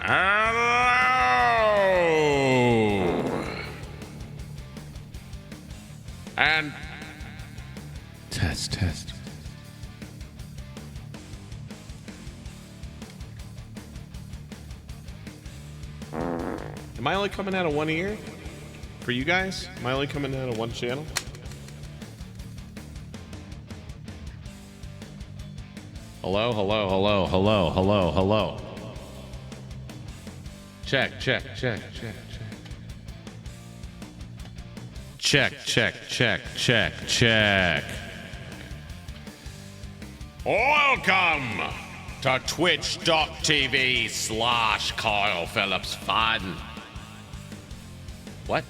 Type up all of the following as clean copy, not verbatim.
Hello. And test. Am I only coming out of one ear? For you guys? Am I only coming out of one channel? Hello. Check. Welcome to twitch.tv/Kyle Phillips Fun. What?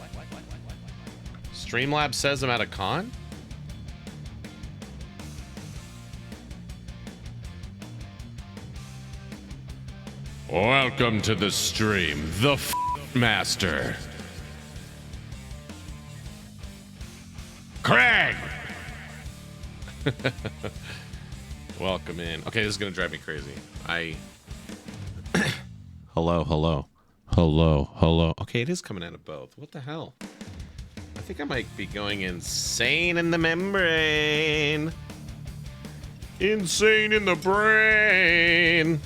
Streamlabs says I'm at a con? Welcome to the stream, the master. Craig! Welcome in. Okay, this is gonna drive me crazy. Hello. Okay, it is coming out of both. What the hell? I think I might be going insane in the membrane. Insane in the brain.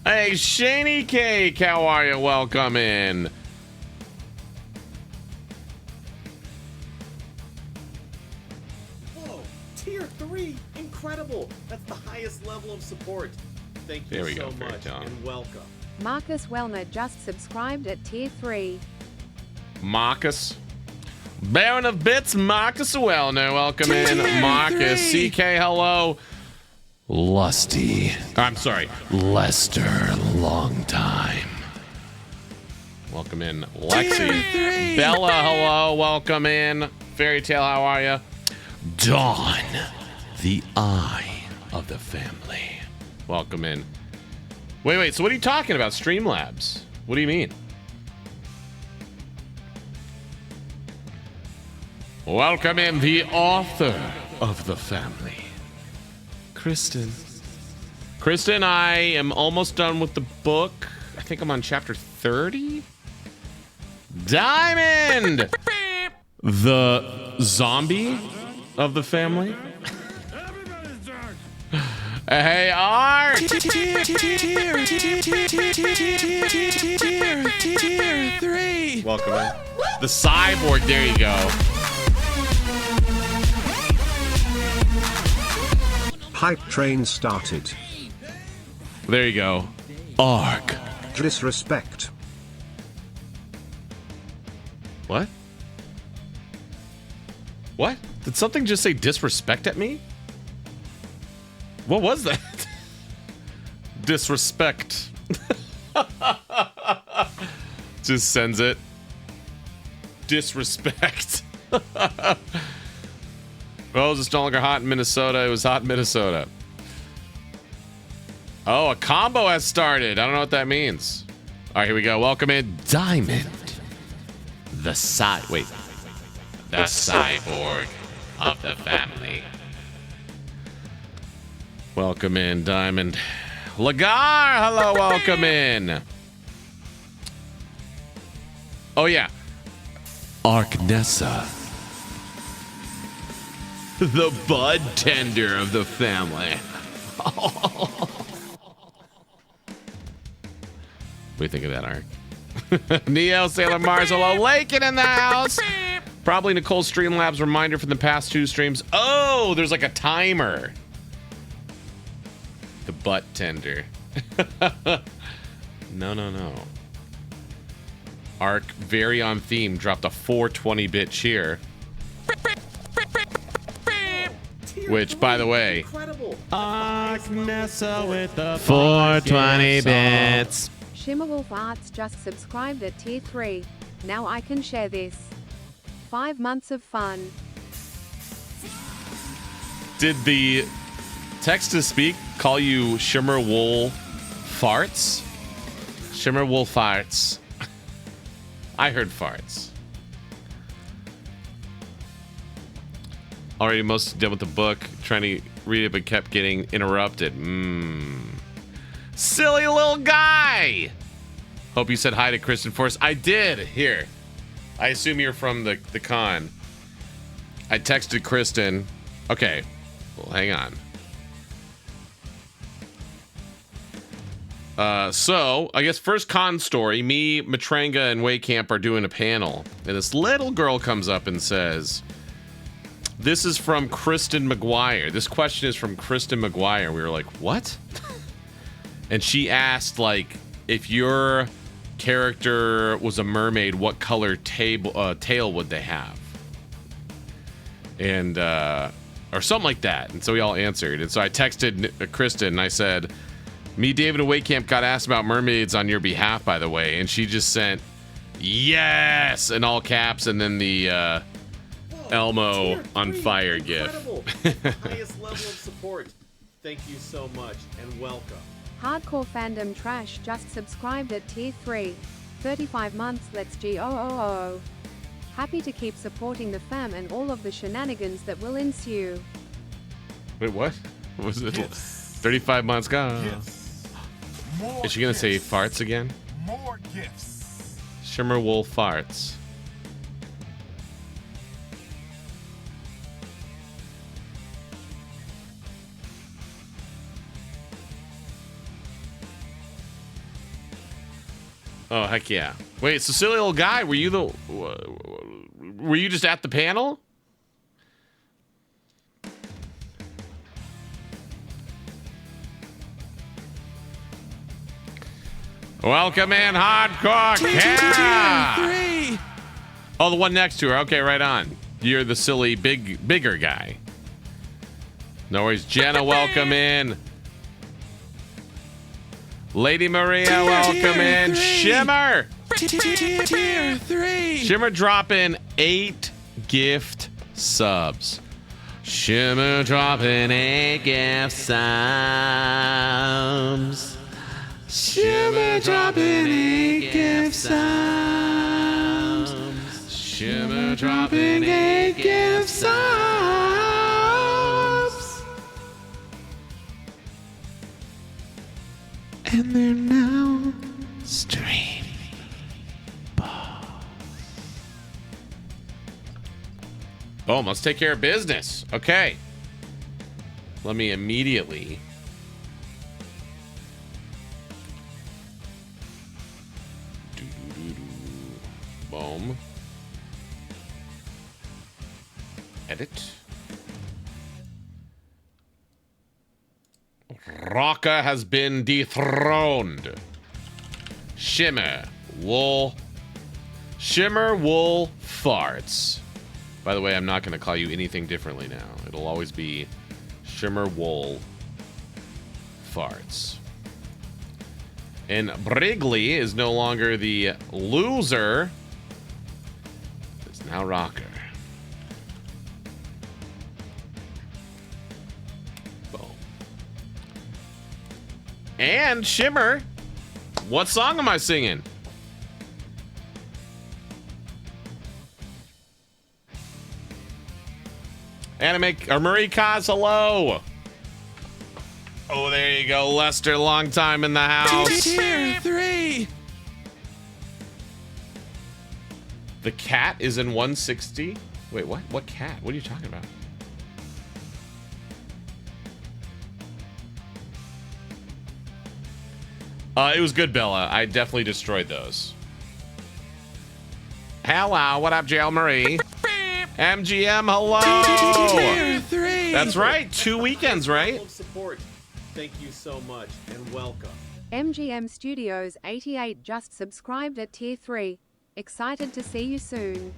Hey, Shaney Cake, how are you? Welcome in. Whoa, tier 3, incredible. That's the highest level of support. Thank you so much and welcome. Marcus Wellner just subscribed at tier 3. Marcus. Baron of Bits, Marcus Wellner. Welcome in, Marcus. CK, hello. Lusty. I'm sorry, Lester, long time. Welcome in, Lexi. Bella, hello. Welcome in. Fairy Tale, how are you? Dawn, the eye of the family. Welcome in. Wait, so what are you talking about? Streamlabs? What do you mean? Welcome in, the author of the family. Kristen, I am almost done with the book. I think I'm on chapter 30. Diamond! The zombie of the family. Hey, Art! Tier 3. Welcome in. The cyborg, there you go. Hype train started. There you go. Ark. Disrespect. What? What? Did something just say disrespect at me? What was that? Disrespect. Just sends it. Disrespect. Oh, it's no longer hot in Minnesota. It was hot in Minnesota. Oh, a combo has started. I don't know what that means. All right, here we go. Welcome in, Diamond. The cyborg of the family. Welcome in, Diamond. Lagar, hello, welcome in. Oh, yeah. Arknessa. The bud tender of the family. What do you think of that, Ark? Neo, Sailor Mars, hello, Lakin in the house. Probably Nicole Streamlabs reminder from the past 2 streams. Oh, there's like a timer. The butt tender. No. Ark, very on theme, dropped a 420-bit cheer. Which, by the way, Arknessa with the 420 bits. Shimmerwolf Arts just subscribed at tier 3. Now I can share this. 5 months of fun. Did the text-to-speak call you Shimmerwool farts? Shimmerwool farts. I heard farts. Already most done with the book, trying to read it but kept getting interrupted. Silly little guy! Hope you said hi to Kristen Force. I did. Here. I assume you're from the con. I texted Kristen. Okay. Well, hang on. So, I guess first con story, me, Matranga, and Waycamp are doing a panel. And this little girl comes up and says, this is from Kristen McGuire. This question is from Kristen McGuire. We were like, what? And she asked, like, if your character was a mermaid, what color tail would they have? And, or something like that. And so we all answered. And so I texted Kristen and I said, me, David, and Waycamp got asked about mermaids on your behalf, by the way. And she just sent, yes, in all caps, and then the Elmo on fire gif. The highest level of support. Thank you so much, and welcome. Hardcore Fandom Trash just subscribed at tier 3. 35 months, let's go. Happy to keep supporting the fam and all of the shenanigans that will ensue. Wait, what? What was it? 35 months gone. Is she gonna say farts again? More gifts. Shimmer Wool farts. Oh, heck yeah. Wait, so silly little guy, were you just at the panel? Welcome in, Hardcore Cat. Oh, the one next to her. Okay, right on. You're the silly bigger guy. No worries. Jenna, welcome in. Lady Maria, welcome in. Shimmer. Tier 3. Shimmer dropping 8 gift subs. Shimmer dropping 8 gift subs. Shimmer dropping 8 gift subs. Shimmer dropping 8 gift subs. And they're now streaming. Boom, let's take care of business. Okay. Let me immediately boom. Edit. Rocka has been dethroned. Shimmer Wool farts. By the way, I'm not going to call you anything differently now. It'll always be Shimmer Wool farts. And Brigley is no longer the loser. It's now Rocker. Boom. And Shimmer. What song am I singing? Anime or Marie Kaz, hello. Oh, there you go, Lester. Long time in the house. Tier 3. The cat is in 160. Wait, what? What cat? What are you talking about? It was good, Bella. I definitely destroyed those. Hello, what up, JL Marie? MGM, hello. Tier 3. That's right. 2 weekends, right? Level of support. Thank you so much, and welcome. MGM Studios 88 just subscribed at tier 3. Excited to see you soon.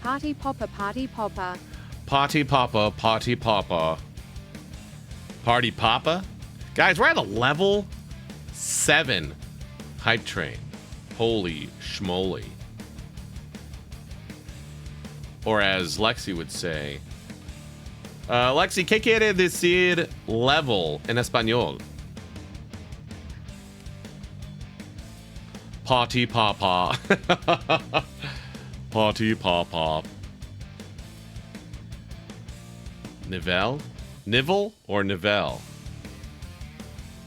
Party popper, party popper. Party papa, party papa. Party papa? Guys, we're at a level 7 hype train. Holy schmoly. Or as Lexi would say, Lexi, ¿qué quiere decir level en español? Party papa. Party papa. Nivelle? Nivel or Nivelle?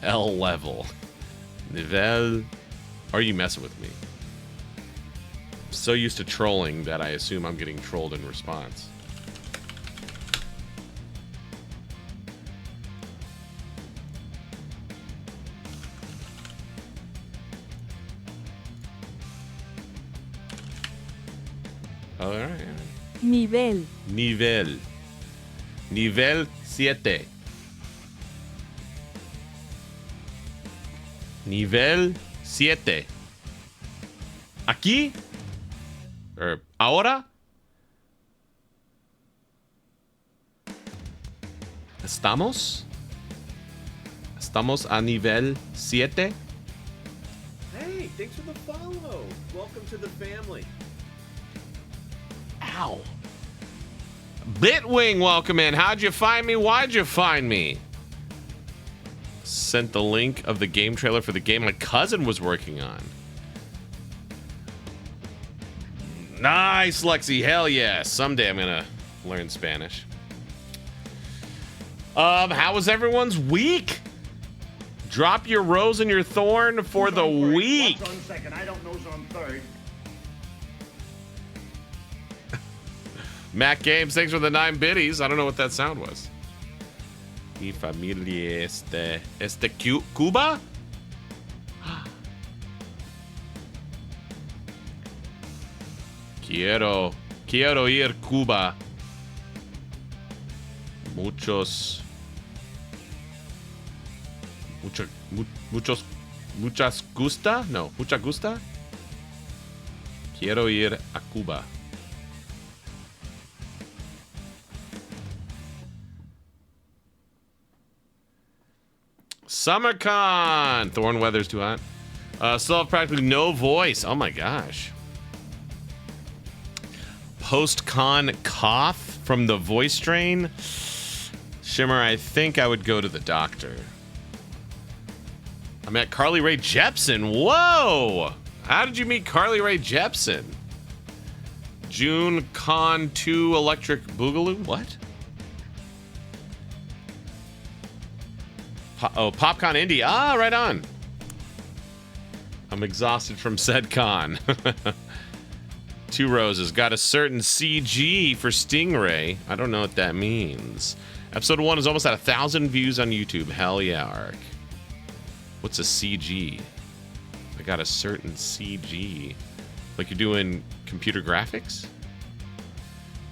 L level. Nivelle. Or are you messing with me? So used to trolling that I assume I'm getting trolled in response. All right. Nivel. Nivel. Nivel 7. Nivel 7. Aquí. Ahora. Estamos a nivel 7. Hey, thanks for the follow. Welcome to the family. Ow. Bitwing, welcome in. How'd you find me? Why'd you find me? Sent the link of the game trailer for the game my cousin was working on. Nice, Lexi. Hell yeah. Someday I'm gonna learn Spanish. How was everyone's week? Drop your rose and your thorn for the week. What's on second? I don't know's on third. Mac Games, thanks for the 9 biddies. I don't know what that sound was. Mi familia Cuba? Quiero ir Cuba. Muchas gusta? No, mucha gusta? Quiero ir a Cuba. SummerCon! Thorn weather's too hot. Still have practically no voice. Oh my gosh. Post-con cough from the voice strain. Shimmer, I think I would go to the doctor. I met Carly Rae Jepsen. Whoa! How did you meet Carly Rae Jepsen? June Con 2 Electric Boogaloo? What? PopCon Indy. Ah, right on. I'm exhausted from said con. 2 roses. Got a certain CG for Stingray. I don't know what that means. Episode 1 is almost at 1,000 views on YouTube. Hell yeah, Ark. What's a CG? I got a certain CG. Like you're doing computer graphics?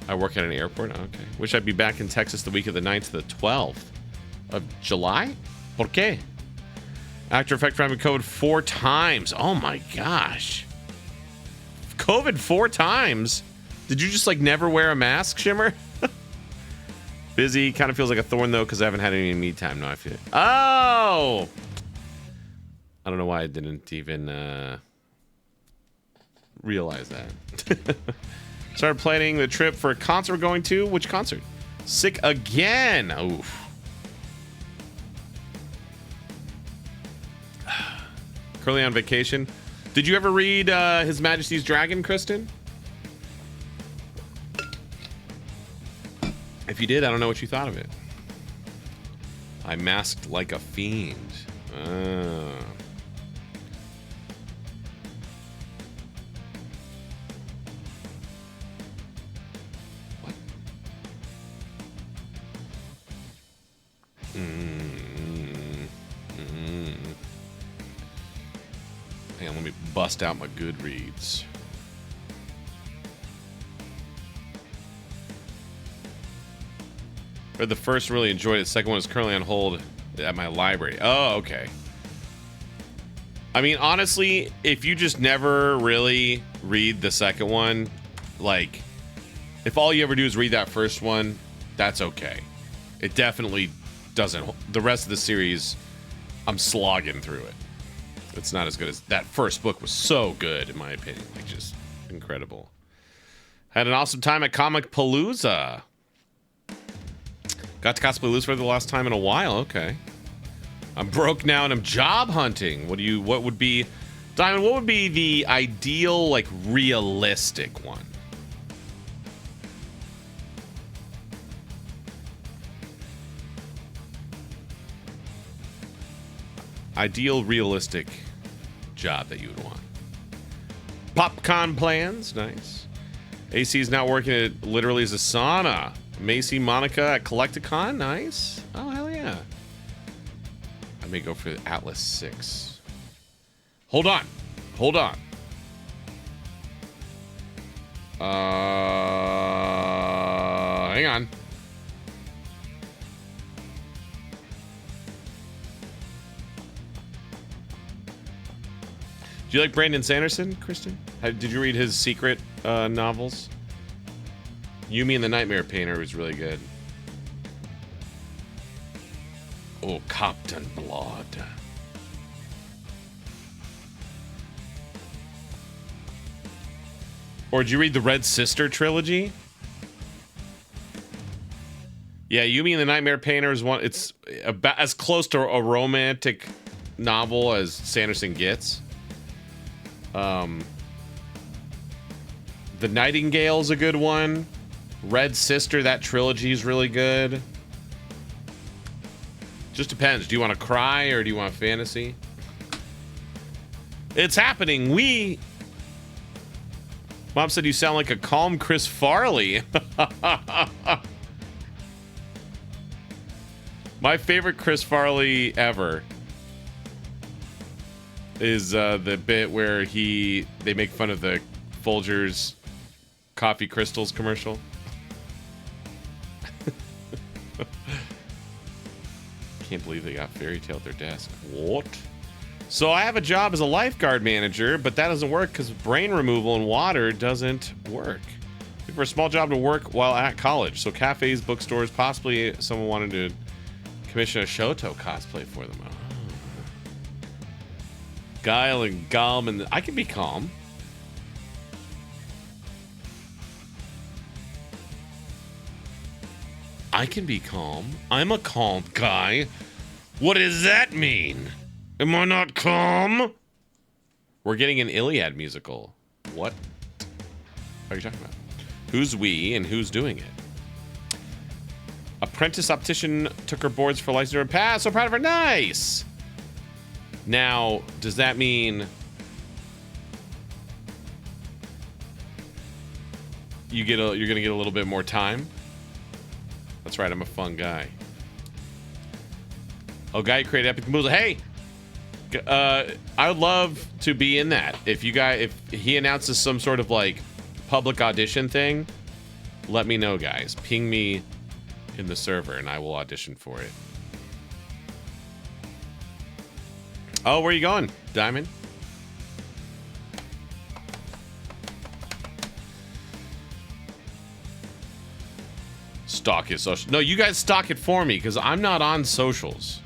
I work at an airport? Okay. Wish I'd be back in Texas the week of the 9th to the 12th of July? ¿Por qué? Actor Effect for having COVID 4 times. Oh my gosh. COVID 4 times? Did you just like never wear a mask, Shimmer? Busy. Kind of feels like a thorn though because I haven't had any me time. No, I feel it. Oh! I don't know why I didn't even realize that. Started planning the trip for a concert we're going to. Which concert? Sick Again. Oof. Curly on vacation. Did you ever read His Majesty's Dragon, Kristen? If you did, I don't know what you thought of it. I masked like a fiend. What? Hang on, let me bust out my Goodreads. Read the first, really enjoyed it. The second one is currently on hold at my library. Oh, okay. I mean, honestly, if you just never really read the second one, like, if all you ever do is read that first one, that's okay. It definitely doesn't. The rest of the series, I'm slogging through it. It's not as good as that first book was so good, in my opinion. Like, just incredible. Had an awesome time at Comic Palooza. Got to cosplay Lucifer for the last time in a while. Okay. I'm broke now and I'm job hunting. What would be, Diamond, what would be the ideal, like, realistic one? Ideal realistic job that you would want. Popcorn plans, nice. AC is now working at literally as a sauna. Macy Monica at Collecticon, nice. Oh, hell yeah. I may go for the Atlas 6. Hold on. Hang on. Do you like Brandon Sanderson, Kristen? Did you read his secret novels? Yumi and the Nightmare Painter was really good. Oh, Captain Blood. Or did you read the Red Sister trilogy? Yeah, Yumi and the Nightmare Painter is one. It's about as close to a romantic novel as Sanderson gets. The Nightingale's a good one. Red Sister, that trilogy is really good. Just depends. Do you want to cry or do you want fantasy? It's happening. Mom said you sound like a calm Chris Farley. My favorite Chris Farley ever is the bit where they make fun of the Folgers Coffee Crystals commercial. Can't believe they got Fairy Tale at their desk. What? So I have a job as a lifeguard manager, but that doesn't work because brain removal in water doesn't work. Looking for a small job to work while at college. So cafes, bookstores, possibly someone wanted to commission a Shoto cosplay for them. Oh. Guile and Galm, and I can be calm. I can be calm. I'm a calm guy. What does that mean? Am I not calm? We're getting an Iliad musical. What are you talking about? Who's we and who's doing it? Apprentice optician took her boards for licensure and pass. So proud of her. Nice. Now, does that mean you're gonna get a little bit more time? That's right, I'm a fun guy. Oh, guy who created Epic Moves. Hey, I would love to be in that. If he announces some sort of like public audition thing, let me know, guys. Ping me in the server, and I will audition for it. Oh, where are you going, Diamond? Stalk his social. No, you guys stalk it for me because I'm not on socials.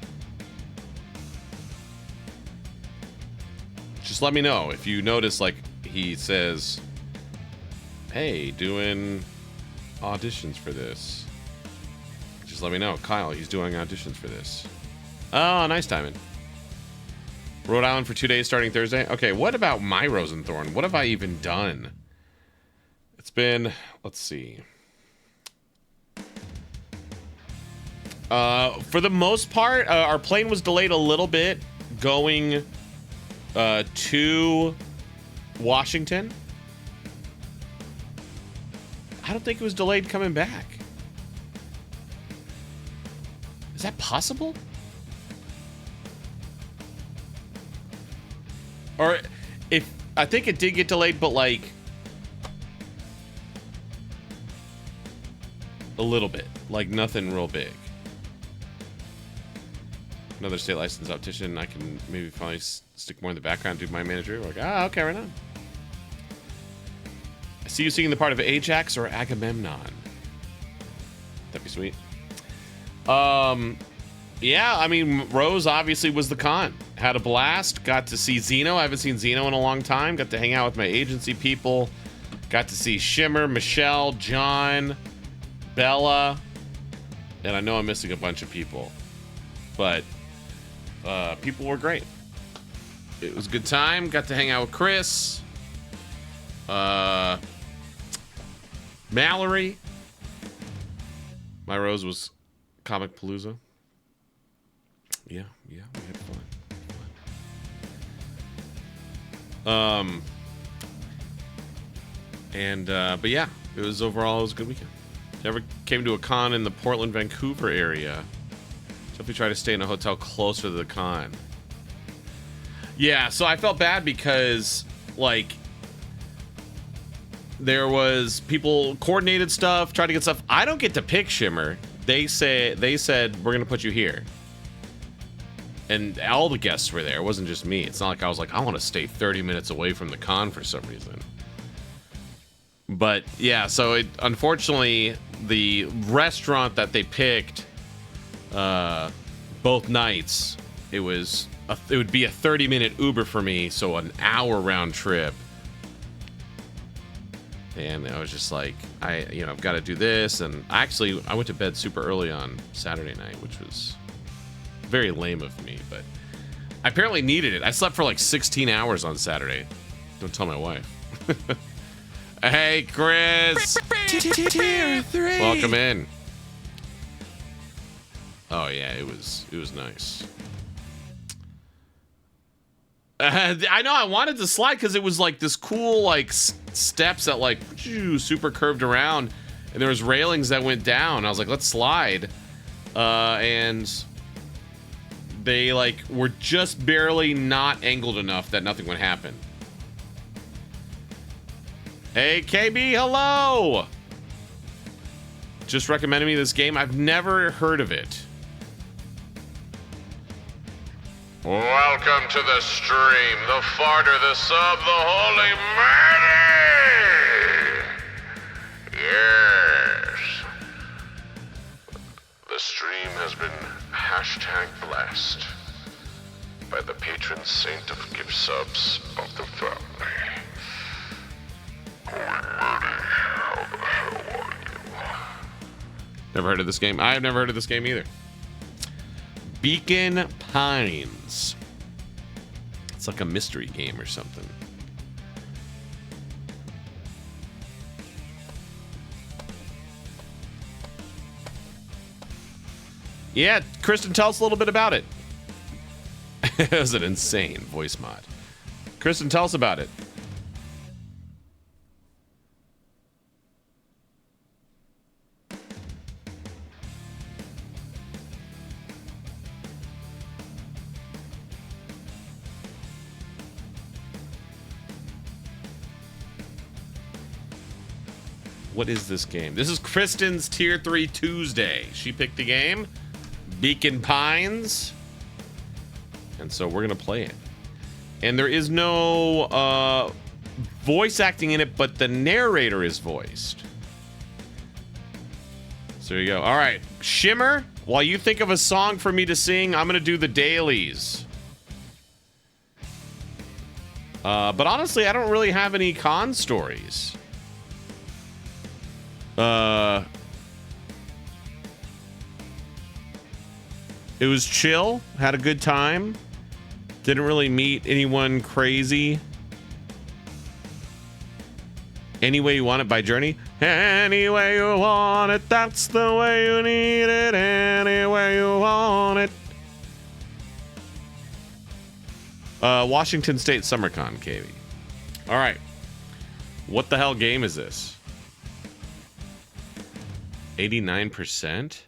Just let me know if you notice, like, he says, hey, doing auditions for this. Just let me know. Kyle, he's doing auditions for this. Oh, nice, Diamond. Rhode Island for 2 days starting Thursday. Okay, what about my Rosenthorn? What have I even done? It's been, let's see. For the most part, our plane was delayed a little bit going to Washington. I don't think it was delayed coming back. Is that possible? Or if I think it did get delayed, but like a little bit, like nothing real big. Another state licensed optician. I can maybe finally stick more in the background, do my manager. Like, okay, right on. I see you singing the part of Ajax or Agamemnon. That'd be sweet. Yeah, I mean, Rose obviously was the con. Had a blast. Got to see Zeno. I haven't seen Zeno in a long time. Got to hang out with my agency people. Got to see Shimmer, Michelle, John, Bella. And I know I'm missing a bunch of people. But people were great. It was a good time. Got to hang out with Chris. Mallory. My Rose was Comic Palooza. Yeah, we had fun. But yeah, it was a good weekend. Never came to a con in the Portland, Vancouver area. Definitely try to stay in a hotel closer to the con. Yeah, so I felt bad because, like, there was people coordinated stuff, tried to get stuff. I don't get to pick Shimmer. They said we're gonna put you here, and all the guests were there. It wasn't just me. It's not like I was like, I want to stay 30 minutes away from the con for some reason. But yeah, so unfortunately the restaurant that they picked both nights, it would be a 30-minute Uber for me, so an hour round trip. And I was just like, I've got to do this. And I went to bed super early on Saturday night, which was very lame of me, but I apparently needed it. I slept for like 16 hours on Saturday. Don't tell my wife. Hey, Chris. Tier 3. Welcome in. Oh yeah, it was nice. I know I wanted to slide because it was like this cool like steps that like super curved around, and there was railings that went down. I was like, let's slide, and they like were just barely not angled enough that nothing would happen. Hey KB, hello. Just recommended me this game. I've never heard of it. Welcome to the stream, the farter, the sub, the holy murder! Yes. The stream has been #blessed by the patron saint of gift subs of the family. Holy murder, how the hell are you? Never heard of this game? I have never heard of this game either. Beacon Pines. It's like a mystery game or something. Yeah, Kristen, tell us a little bit about it. It was an insane voice mod. Kristen, tell us about it. What is this game? This is Kristen's Tier 3 Tuesday. She picked the game, Beacon Pines, and so we're gonna play it. And there is no voice acting in it, but the narrator is voiced. So there you go. All right, Shimmer, while you think of a song for me to sing, I'm gonna do the dailies. But honestly, I don't really have any con stories. It was chill, had a good time. Didn't really meet anyone crazy. Any Way You Want It by Journey. Any way you want it, that's the way you need it. Any way you want it. Washington State SummerCon, KB. All right. What the hell game is this? 89%?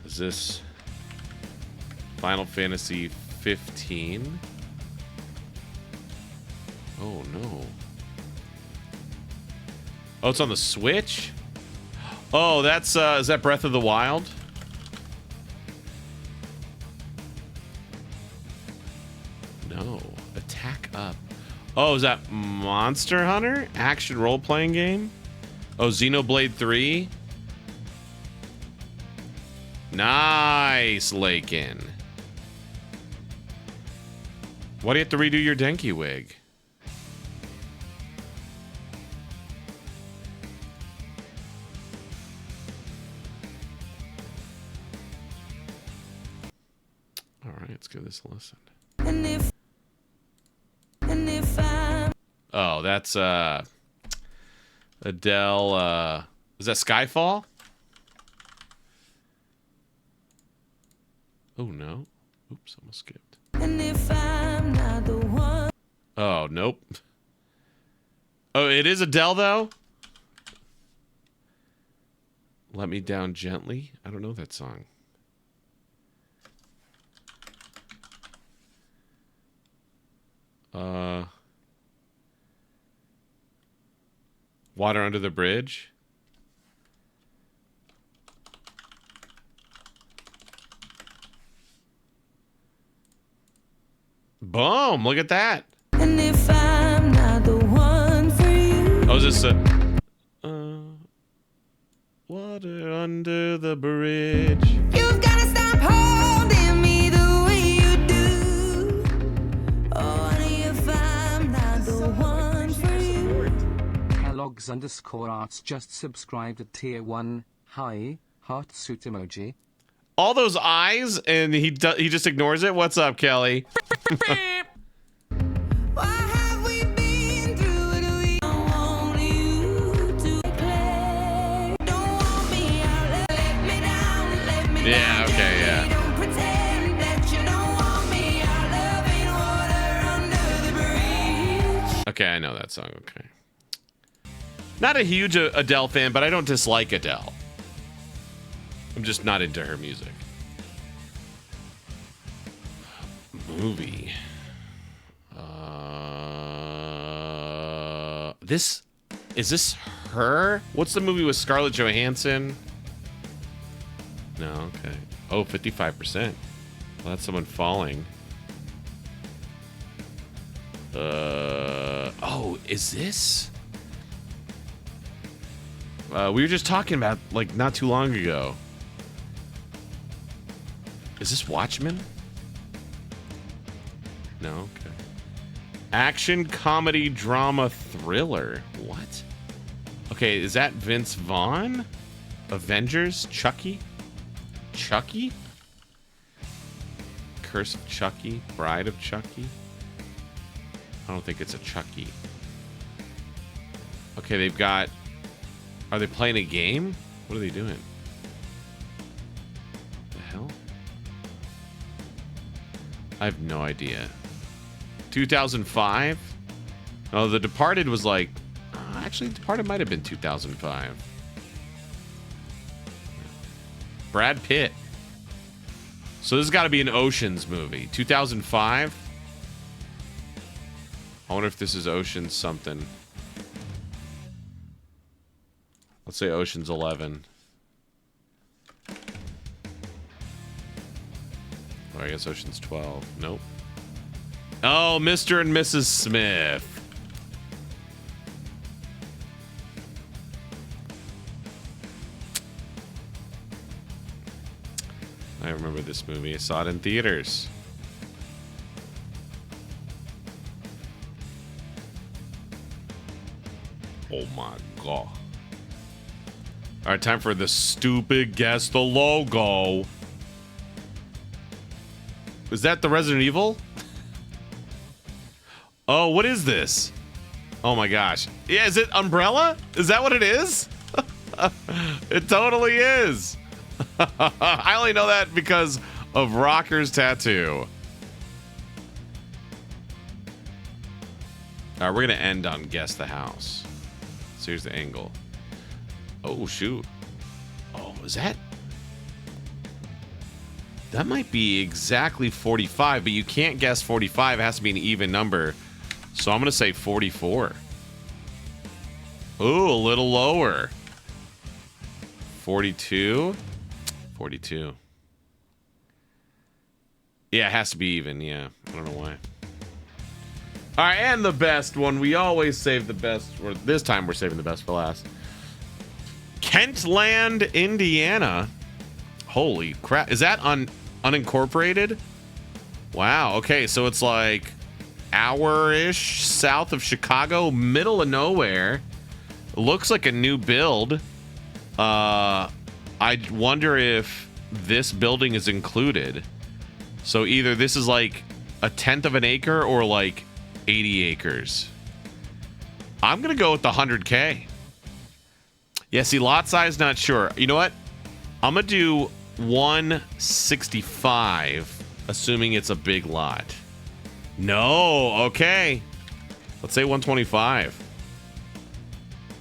Is this Final Fantasy 15? Oh no. Oh, it's on the Switch? Oh, that's is that Breath of the Wild? No. Attack Up. Oh, is that Monster Hunter? Action role-playing game? Oh, Xenoblade 3? Nice, Lakin. Why do you have to redo your Denki wig? All right, let's give this a listen. Oh, that's Adele. Is that Skyfall? Oh no. Oops, almost skipped. Oh, nope. Oh, it is Adele, though? Let Me Down Gently? I don't know that song. Water Under the Bridge? Boom! Look at that. And if I'm not the one for you. Oh, is this a water under the bridge? You've gotta stop holding me the way you do. Oh, if I'm not the one for you. Kellogg's_arts just subscribed at tier 1. Hi, heart suit emoji. All those eyes, and he just ignores it. What's up, Kelly? Yeah, okay, yeah. Okay, I know that song, okay. Not a huge Adele fan, but I don't dislike Adele. I'm just not into her music. Movie. Is this her? What's the movie with Scarlett Johansson? No, okay. Oh, 55%. Well, that's someone falling. Oh, is this? We were just talking about, like, not too long ago. Is this Watchmen? No, okay. Action, comedy, drama, thriller. What? Okay, is that Vince Vaughn? Avengers? Chucky? Chucky? Curse of Chucky? Bride of Chucky? I don't think it's a Chucky. Okay, they've got... Are they playing a game? What are they doing? The hell? I have no idea. 2005? Oh, The Departed was like... actually, Departed might have been 2005. Brad Pitt. So this has got to be an Ocean's movie. 2005? I wonder if this is Ocean's something. Let's say Ocean's 11. Oh, I guess Ocean's 12. Nope. Oh, Mr. and Mrs. Smith. I remember this movie. I saw it in theaters. Oh my god. All right, time for the stupid guess the logo. Is that the Resident Evil? Oh, what is this? Oh my gosh. Yeah, is it Umbrella? Is that what it is? It totally is. I only know that because of Rocker's tattoo. All right, we're going to end on Guess the House. So here's the angle. Oh, shoot. Oh, is that? That might be exactly 45, but you can't guess 45. It has to be an even number. So I'm going to say 44. Ooh, a little lower. 42. 42. Yeah, it has to be even. Yeah, I don't know why. All right, and the best one. We always save the best. Or this time we're saving the best for last. Kentland, Indiana. Holy crap. Is that unincorporated? Wow. Okay, so it's like hour-ish south of Chicago, middle of nowhere. Looks like a new build. I wonder if this building is included. So either this is like a 1/10 of an acre or like 80 acres. I'm going to go with the 100K. Yeah, see, lot size, not sure. You know what? I'm going to do 165 Assuming it's a big lot. No, okay. Let's say 125.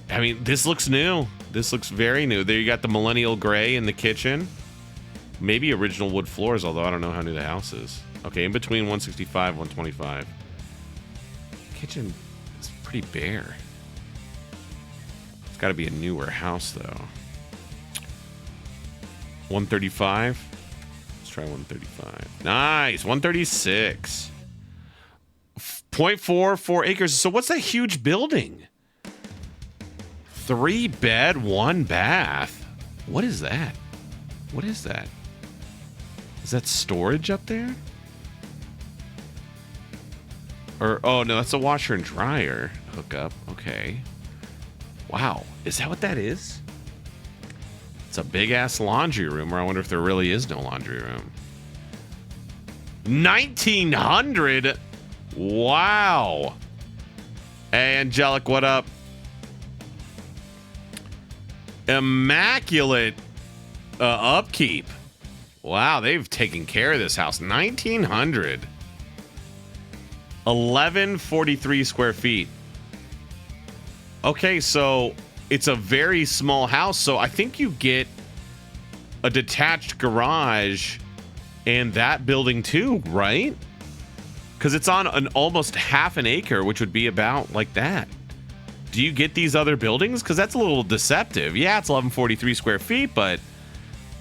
I mean, this looks new. This looks very new. There you got the millennial gray in the kitchen. Maybe original wood floors, although I don't know how new the house is. Okay, in between 165, 125. Kitchen is pretty bare. It's got to be a newer house, though. 135. Let's try 135. Nice. 136. 0.44 acres. So what's that huge building? 3 bed, 1 bath. What is that? What is that? Is that storage up there? Or, oh no, that's a washer and dryer hookup. Okay. Wow. Is that what that is? It's a big ass laundry room, or I wonder if there really is no laundry room. 1900. Wow. Hey, Angelic, what up? Immaculate upkeep. Wow, they've taken care of this house. 1900. 1143 square feet. Okay, so it's a very small house. So I think you get a detached garage and that building too, right? Because it's on an almost half an acre, which would be about like that. Do you get these other buildings? Because that's a little deceptive. Yeah, it's 1143 square feet, but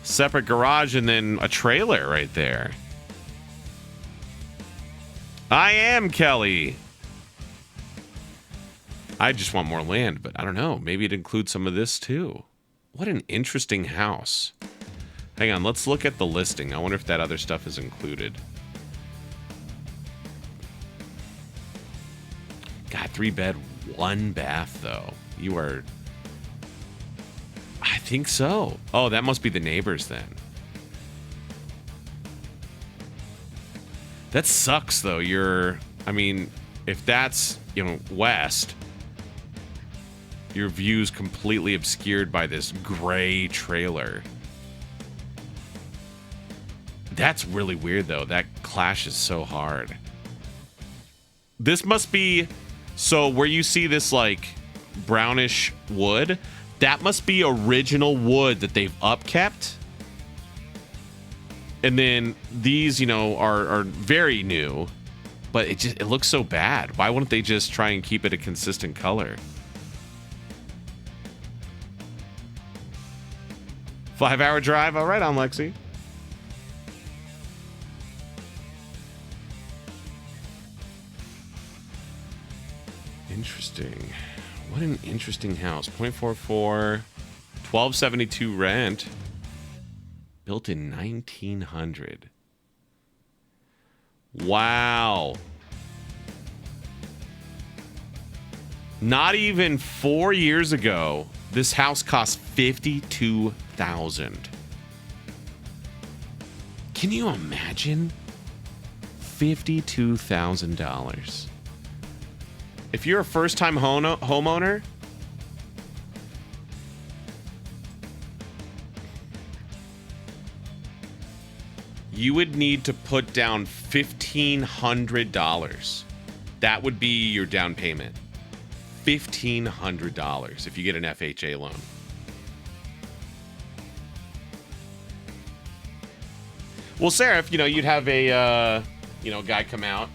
separate garage and then a trailer right there. I am Kelly. I just want more land, but I don't know. Maybe it includes some of this too. What an interesting house. Hang on, let's look at the listing. I wonder if that other stuff is included. God, 3 bed, 1 bath though. You are... I think so. Oh, that must be the neighbors then. That sucks though. I mean, if that's, you know, west, your view's completely obscured by this gray trailer. That's really weird though. That clashes so hard. This must be, so where you see this like brownish wood, that must be original wood that they've upkept. And then these, you know, are very new, but it looks so bad. Why wouldn't they just try and keep it a consistent color? 5-hour drive. All right, on Lexi. Interesting. What an interesting house. 0.44, 1272 rent. Built in 1900. Wow. Not even 4 years ago, this house cost $52,000. Can you imagine? $52,000. If you're a first-time homeowner, you would need to put down $1,500. That would be your down payment. $1,500 if you get an FHA loan. Well, Sarah, if, you know, you'd have a, you know, guy come out.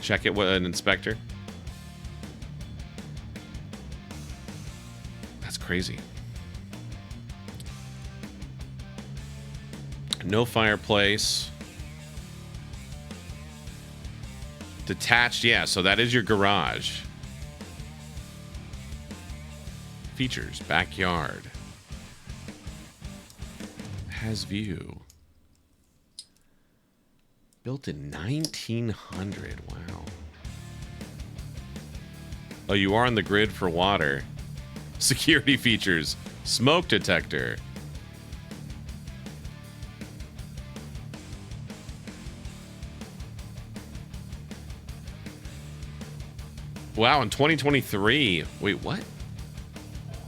Check it with an inspector. That's crazy. No fireplace. Detached, yeah, so that is your garage. Features, backyard. Has view. Built in 1900, wow. Oh, you are on the grid for water. Security features, smoke detector. Wow, in 2023. Wait, what?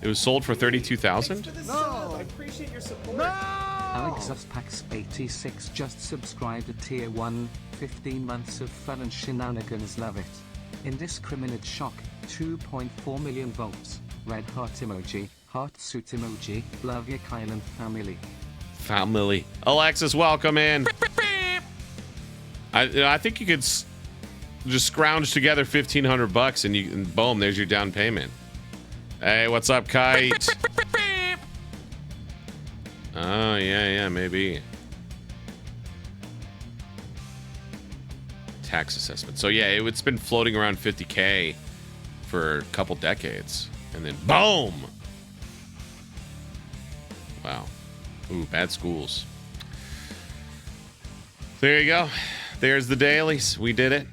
It was sold for 32,000. I appreciate your support. AlexusPax86 just subscribed to Tier 1, 15 months of fun and shenanigans, love it. Indiscriminate shock, 2.4 million volts, red heart emoji, heart suit emoji, love your Kylan family. Family. Alexis, welcome in. I think you could just scrounge together $1,500 and boom, there's your down payment. Hey, what's up, Kite? Oh, yeah, maybe. Tax assessment. So, yeah, it's been floating around 50K for a couple decades. And then, boom! Wow. Ooh, bad schools. There you go. There's the dailies. We did it.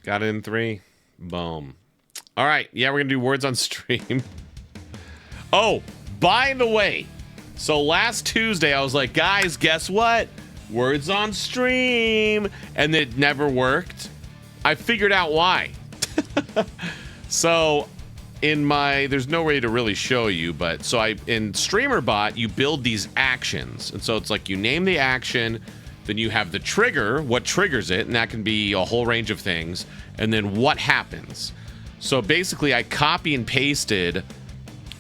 Got it in 3. Boom. All right. Yeah, we're going to do words on stream. Oh, by the way. So last Tuesday, I was like, guys, guess what? Words on stream. And it never worked. I figured out why. So there's no way to really show you, but so in StreamerBot, you build these actions. And so it's like you name the action, then you have the trigger, what triggers it, and that can be a whole range of things, and then what happens. So basically, I copy and pasted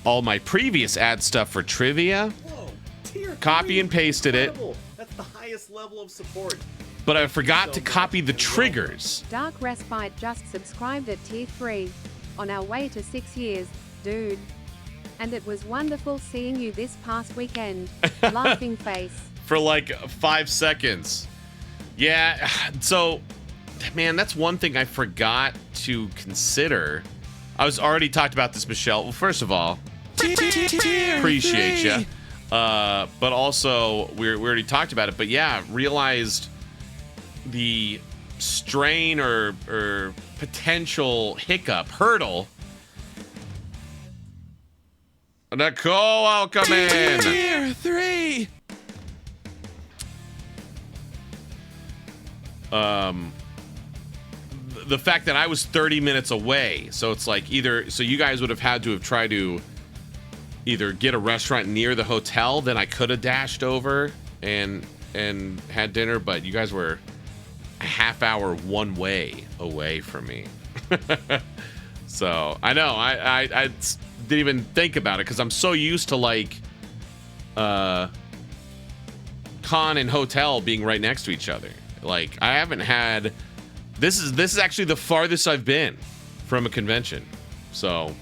all my previous ad stuff for trivia. Whoa, tier copy 3, and pasted incredible. it. That's the highest level of support. But I forgot to copy the triggers. Dark Respite just subscribed at Tier 3. On our way to 6 years, dude. And it was wonderful seeing you this past weekend. Laughing face. For like 5 seconds. Yeah, so, man, that's one thing I forgot to consider. I was already talked about this, Michelle. Well, first of all, appreciate you. But also, we already talked about it. But yeah, realized the strain or potential hurdle. Nicole, welcome in. Tier 3. The fact that I was 30 minutes away, so it's like so you guys would have had to have tried to either get a restaurant near the hotel, then I could have dashed over and had dinner, but you guys were a half hour one way away from me. So I know I didn't even think about it because I'm so used to like con and hotel being right next to each other. Like I haven't had this is actually the farthest I've been from a convention. So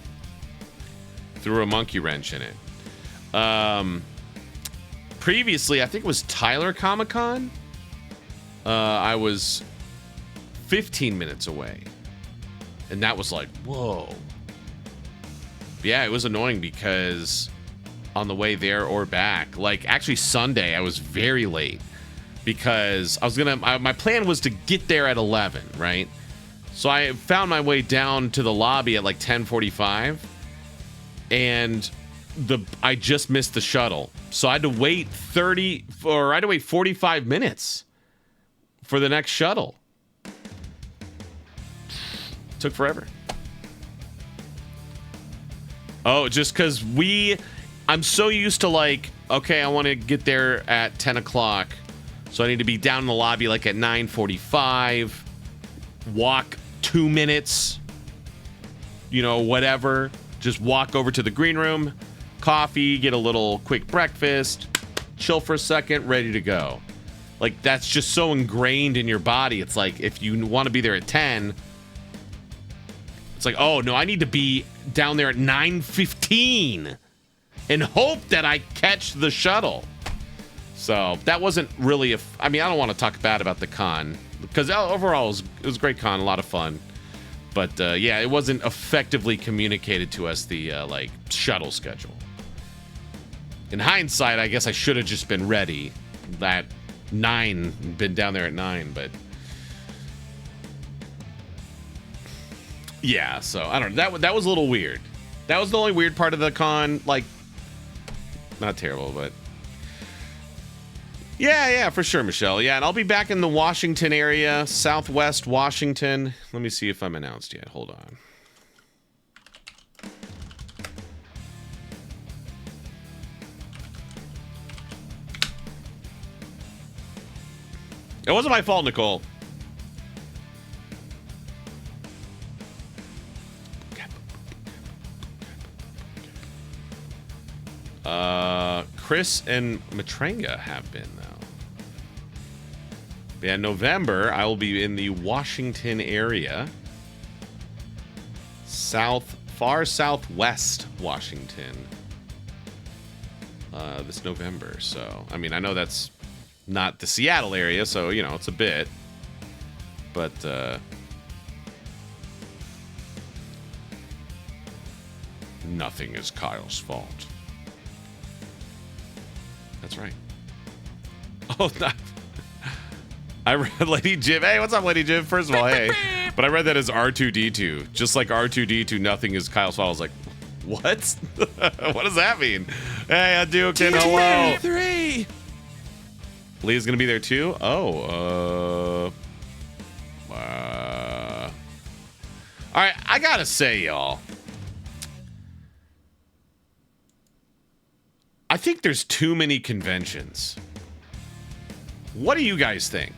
threw a monkey wrench in it. Previously, I think it was Tyler Comic-Con. I was 15 minutes away. And that was like, whoa. Yeah, it was annoying because on the way there or back, like actually Sunday, I was very late because my plan was to get there at 11, right? So I found my way down to the lobby at like 10:45 and I just missed the shuttle. So I had to wait 45 minutes for the next shuttle. Took forever. Oh, just because I'm so used to like, okay, I want to get there at 10 o'clock. So I need to be down in the lobby like at 9:45. Walk 2 minutes. You know, whatever. Just walk over to the green room. Coffee, get a little quick breakfast. Chill for a second, ready to go. Like, that's just so ingrained in your body. It's like, if you want to be there at 10... It's like, oh, no, I need to be down there at 9:15 and hope that I catch the shuttle. So that wasn't really I mean, I don't want to talk bad about the con because overall it was a great con, a lot of fun. But yeah, it wasn't effectively communicated to us, the like shuttle schedule. In hindsight, I guess I should have just been ready at 9, been down there at 9, but... Yeah, so I don't know. That was a little weird. That was the only weird part of the con. Like, not terrible, but yeah, for sure, Michelle. Yeah, and I'll be back in the Washington area, Southwest Washington. Let me see if I'm announced yet. Hold on. It wasn't my fault, Nicole. Chris and Matrenga have been, though. Yeah, November, I will be in the Washington area. Far southwest Washington. This November. So, I mean, I know that's not the Seattle area, so, you know, it's a bit. But, nothing is Kyle's fault. That's right. Oh, not. I read Lady Jim. Hey, what's up, Lady Jim? First of all, hey. But I read that as R2D2. Just like R2D2, nothing is Kyle's fault. I was like, what? What does that mean? Hey, Hadouken, hello. 3. Leah's going to be there too? Oh, all right, I got to say, y'all. I think there's too many conventions. What do you guys think?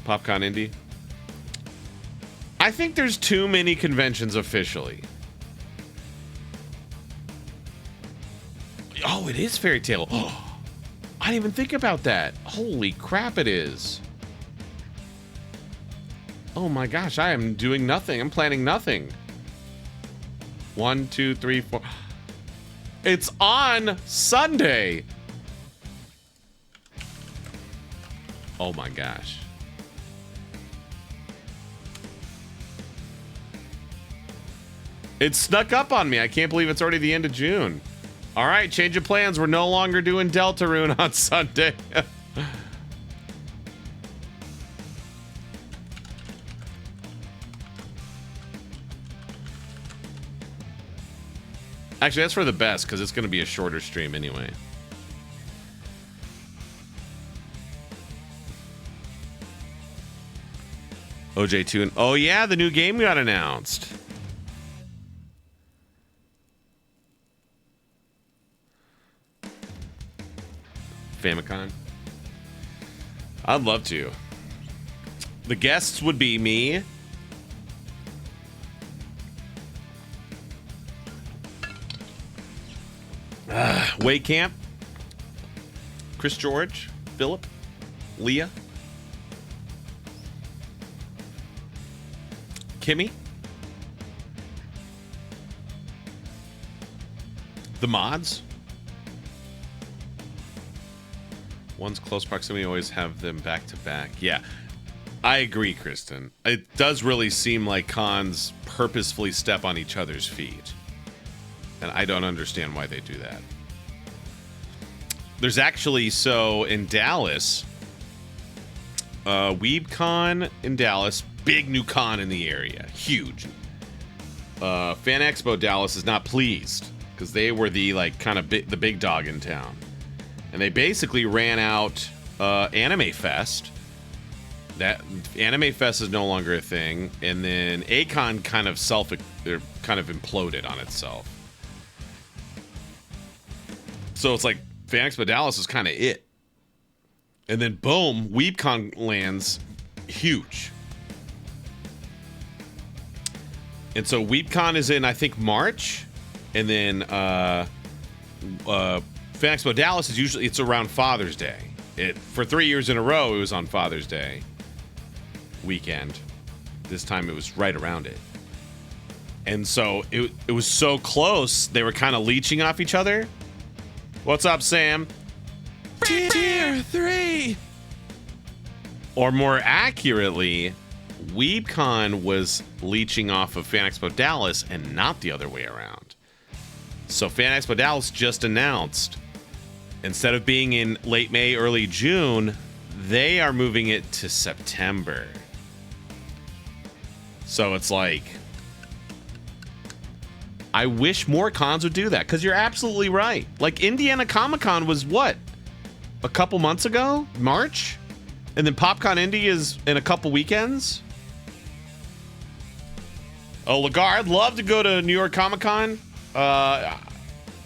PopCon Indie? I think there's too many conventions officially. Oh, it is Fairy Tale. Oh, I didn't even think about that. Holy crap, it is. Oh my gosh, I am doing nothing. I'm planning nothing. 1, 2, 3, 4. It's on Sunday. Oh my gosh. It snuck up on me. I can't believe it's already the end of June. All right, change of plans. We're no longer doing Deltarune on Sunday. Actually, that's for the best, because it's going to be a shorter stream anyway. OJ2 and... Oh, yeah, the new game got announced. Famicom. I'd love to. The guests would be me. Wade Camp, Chris George, Philip, Leah, Kimmy, the mods. One's close proximity, always have them back to back. Yeah, I agree, Kristen. It does really seem like cons purposefully step on each other's feet. And I don't understand why they do that. There's actually, so in Dallas, WeebCon in Dallas, big new con in the area, huge. Fan Expo Dallas is not pleased because they were the like kind of the big dog in town, and they basically ran out Anime Fest. That Anime Fest is no longer a thing, and then A-Kon kind of imploded on itself. So it's like Fan Expo Dallas is kind of it. And then boom, WeebCon lands huge. And so WeebCon is in, I think, March. And then Fan Expo Dallas is usually, it's around Father's Day. For 3 years in a row, it was on Father's Day weekend. This time it was right around it. And so it was so close, they were kind of leeching off each other. What's up, Sam? Tier 3. Or more accurately, WeebCon was leeching off of Fan Expo Dallas and not the other way around. So Fan Expo Dallas just announced, instead of being in late May, early June, they are moving it to September. So it's like, I wish more cons would do that, because you're absolutely right. Like, Indiana Comic-Con was what? A couple months ago? March? And then PopCon Indie is in a couple weekends? Oh, Lagarde, love to go to New York Comic-Con. I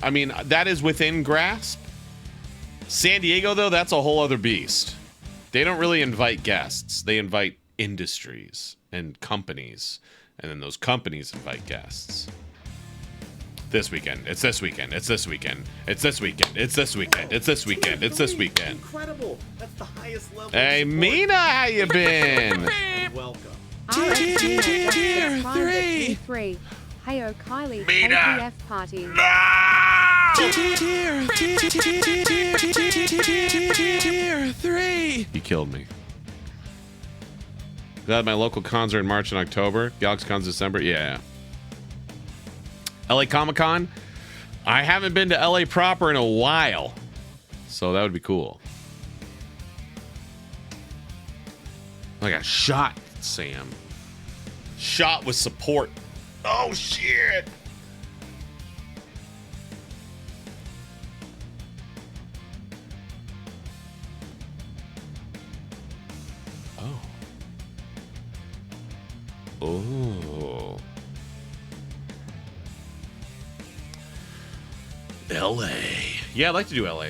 I mean, that is within grasp. San Diego, though, that's a whole other beast. They don't really invite guests. They invite industries and companies. And then those companies invite guests. This weekend. It's this weekend. It's this weekend. It's this weekend. It's this weekend. It's this weekend. It's this weekend. Incredible. That's the highest level. Hey, Mina, how you been? Welcome. Tier 3. 3. Heyo Kylie Mina. KPF party. Tier 3. He killed me. That my local cons are in March and October. GalaxyCon's December. Yeah. LA Comic-Con. I haven't been to LA proper in a while. So that would be cool. I got shot, Sam. Shot with support. Oh, shit. Oh. Oh. LA. Yeah, I'd like to do LA.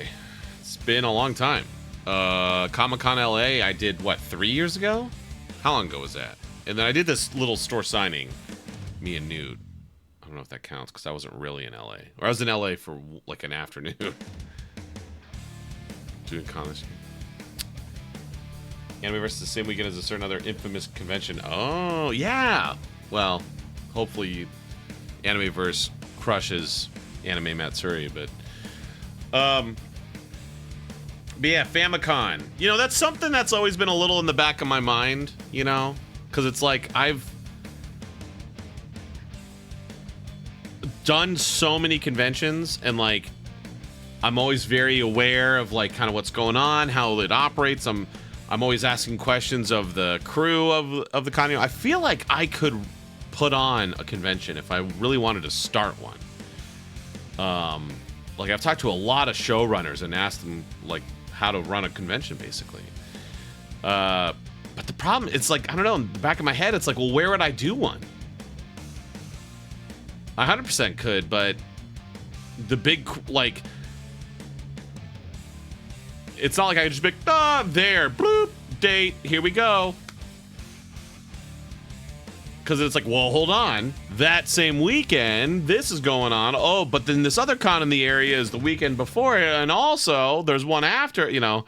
It's been a long time. Comic-Con LA, I did, what, 3 years ago? How long ago was that? And then I did this little store signing, me and Nude. I don't know if that counts, because I wasn't really in LA. Or I was in LA for, like, an afternoon. Doing cons. Anime versus the same weekend as a certain other infamous convention. Oh, yeah! Well, hopefully Animeverse crushes Anime Matsuri, but yeah, Famicom. You know, that's something that's always been a little in the back of my mind, you know? Because it's like, I've done so many conventions, and like, I'm always very aware of like kind of what's going on, how it operates. I'm always asking questions of the crew of the con. I feel like I could put on a convention if I really wanted to start one. Like I've talked to a lot of showrunners and asked them like how to run a convention basically. But the problem, it's like, I don't know, in the back of my head, it's like, well, where would I do one? I 100% could, but the big, like, it's not like I could just be like, there, bloop, date, here we go. Because it's like, well, hold on. That same weekend, this is going on. Oh, but then this other con in the area is the weekend before, and also there's one after, you know.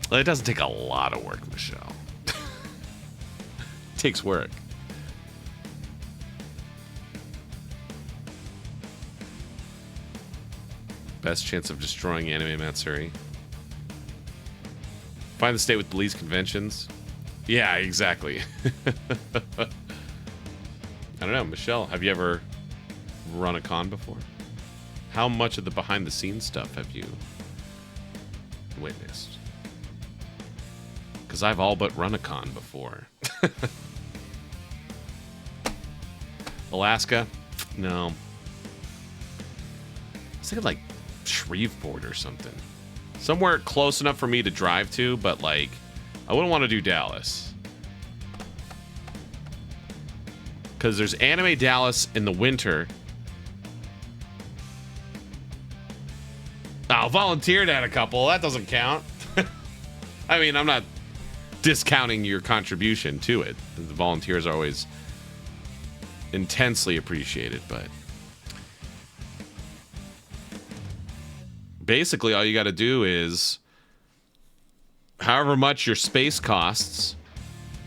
Well, it doesn't take a lot of work, Michelle. It takes work. Best chance of destroying Anime Matsuri. Find the state with the least conventions. Yeah, exactly. I don't know, Michelle, have you ever run a con before? How much of the behind the scenes stuff have you witnessed? Because I've all but run a con before. Alaska? No. I was thinking like Shreveport or something. Somewhere close enough for me to drive to, but like, I wouldn't want to do Dallas. Because there's Anime Dallas in the winter. Oh, volunteered at a couple. That doesn't count. I mean, I'm not discounting your contribution to it. The volunteers are always intensely appreciated, but basically all you got to do is however much your space costs,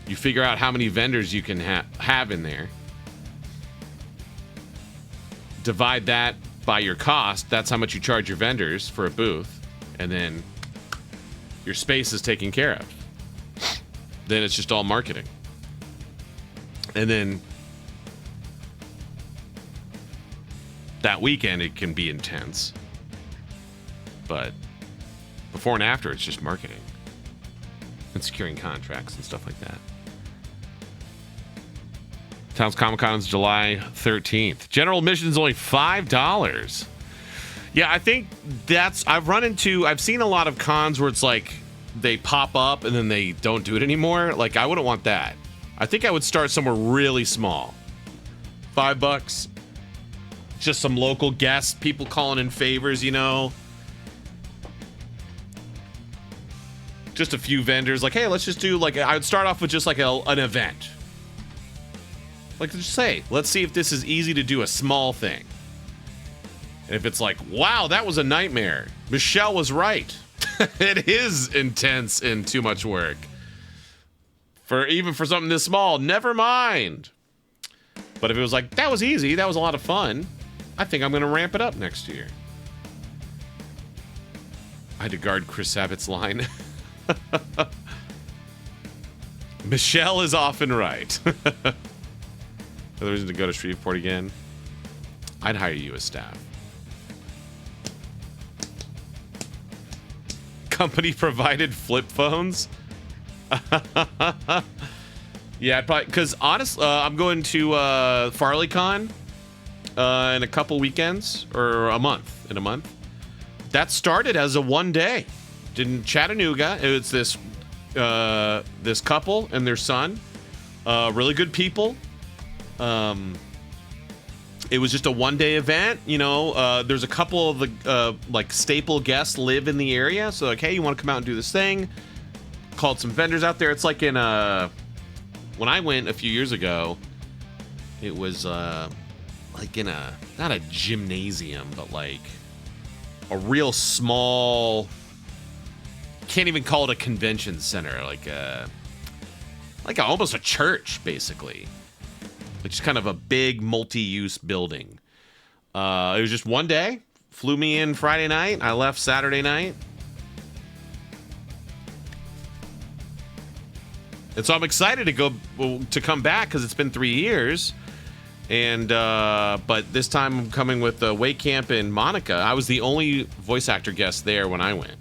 you figure out how many vendors you can have in there, divide that by your cost, that's how much you charge your vendors for a booth, and then your space is taken care of. Then it's just all marketing. And then that weekend it can be intense. But before and after, it's just marketing and securing contracts and stuff like that. Towns Comic-Con is July 13th. General admission is only $5. Yeah, I think I've seen a lot of cons where it's like they pop up and then they don't do it anymore. Like, I wouldn't want that. I think I would start somewhere really small. $5. Just some local guests, people calling in favors, you know. Just a few vendors. Like, hey, let's just do, like, I would start off with just like an event. Like, just say, let's see if this is easy to do a small thing. And if it's like, wow, that was a nightmare. Michelle was right. It is intense and too much work. Even for something this small, never mind. But if it was like, that was easy, that was a lot of fun, I think I'm going to ramp it up next year. I had to guard Chris Sabat's line. Michelle is often right. Another reason to go to Shreveport again. I'd hire you as staff. Company provided flip phones. Yeah, probably because honestly, I'm going to FarleyCon in a couple weekends or a month. In a month, that started as a one day in Chattanooga. It's this this couple and their son, really good people. It was just a one-day event, you know. There's a couple of the like staple guests live in the area, so like, hey, you want to come out and do this thing? Called some vendors out there. It's like in when I went a few years ago, it was like in a not a gymnasium, but like a real small. Can't even call it a convention center, like almost a church, basically. It's kind of a big multi-use building. It was just one day. Flew me in Friday night. I left Saturday night. And so I'm excited to come back because it's been 3 years. And but this time I'm coming with Waycamp and Monica. I was the only voice actor guest there when I went.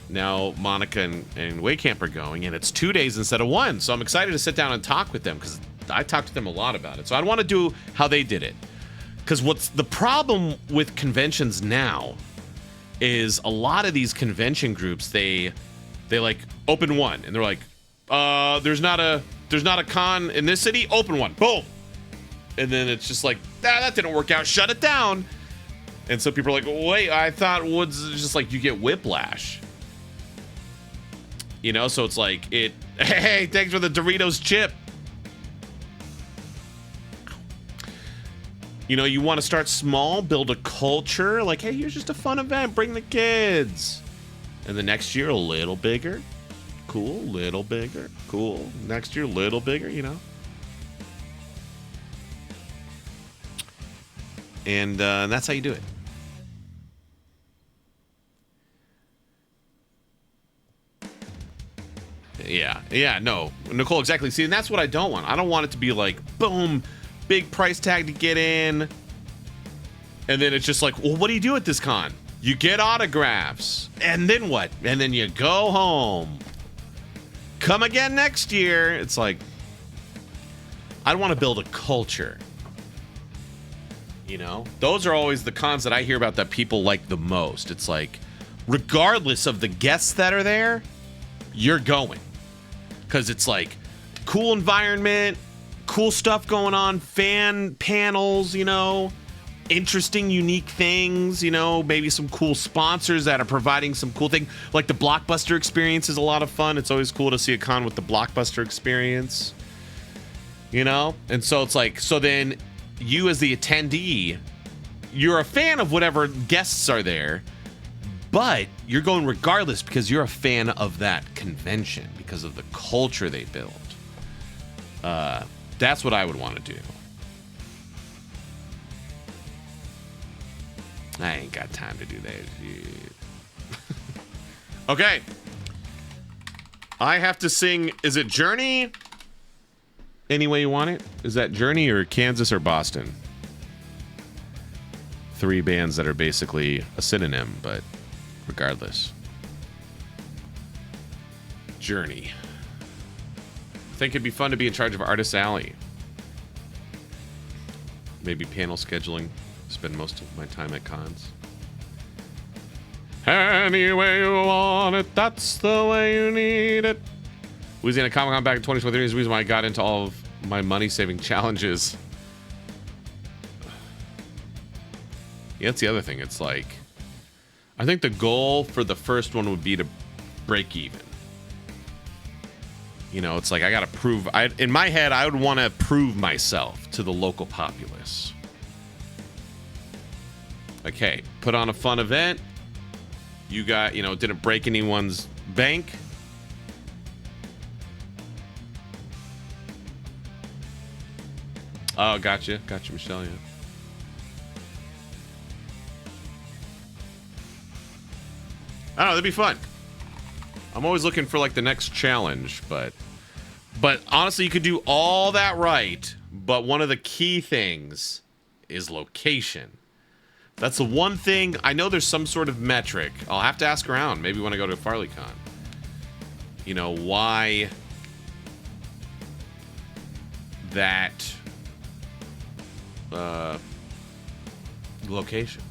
Now Monica and Waycamp are going, and it's 2 days instead of one. So I'm excited to sit down and talk with them because I talked to them a lot about it. So I want to do how they did it. Because what's the problem with conventions now is a lot of these convention groups, they like open one and they're like, there's not a con in this city, open one, boom. And then it's just like, that didn't work out, shut it down. And so people are like, wait, I thought Woods is just like you get whiplash. You know, so it's like hey, thanks for the Doritos chip. You know, you want to start small, build a culture. Like, hey, here's just a fun event. Bring the kids. And the next year, a little bigger. Cool. Little bigger. Cool. Next year, a little bigger, you know. And that's how you do it. Yeah, no. Nicole, exactly. See, and that's what I don't want. I don't want it to be like, boom, big price tag to get in. And then it's just like, well, what do you do at this con? You get autographs. And then what? And then you go home. Come again next year. It's like, I want to build a culture. You know? Those are always the cons that I hear about that people like the most. It's like, regardless of the guests that are there, you're going. Because it's like, cool environment, cool stuff going on, fan panels, you know, interesting, unique things, you know, maybe some cool sponsors that are providing some cool thing. Like the Blockbuster experience is a lot of fun. It's always cool to see a con with the Blockbuster experience, you know? And so it's like, so then you as the attendee, you're a fan of whatever guests are there, but you're going regardless because you're a fan of that convention because of the culture they build. That's what I would want to do. I ain't got time to do that shit. Okay. I have to sing. Is it Journey? Any way you want it? Is that Journey or Kansas or Boston? 3 bands that are basically a synonym, but regardless. Journey. I think it'd be fun to be in charge of Artist Alley. Maybe panel scheduling. Spend most of my time at cons. Any way you want it, that's the way you need it. Louisiana Comic Con back in 2023 is the reason why I got into all of my money saving challenges. Yeah, that's the other thing. It's like, I think the goal for the first one would be to break even. You know, it's like I got to prove. In my head, I would want to prove myself to the local populace. Okay, put on a fun event. You got, you know, didn't break anyone's bank. Oh, gotcha, Michelle. Yeah. I don't know, that'd be fun. I'm always looking for like the next challenge, but honestly, you could do all that right, but one of the key things is location. That's the one thing. I know there's some sort of metric. I'll have to ask around, maybe when I go to FarleyCon. You know, why that location?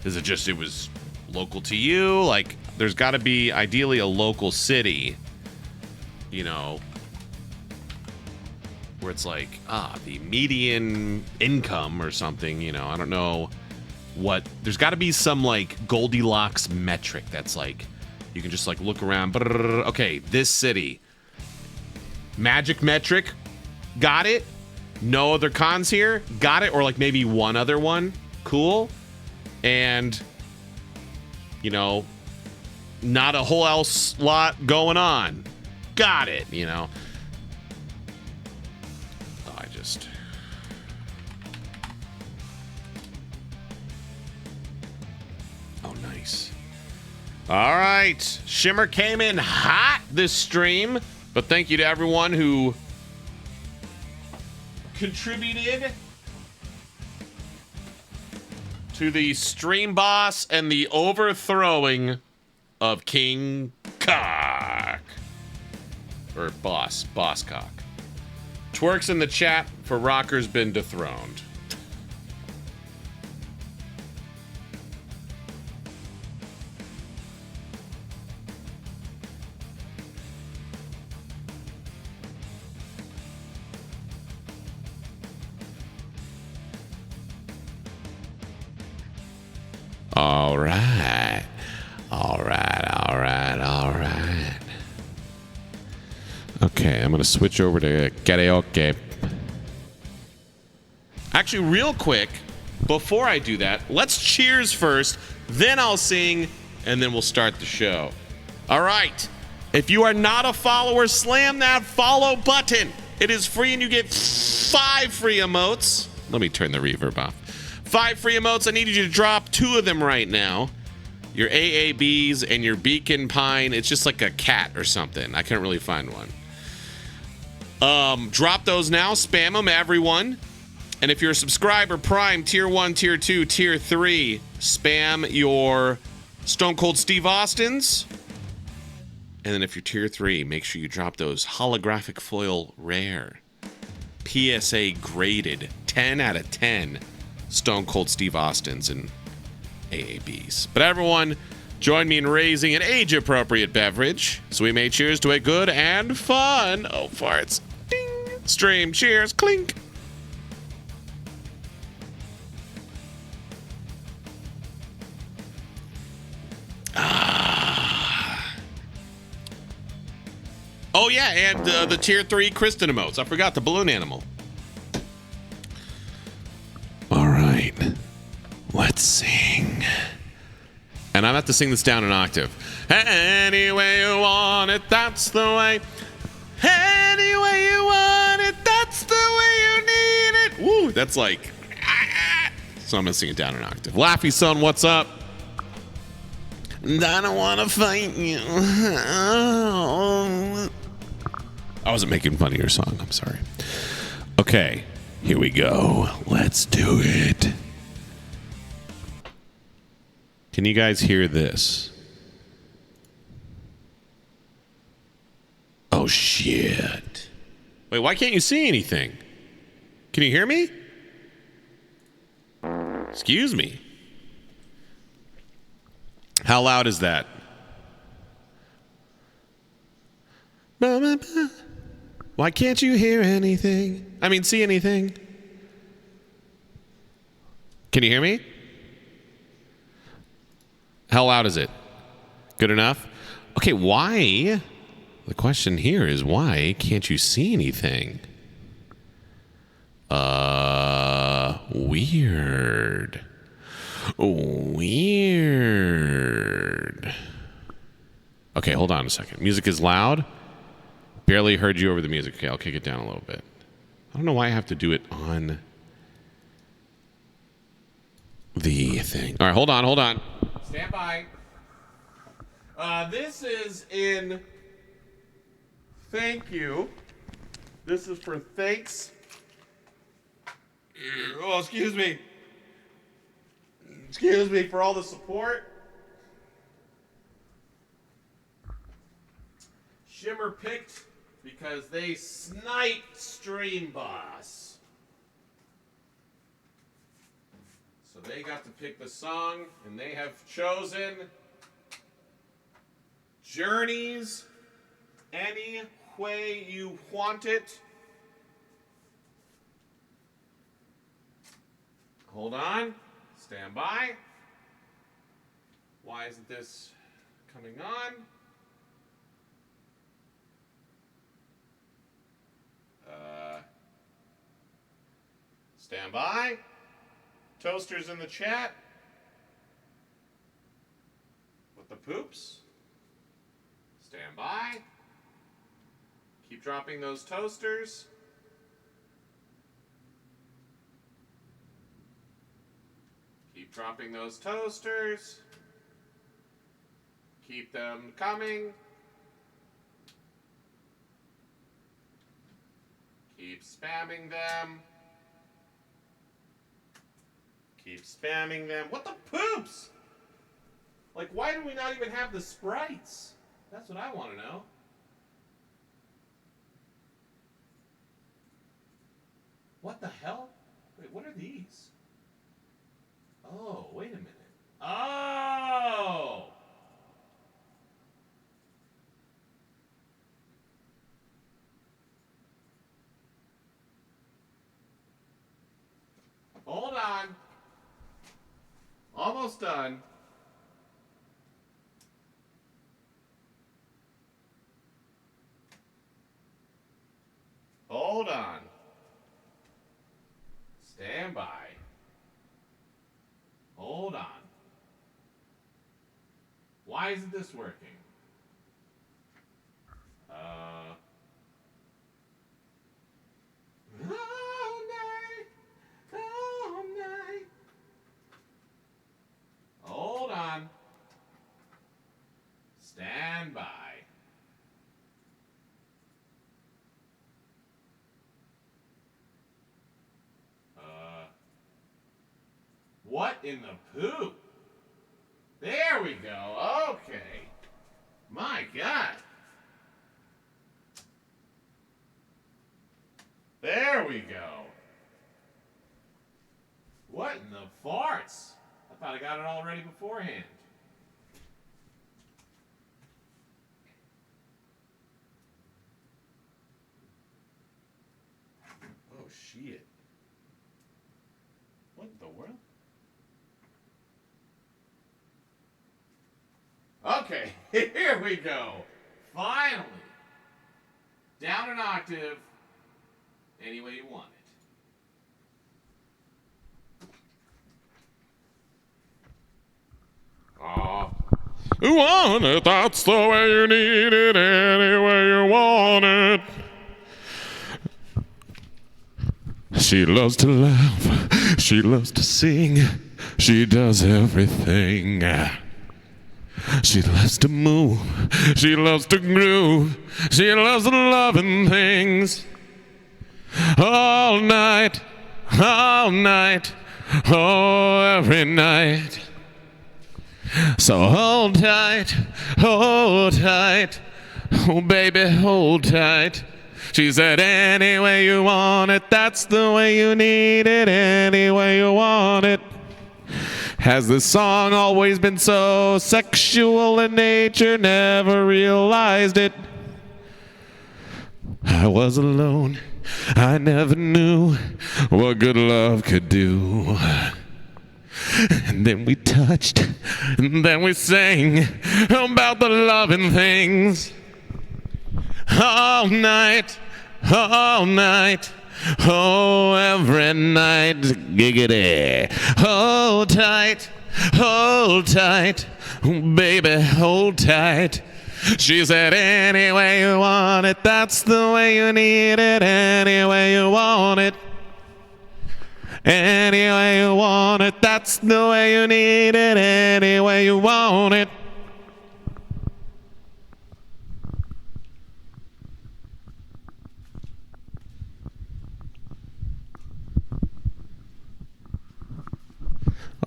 Is it just it was local to you? Like, there's got to be ideally a local city, you know, where it's like, the median income or something, you know, I don't know what, there's got to be some like Goldilocks metric that's like, you can just like look around, okay, this city, magic metric, got it, no other cons here, got it, or like maybe one other one, cool, and, you know, not a whole else lot going on, got it, you know. Oh, nice. All right. Shimmer came in hot this stream, but thank you to everyone who contributed to the stream boss and the overthrowing of King Cock. Or Boss Cock. Twerks in the chat for Rocker's been dethroned. All right. Okay, I'm going to switch over to karaoke. Actually, real quick, before I do that, let's cheers first, then I'll sing, and then we'll start the show. All right. If you are not a follower, slam that follow button. It is free, and you get 5 free emotes. Let me turn the reverb off. 5 free emotes. I need you to drop 2 of them right now. Your AABs and your Beacon Pine. It's just like a cat or something. I couldn't really find one. Drop those now. Spam them, everyone. And if you're a subscriber, Prime, Tier 1, Tier 2, Tier 3, spam your Stone Cold Steve Austins. And then if you're Tier 3, make sure you drop those holographic foil rare, PSA graded, 10 out of 10 Stone Cold Steve Austins and AABs. But everyone, join me in raising an age-appropriate beverage so we may cheers to a good and fun, oh farts, ding, stream. Cheers, clink. Oh yeah, and the Tier 3 Kristen emotes. I forgot the balloon animal. All right, let's sing. And I have to sing this down an octave. Any way you want it, that's the way. Any way you want it, that's the way you need it. Woo, that's like... So I'm going to sing it down an octave. Laffy Son, what's up? I don't want to fight you. I wasn't making fun of your song. I'm sorry. Okay, here we go. Let's do it. Can you guys hear this? Oh, shit. Wait, why can't you see anything? Can you hear me? Excuse me. How loud is that? Why can't you hear anything? I mean, see anything? Can you hear me? How loud is it? Good enough? Okay, why? The question here is why can't you see anything? Weird. Weird. Okay, hold on a second. Music is loud. Barely heard you over the music. Okay, I'll kick it down a little bit. I don't know why I have to do it on the thing. All right, hold on. Stand by. This is in thank you. This is for thanks. Oh, excuse me. Excuse me for all the support. Shimmer picked because they sniped Stream Boss. So they got to pick the song, and they have chosen Journeys Any Way You Want It. Hold on. Stand by. Why isn't this coming on? Stand by. Toasters in the chat. With the poops. Stand by. Keep dropping those toasters. Keep dropping those toasters. Keep them coming. Keep spamming them. Keep spamming them. What the poops? Like, why do we not even have the sprites? That's what I want to know. What the hell? Wait, what are these? Oh, wait a minute. Oh! Hold on. Almost done. Hold on. Stand by. Hold on. Why isn't this working? All night. Hold on. Stand by. What in the poop? There we go. Okay. My God. There we go. What in the farts? I thought I got it all ready beforehand. Oh, shit. What in the world? Okay, here we go. Finally. Down an octave. Any way you want it. You want it, that's the way you need it, any way you want it. She loves to laugh, she loves to sing, she does everything. She loves to move, she loves to groove, she loves loving things. All night, oh, every night. So hold tight, oh baby, hold tight. She said, any way you want it, that's the way you need it, any way you want it. Has this song always been so sexual in nature, never realized it? I was alone. I never knew what good love could do. And then we touched, and then we sang about the loving things. All night, oh, every night, giggity. Hold tight, baby, hold tight. She said, any way you want it, that's the way you need it, any way you want it. Any way you want it, that's the way you need it, any way you want it.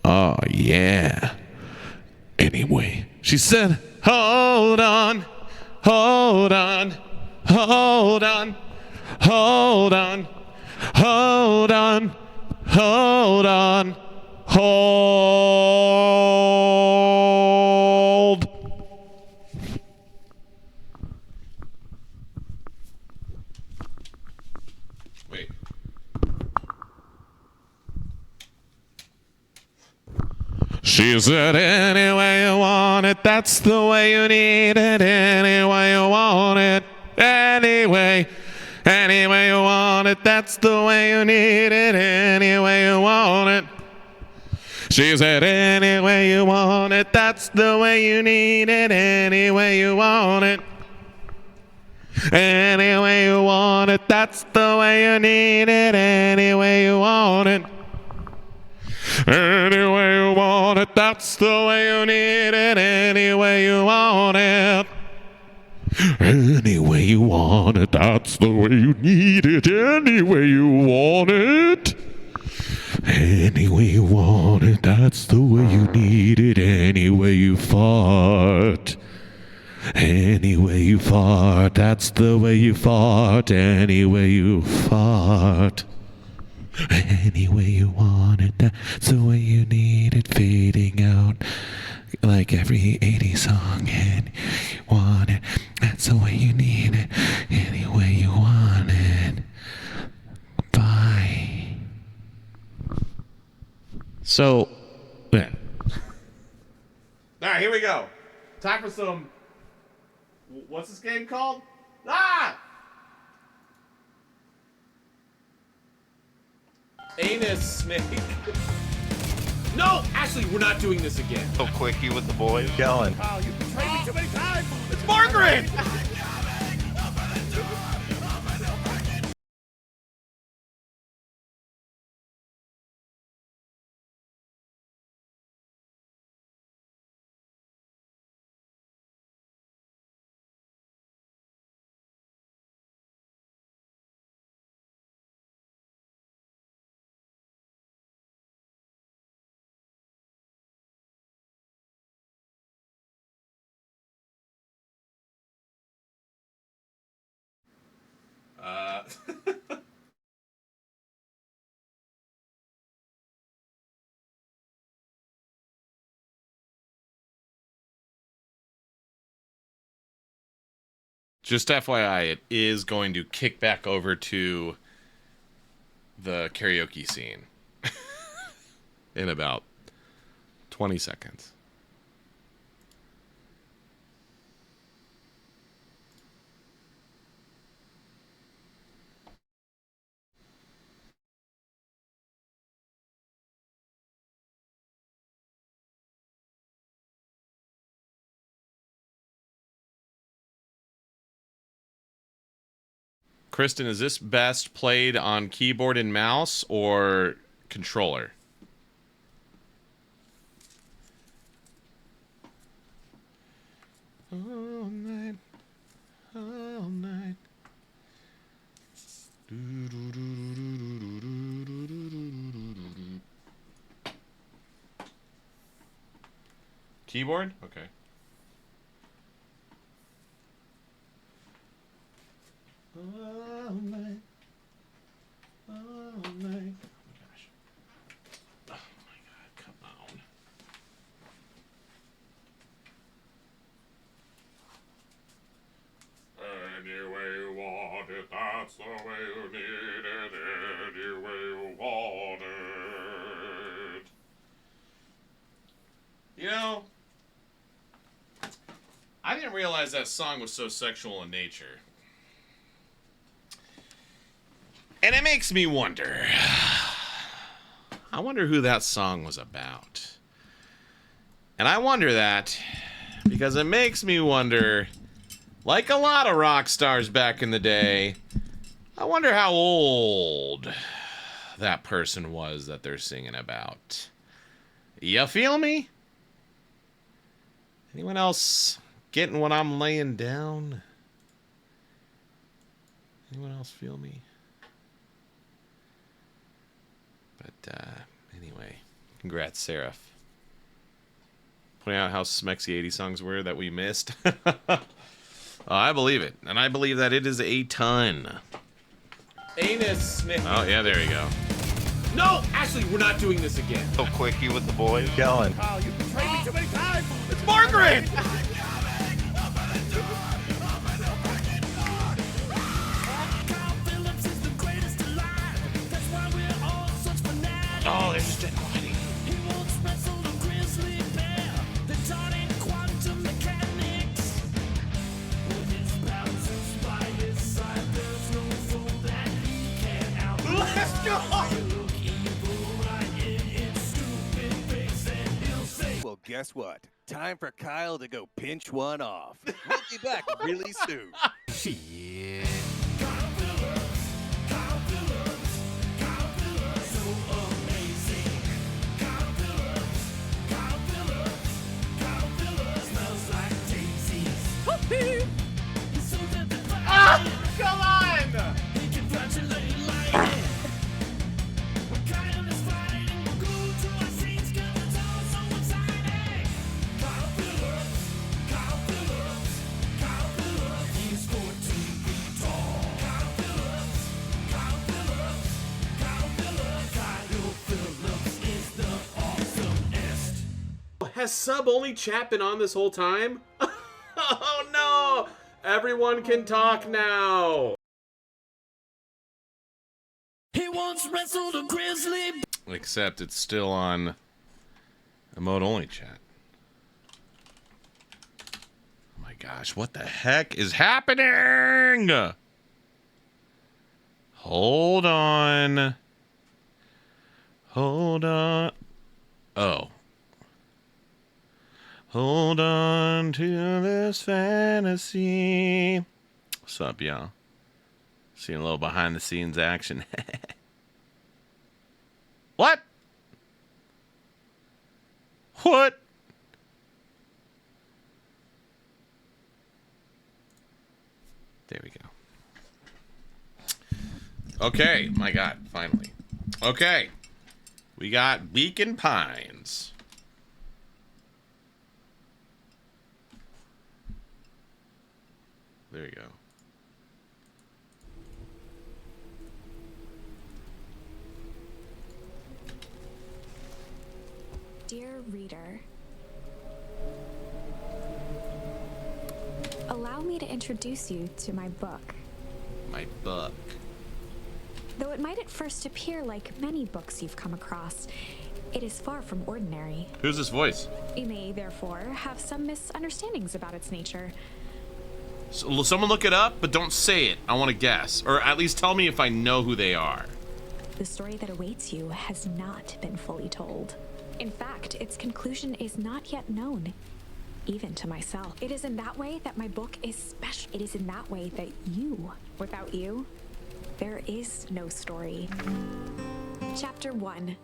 Oh, yeah. Anyway, she said, hold on, hold on, hold on, hold on, hold on, hold on, hold. Wait. She said, any way you want it, that's the way you need it, any way you want it, anyway, any way you want it, that's the way you need it, any way you want it. She said, any way you want it, that's the way you need it, any way you want it. Any way you want it, that's the way you need it, any way you want it. Any way you want it, that's the way you need it, any way you want it. Any way you want it, that's the way you need it, any way you want it. Any way you want it, that's the way you need it, any way you fart. Any way you fart, that's the way you fart, any way you fart. Any way you want it, that's the way you need it, fading out like every 80s song. And you want it, that's the way you need it, any way you want it. Bye. So, yeah. All right, here we go. Time for some. What's this game called? Anus snake. No, Ashley, we're not doing this again. So quickie with the boys. Yelling. Oh, you betrayed me too many times! It's Margaret! Just FYI, it is going to kick back over to the karaoke scene in about 20 seconds. Kristen, is this best played on keyboard and mouse or controller? All night, all night. Keyboard? Okay. All night. All night. Oh my gosh. Oh my god, come on. Any way you want it, didn't realize that song was so sexual in nature. And it makes me wonder. I wonder who that song was about. And I wonder that because it makes me wonder, like a lot of rock stars back in the day, I wonder how old that person was that they're singing about. You feel me? Anyone else getting what I'm laying down? Anyone else feel me? But anyway, congrats, Seraph. Pointing out how smexy 80 songs were that we missed. I believe it. And I believe that it is a ton. Anus sniffing. Oh, yeah, there you go. No! Ashley, we're not doing this again. So quickie with the boys. Yelling. Carl, you've betrayed me too many times. It's Margaret! Oh, there's just dead quality. Let's go! Well, guess what? Time for Kyle to go pinch one off. We'll be back really soon. Shit. Come on! Has sub only chat been on this whole time? Oh no! Everyone can talk now! He once wrestled a grizzly. Except it's still on emote only chat. Oh my gosh, what the heck is happening? Hold on. Hold on. Oh. Hold on to this fantasy. What's up, y'all? Seeing a little behind the scenes action. What? What? There we go. Okay, my God, finally. Okay, we got Beacon Pines. There you go. Dear reader, allow me to introduce you to my book. My book. Though it might at first appear like many books you've come across, it is far from ordinary. Who's this voice? You may, therefore, have some misunderstandings about its nature. So, someone look it up, but don't say it. I want to guess. Or at least tell me if I know who they are. The story that awaits you has not been fully told. In fact, its conclusion is not yet known, even to myself. It is in that way that my book is special. It is in that way that you, without you, there is no story. Chapter 1.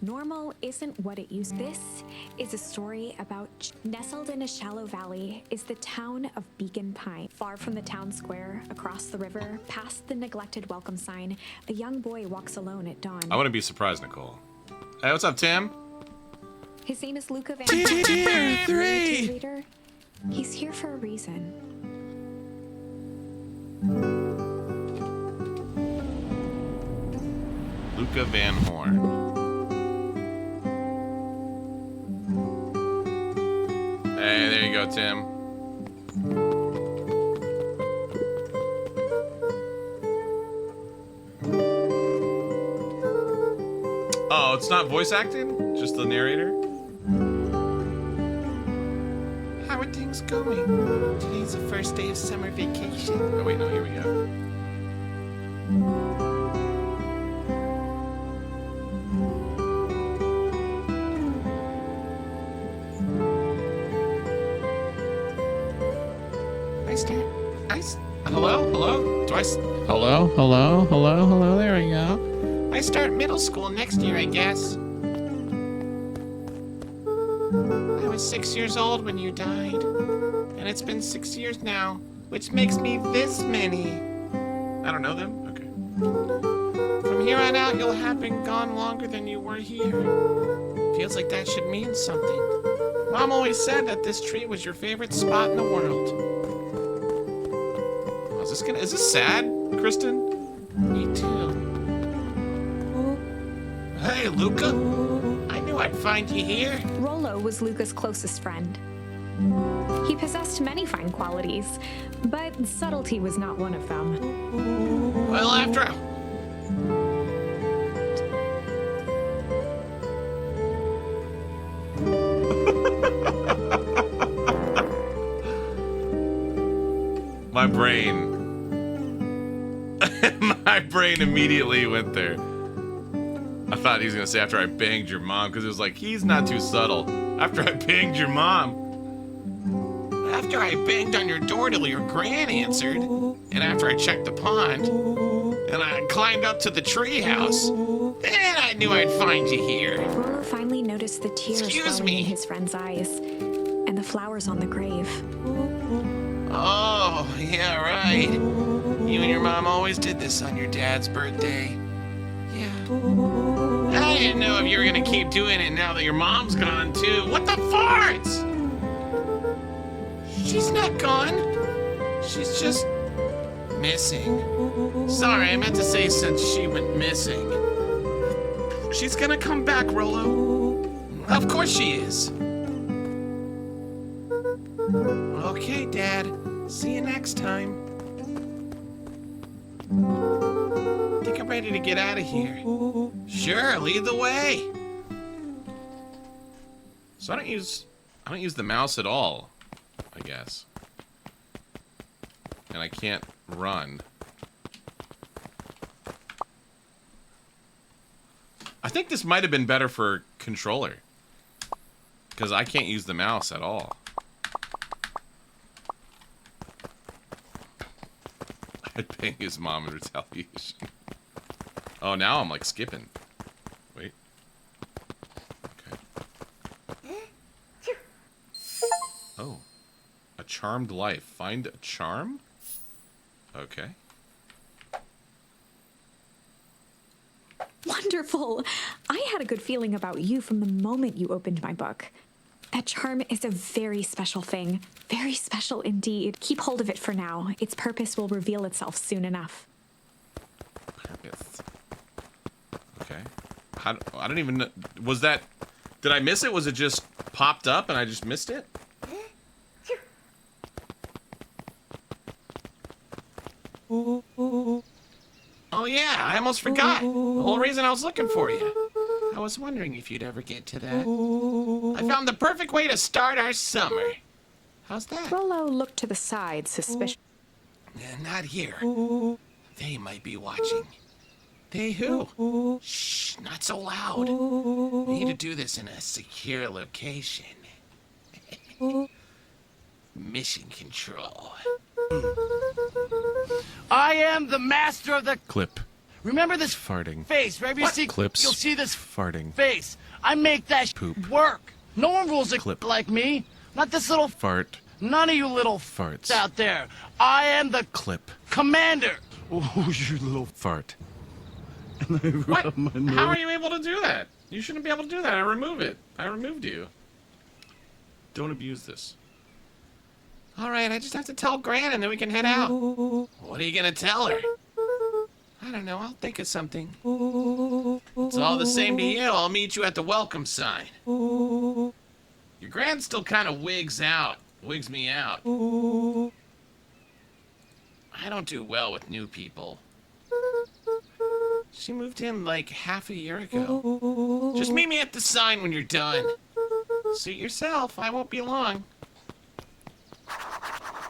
Normal isn't what it used. This is a story about nestled in a shallow valley is the town of Beacon Pine. Far from the town square, across the river, past the neglected welcome sign, a young boy walks alone at dawn. I wouldn't be surprised, Nicole. Hey, what's up, Tim? His name is Luca Van Tier 3. Reader, he's here for a reason. Luca Van Horn. Hey, there you go, Tim. Oh, it's not voice acting? Just the narrator? How are things How's it going? Today's the first day of summer vacation. Oh, wait, no, here we go. Hello? Do I... Hello, there we go. I start middle school next year, I guess. I was 6 years old when you died. And it's been 6 years now, which makes me this many. I don't know them? Okay. From here on out, you'll have been gone longer than you were here. Feels like that should mean something. Mom always said that this tree was your favorite spot in the world. Is this sad, Kristen? Me too. Hey, Luca. I knew I'd find you here. Rollo was Luca's closest friend. He possessed many fine qualities, but subtlety was not one of them. Well, after all... My brain. My brain immediately went there. I thought he was gonna say after I banged your mom, because it was like, he's not too subtle. After I banged your mom. After I banged on your door till your gran answered, and after I checked the pond, and I climbed up to the treehouse, then I knew I'd find you here. Rollo finally noticed the tears flowing in his friend's eyes, and the flowers on the grave. Oh, yeah, right. You and your mom always did this on your dad's birthday. Yeah. I didn't know if you were gonna keep doing it now that your mom's gone, too. What the farts? She's not gone. She's just missing. Sorry, I meant to say since she went missing. She's gonna come back, Rollo. Of course she is. Okay, Dad. See you next time. Think I'm ready to get out of here. Sure, lead the way. So I don't use the mouse at all, I guess. And I can't run. I think this might have been better for controller. Because I can't use the mouse at all. I'd bang his mom in retaliation. Oh, now I'm like skipping. Wait. Okay. Oh. A charmed life. Find a charm? Okay. Wonderful! I had a good feeling about you from the moment you opened my book. That charm is a very special thing. Very special indeed. Keep hold of it for now. Its purpose will reveal itself soon enough. Purpose. Okay. I don't even know. Was that... Did I miss it? Was it just popped up and I just missed it? Oh yeah, I almost forgot. The whole reason I was looking for you. I was wondering if you'd ever get to that. I found the perfect way to start our summer. How's that? Rollo looked to the side, suspicious. Not here. They might be watching. They who? Shh, not so loud. We need to do this in a secure location. Mission control. I am the master of the Clip. Remember this Farting. face, right? You see Clips. You'll see this Farting. face. I make that Poop. work. No one rules a Clip. like me. Not this little Fart. None of you little Farts. out there. I am the Clip. commander. Oh, you little Fart. What? How are you able to do that? You shouldn't be able to do that. I remove it. I removed you. Don't abuse this. All right, I just have to tell Gran and then we can head out. What are you gonna tell her? I don't know. I'll think of something. It's all the same to you. I'll meet you at the welcome sign. Your Gran still kind of wigs me out. I don't do well with new people. She moved in like half a year ago. Just meet me at the sign when you're done. Suit yourself. I won't be long.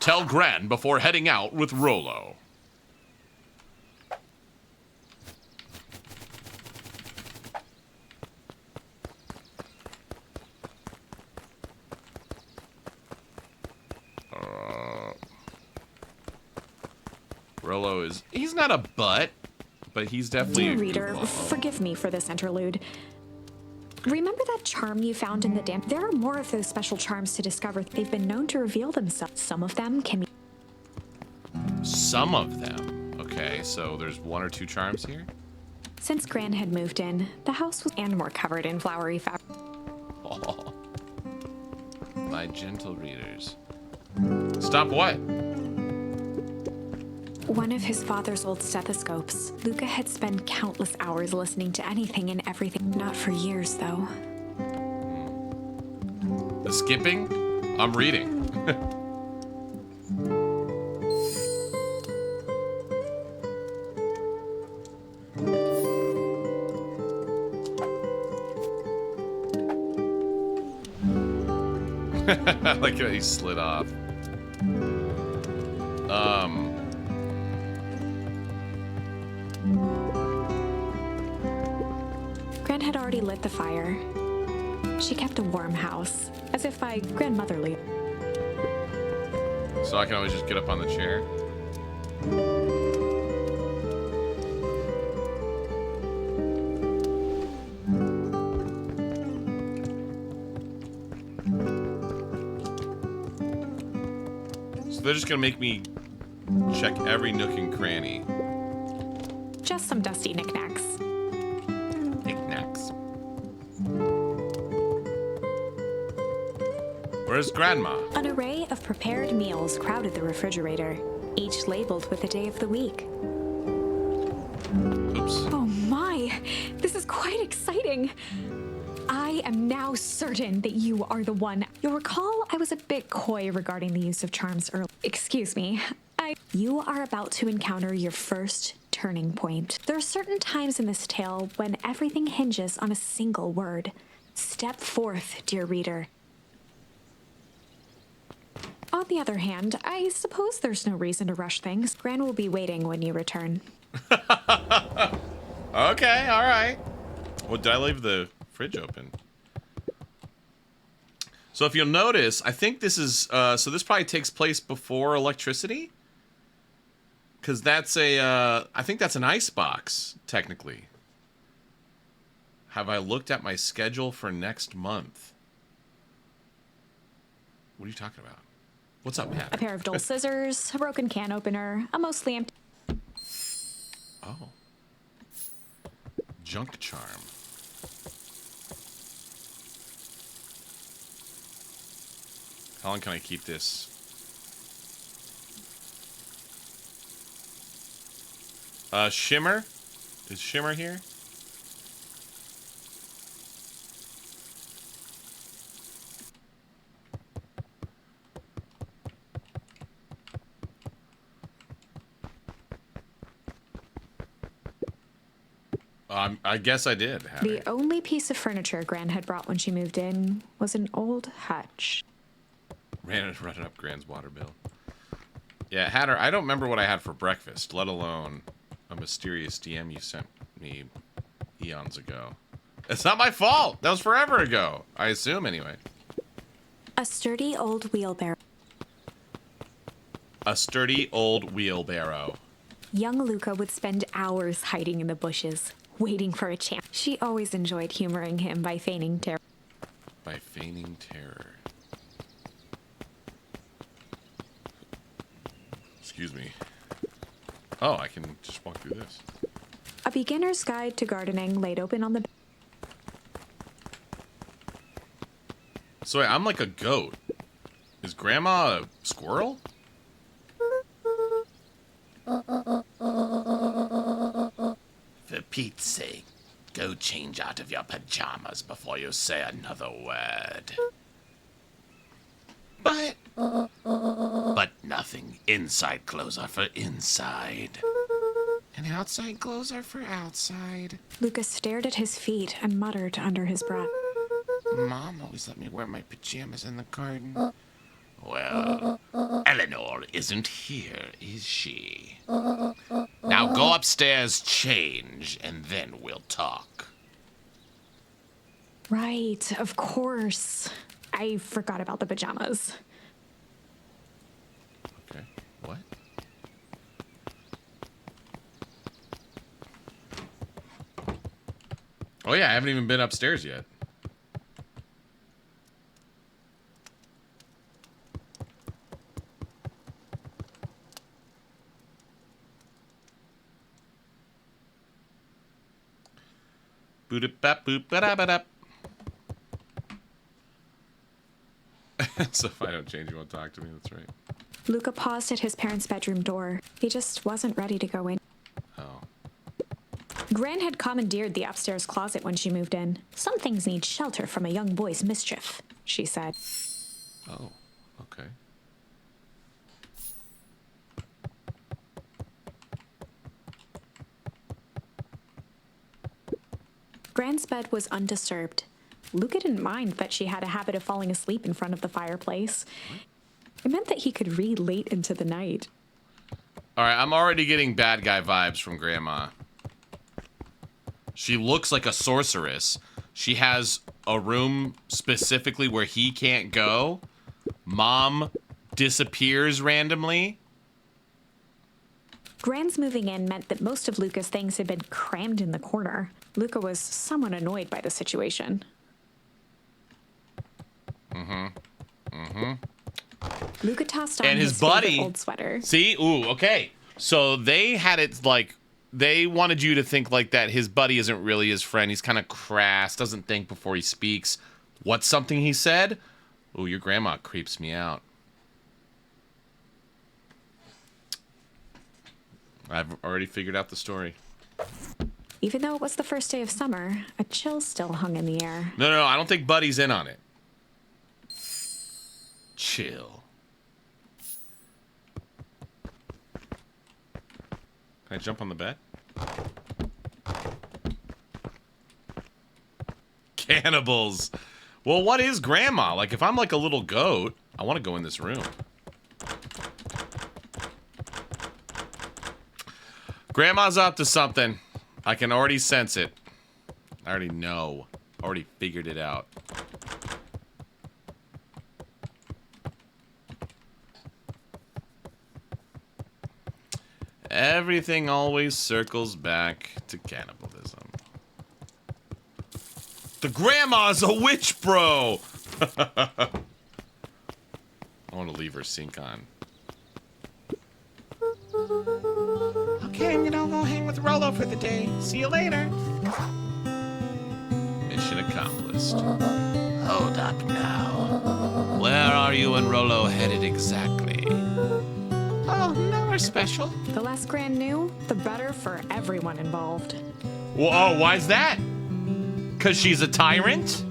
Tell Gran before heading out with Rolo. Rolo he's not a butt, but he's definitely Dear a reader, goofball. forgive me for this interlude. Remember that charm you found in the dam? There are more of those special charms to discover. They've been known to reveal themselves. Some of them can be... Some of them. Okay, so there's 1 or 2 charms here? Since Gran had moved in, the house was and more covered in flowery fabric. Oh. My gentle readers. Stop what? One of his father's old stethoscopes. Luca had spent countless hours listening to anything and everything. Not for years, though. The skipping? I'm reading. I like how he slid off. Gran had already lit the fire. She kept a warm house, as if by grandmotherly. So I can always just get up on the chair? So they're just gonna make me check every nook and cranny. Just some dusty knickknacks. Knickknacks. Where's Grandma? An array of prepared meals crowded the refrigerator, each labeled with the day of the week. Oops. Oh my, this is quite exciting. I am now certain that you are the one. You'll recall I was a bit coy regarding the use of charms earlier. Excuse me. You are about to encounter your first turning point. There are certain times in this tale when everything hinges on a single word. Step forth, dear reader. On the other hand, I suppose there's no reason to rush things. Gran will be waiting when you return. Okay, alright. Well, did I leave the fridge open? So if you'll notice, I think this is, so this probably takes place before electricity? Because that's I think that's an icebox, technically. Have I looked at my schedule for next month? What are you talking about? What's up, Matt? A pair of dull scissors, a broken can opener, a mostly empty... Oh. Junk charm. How long can I keep this? Shimmer? Is Shimmer here? I guess I did. The only piece of furniture Gran had brought when she moved in was an old hutch. Running up Gran's water bill. Yeah, Hatter, I don't remember what I had for breakfast, let alone a mysterious DM you sent me eons ago. It's not my fault. That was forever ago. I assume, anyway. A sturdy old wheelbarrow. A sturdy old wheelbarrow. Young Luca would spend hours hiding in the bushes, waiting for a chance. She always enjoyed humoring him by feigning terror. By feigning terror. Excuse me. Oh, I can just walk through this. A beginner's guide to gardening laid open on the... So wait, I'm like a goat. Is Grandma a squirrel? For Pete's sake, go change out of your pajamas before you say another word. But nothing. Inside clothes are for inside. And outside clothes are for outside. Lucas stared at his feet and muttered under his breath. Mom always let me wear my pajamas in the garden. Well, Eleanor isn't here, is she? Now go upstairs, change, and then we'll talk. Right, of course. I forgot about the pajamas. Okay, what? Oh yeah, I haven't even been upstairs yet. Boop-a-bap, boop-ba-da-ba-dap. So if I don't change, you won't talk to me. That's right. Luca paused at his parents' bedroom door. He just wasn't ready to go in. Oh. Gran had commandeered the upstairs closet when she moved in. Some things need shelter from a young boy's mischief, she said. Oh, okay. Gran's bed was undisturbed. Luca didn't mind that she had a habit of falling asleep in front of the fireplace. It meant that he could read late into the night. All right, I'm already getting bad guy vibes from Grandma. She looks like a sorceress. She has a room specifically where he can't go. Mom disappears randomly. Gran's moving in meant that most of Luca's things had been crammed in the corner. Luca was somewhat annoyed by the situation. Luca tossed on And his favorite buddy, old sweater. See? Ooh, okay. So they had it like, they wanted you to think like that his buddy isn't really his friend. He's kind of crass, doesn't think before he speaks. What's something he said? Ooh, your grandma creeps me out. I've already figured out the story. Even though it was the first day of summer, a chill still hung in the air. No, I don't think Buddy's in on it. Chill. Can I jump on the bed? Cannibals. Well, what is Grandma? Like, if I'm like a little goat, I want to go in this room. Grandma's up to something. I can already sense it. I already know. Already figured it out. Everything always circles back to cannibalism. The grandma's a witch, bro! I want to leave her sink on. Okay, I'm gonna go hang with Rolo for the day. See you later. Mission accomplished. Hold up now. Where are you and Rolo headed exactly? Oh, nowhere special. The less Gran knew, the better for everyone involved. Well, oh, why's that? 'Cause she's a tyrant?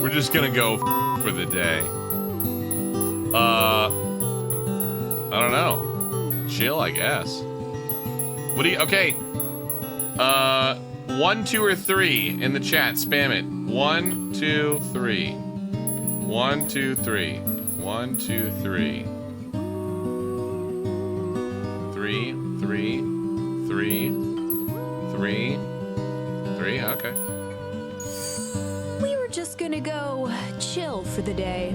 We're just gonna go for the day. I don't know. Chill, I guess. What do you, okay. 1, 2, or 3 in the chat. Spam it. 1, 2, 3. 1, 2, 3. 1, 2, 3. 3, 3, 3, 3, 3. Okay. We were just gonna go chill for the day.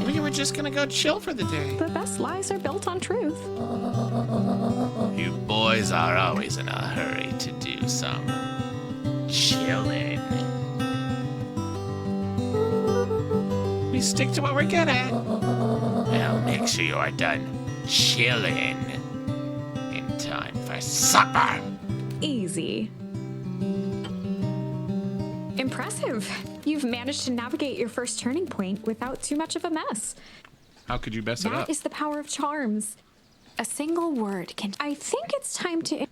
We were just gonna go chill for the day. The best lies are built on truth. You boys are always in a hurry to do some chilling. We stick to what we're good at. Well, make sure you are done chilling in time for supper. Easy. Impressive. You've managed to navigate your first turning point without too much of a mess. How could you mess it up? That is the power of charms. A single word can... I think it's time to...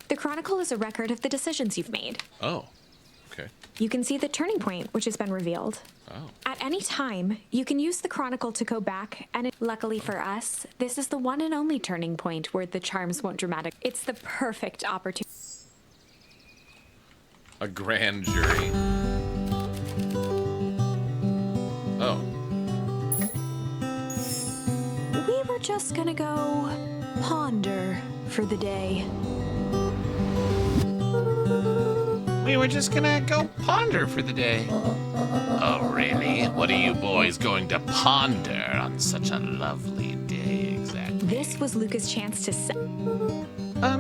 The Chronicle is a record of the decisions you've made. Oh, okay. You can see the turning point, which has been revealed. Oh. At any time, you can use the Chronicle to go back, and luckily for us, this is the one and only turning point where the charms won't dramatic. It's the perfect opportunity. A grand jury. Oh. We were just gonna go ponder for the day. We were just gonna go ponder for the day. Oh, really? What are you boys going to ponder on such a lovely day, exactly? This was Luca's chance to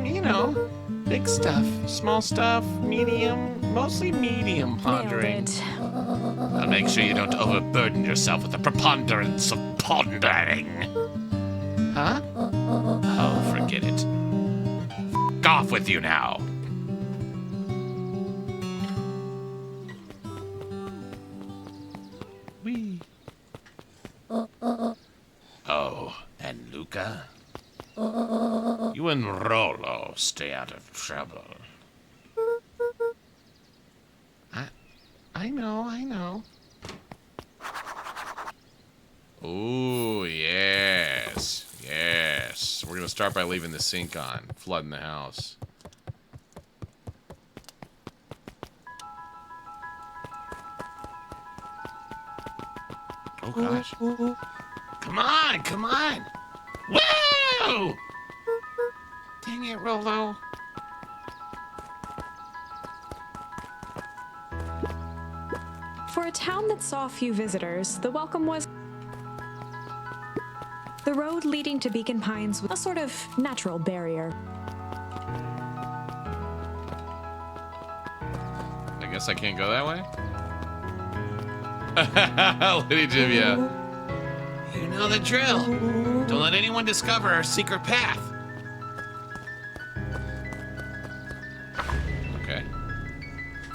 You know, big stuff, small stuff, medium, mostly medium pondering. Nailed it. Well, make sure you don't overburden yourself with the preponderance of pondering. Huh? Oh, forget it. F off with you now. Wee. Oh, and Luca? You and Rolo stay out of trouble. I know. Ooh, yes. Yes. We're gonna start by leaving the sink on, flooding the house. Oh gosh. Come on! Woo! Dang it, Rolo. For a town that saw few visitors, the welcome was... The road leading to Beacon Pines was a sort of natural barrier. I guess I can't go that way? Lady Jivia. You know the drill. Don't let anyone discover our secret path. Okay.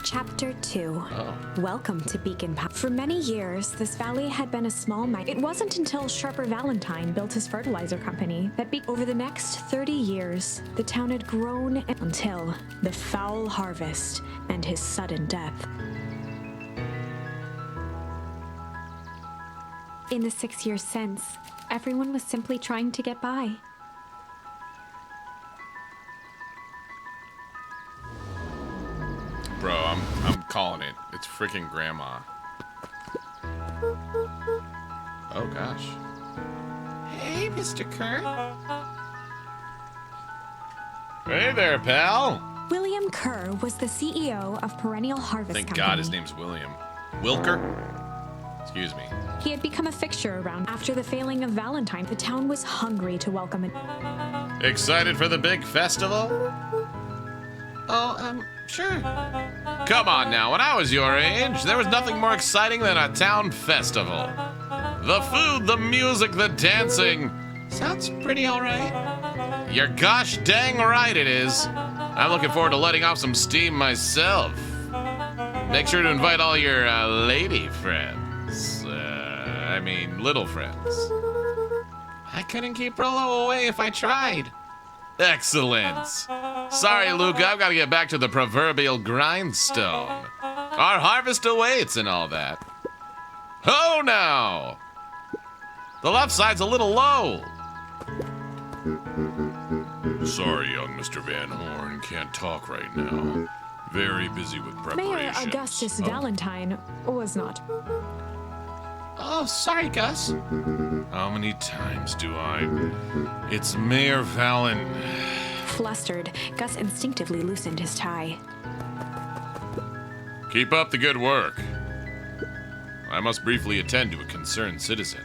Chapter 2. Oh. Welcome to Beacon Pines. For many years, this valley had been a small mine. It wasn't until Sharper Valentine built his fertilizer company that over the next 30 years, the town had grown until the foul harvest and his sudden death. In the 6 years since, everyone was simply trying to get by. Bro, I'm calling it. It's freaking Grandma. Oh gosh. Hey, Mr. Kerr. Hey there, pal. William Kerr was the CEO of Perennial Harvest Thank Company. God his name's William. Wilker? Excuse me. He had become a fixture around. After the failing of Valentine, the town was hungry to welcome it. Excited for the big festival? Oh, sure. Come on now, when I was your age, there was nothing more exciting than a town festival. The food, the music, the dancing. Sounds pretty alright. You're gosh dang right it is. I'm looking forward to letting off some steam myself. Make sure to invite all your lady friends. I mean, little friends. I couldn't keep Rolo away if I tried. Excellent. Sorry, Luca, I've got to get back to the proverbial grindstone. Our harvest awaits and all that. Oh, now! The left side's a little low. Sorry, young Mr. Van Horn, can't talk right now. Very busy with preparations. Mayor Augustus Valentine was not. Oh, sorry, Gus. How many times do I... It's Mayor Valen... Flustered, Gus instinctively loosened his tie. Keep up the good work. I must briefly attend to a concerned citizen.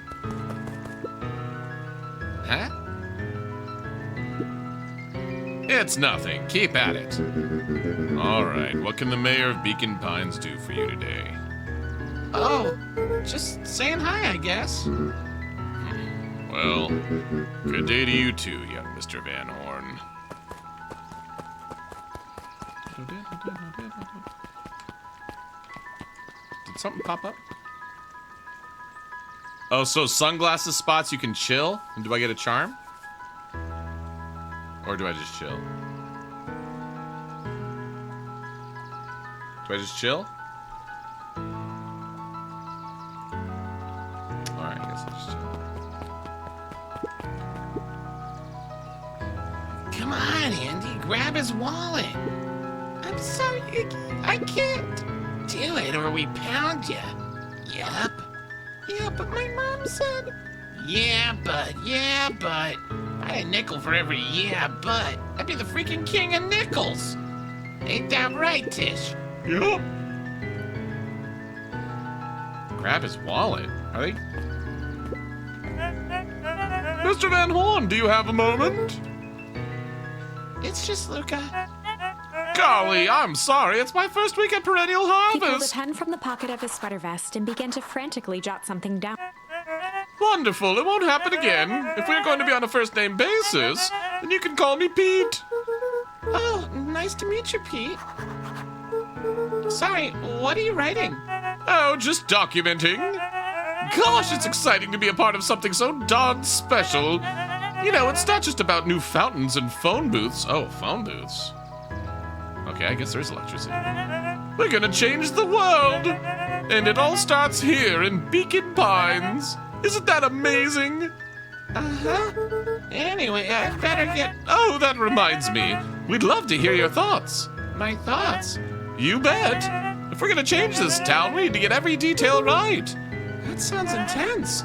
Huh? It's nothing. Keep at it. All right, what can the mayor of Beacon Pines do for you today? Oh, just saying hi, I guess. Well, good day to you too, young Mr. Van Horn. Did something pop up? Oh, so sunglasses spots you can chill? And do I get a charm? Or do I just chill? Do I just chill? Alright, I guess I'll just chill. Come on, Andy, grab his wallet. I'm sorry, Iggy, I can't. Do it or we pound you. Yup. Yeah, but my mom said... Yeah, but. I had a nickel for every yeah, but. I'd be the freaking king of nickels. Ain't that right, Tish? Yup. Grab his wallet. Are they... Mr. Van Horn, do you have a moment? It's just Luca. Golly, I'm sorry. It's my first week at Perennial He pulled a Harvest. pen from the pocket of his sweater vest and began to frantically jot something down. Wonderful. It won't happen again. If we're going to be on a first-name basis, then you can call me Pete. Oh, nice to meet you, Pete. Sorry, what are you writing? Oh, just documenting. Gosh, it's exciting to be a part of something so darn special. You know, it's not just about new fountains and phone booths. Oh, phone booths. Okay, I guess there is electricity. We're gonna change the world! And it all starts here in Beacon Pines. Isn't that amazing? Uh-huh. Anyway, I better get... Oh, that reminds me. We'd love to hear your thoughts. My thoughts. You bet. If we're gonna change this town, we need to get every detail right. That sounds intense.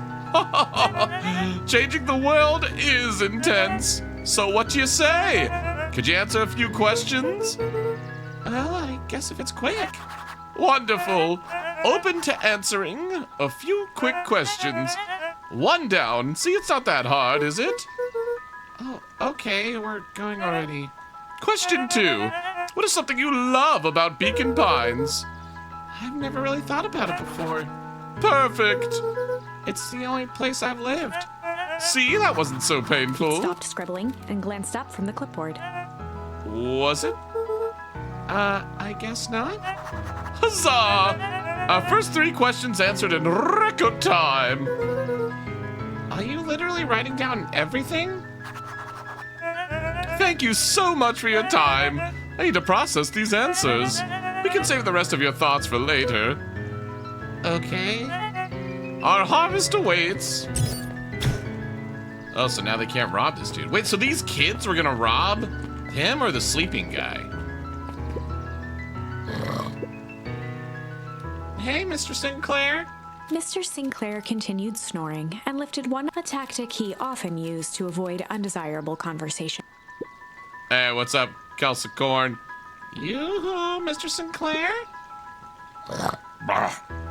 Changing the world is intense. So what do you say? Could you answer a few questions? Well, I guess if it's quick. Wonderful. Open to answering a few quick questions. One down. See, it's not that hard, is it? Oh, okay, we're going already. Question 2. What is something you love about Beacon Pines? I've never really thought about it before. Perfect. It's the only place I've lived. See, that wasn't so painful. Stopped scribbling and glanced up from the clipboard. Was it? I guess not. Huzzah! Our first 3 questions answered in record time. Are you literally writing down everything? Thank you so much for your time. I need to process these answers. We can save the rest of your thoughts for later. Okay. Our harvest awaits. Oh, so now they can't rob this dude. Wait, so these kids were gonna rob him or the sleeping guy? Hey, Mr. Sinclair. Mr. Sinclair continued snoring and lifted one a tactic he often used to avoid undesirable conversation. Hey, what's up, Kelsicorn? Yoo-hoo, Mr. Sinclair?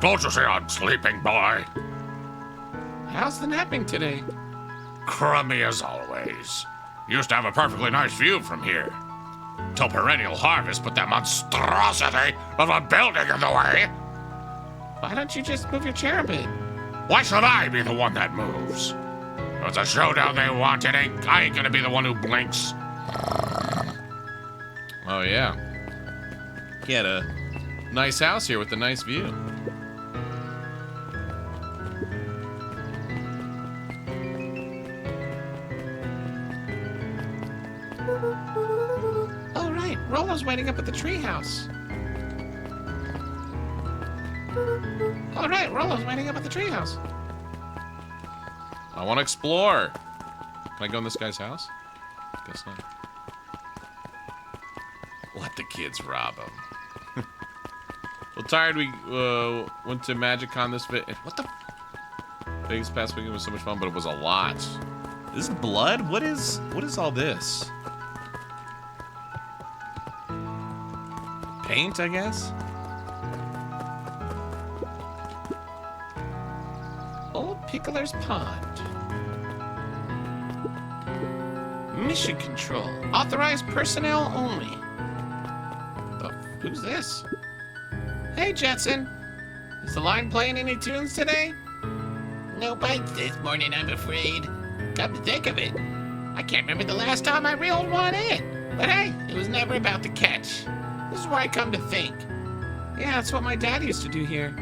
Don't you say I'm sleeping, boy? How's the napping today? Crummy as always. Used to have a perfectly nice view from here. Till Perennial Harvest put that monstrosity of a building in the way. Why don't you just move your chair a bit? Why should I be the one that moves? It's a showdown they want, I ain't gonna be the one who blinks. Oh, yeah. He had a nice house here with a nice view. Oh, right. Rolo's waiting up at the treehouse. All right, Rolo's waiting up at the treehouse. I want to explore. Can I go in this guy's house? Guess not. Let the kids rob him. Well, tired we went to MagicCon this bit. What the? Vegas past weekend was so much fun, but it was a lot. This is blood? What is all this? Paint, I guess? Old Pickler's Pond. Mission control. Authorized personnel only. Who's this? Hey, Jetson. Is the line playing any tunes today? No bites this morning, I'm afraid. Come to think of it, I can't remember the last time I reeled one in. But hey, it was never about the catch. This is where I come to think. Yeah, that's what my dad used to do here.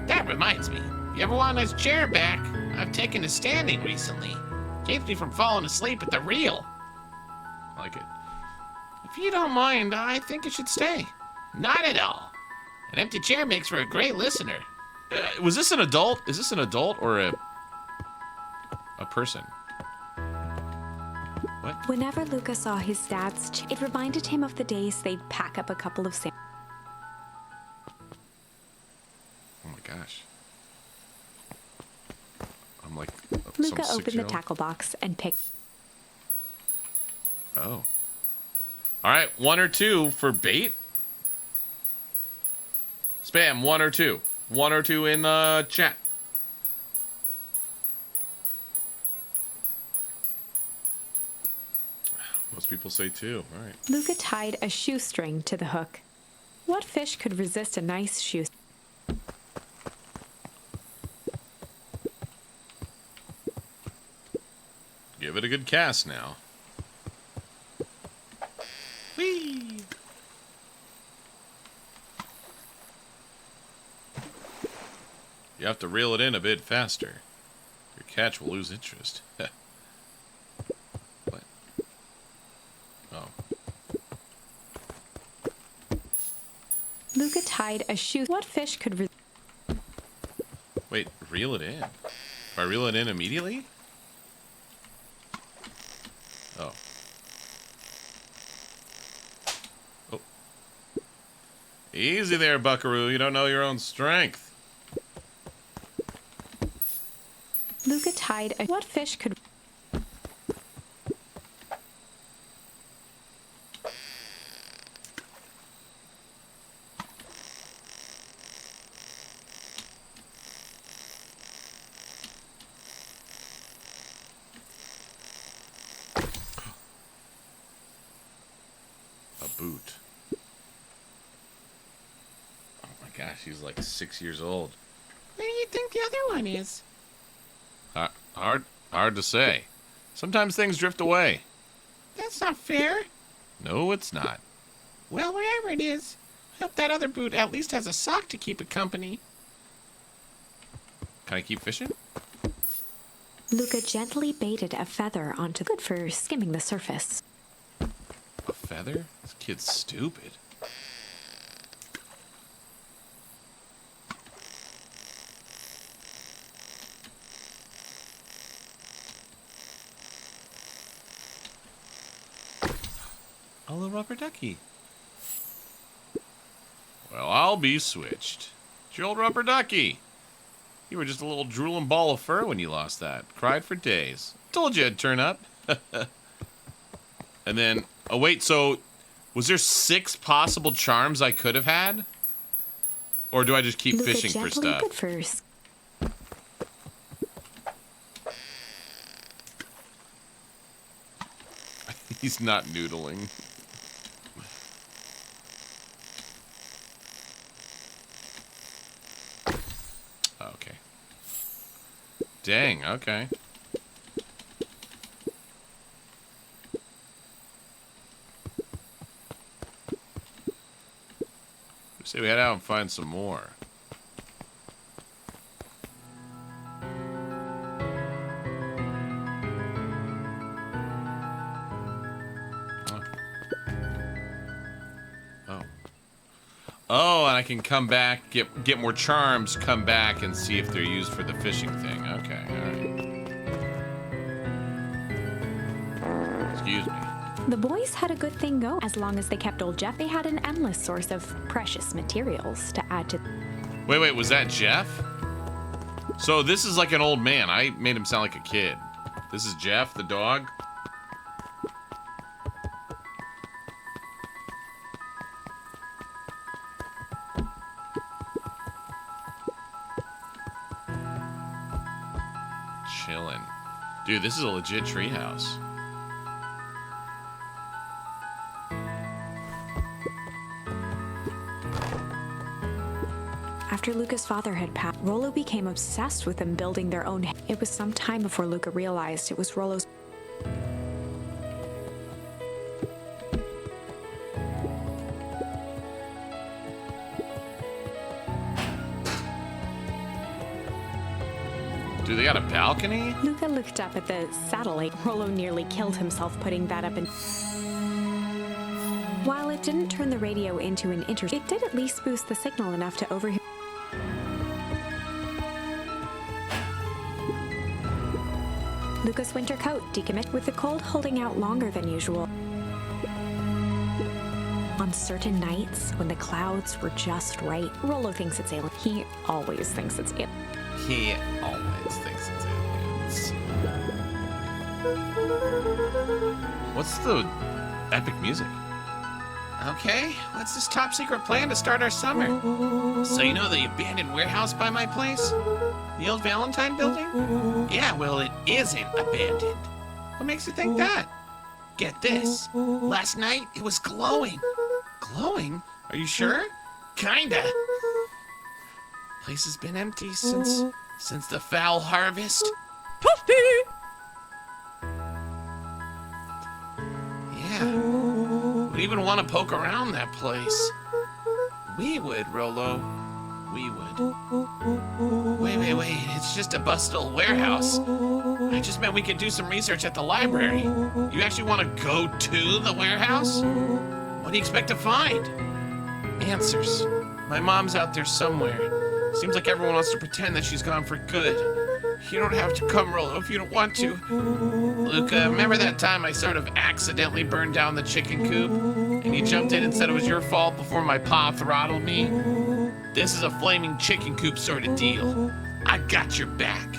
That reminds me. If you ever want a nice chair back, I've taken to standing recently. Keeps me from falling asleep at the reel. I like it. If you don't mind, I think it should stay. Not at all. An empty chair makes for a great listener. Was this an adult? Is this an adult or a person? What? Whenever Luca saw his dad's it reminded him of the days they'd pack up a couple of Oh my gosh. I'm like Luca some opened the 6-year-old. tackle box and picked. Oh. All right, 1 or 2 for bait. Spam 1 or 2. 1 or 2 in the chat. Most people say 2. All right. Luca tied a shoestring to the hook. What fish could resist a nice shoe? Give it a good cast now. Whee! You have to reel it in a bit faster. Your catch will lose interest. What? Oh. Luca tied a shoe. What fish could Wait, reel it in. If I reel it in immediately? Oh. Oh. Easy there, buckaroo. You don't know your own strength. Luca tied a what fish could A boot. Oh my gosh, he's like 6 years old. Where do you think the other one is? Hard to say. Sometimes things drift away. That's not fair. No, it's not. Well, wherever it is, I hope that other boot at least has a sock to keep it company. Can I keep fishing? Luca gently baited a feather onto good for skimming the surface. A feather? This kid's stupid. A little rubber ducky. Well, I'll be switched. It's your old rubber ducky. You were just a little drooling ball of fur when you lost that. Cried for days. Told you it'd turn up. And then, oh wait, so was there 6 possible charms I could have had? Or do I just keep Luca fishing for gently stuff? good for He's not noodling. Okay. Dang, okay. Say we head out and find some more. Oh, and I can come back, get more charms, come back and see if they're used for the fishing thing. Okay, alright. Excuse me. The boys had a good thing go. As long as they kept old Jeff, they had an endless source of precious materials to add to. Wait, was that Jeff? So this is like an old man. I made him sound like a kid. This is Jeff, the dog. Chilling. Dude, this is a legit treehouse. After Luca's father had passed, Rollo became obsessed with them building their own. It was some time before Luca realized it was Rollo's. got a balcony? Luca looked up at the satellite. Rollo nearly killed himself putting that up in. While it didn't turn the radio into an it did at least boost the signal enough to overhear. Luca's winter coat decommissioned with the cold holding out longer than usual. On certain nights, when the clouds were just right, Rollo thinks it's alien. He always thinks it's alien. He always thinks it's aliens. What's the epic music? Okay, what's this top secret plan to start our summer? So you know the abandoned warehouse by my place? The old Valentine building? Yeah, well, it isn't abandoned. What makes you think that? Get this. Last night, it was glowing. Glowing? Are you sure? Kinda. Place has been empty since the foul harvest. Yeah. Would even want to poke around that place. We would, Rollo. We would. Wait. It's just a bust old warehouse. I just meant we could do some research at the library. You actually want to go to the warehouse? What do you expect to find? Answers. My mom's out there somewhere. Seems like everyone wants to pretend that she's gone for good. You don't have to come, Rollo, if you don't want to. Luca, remember that time I sort of accidentally burned down the chicken coop? And you jumped in and said it was your fault before my pa throttled me? This is a flaming chicken coop sort of deal. I got your back.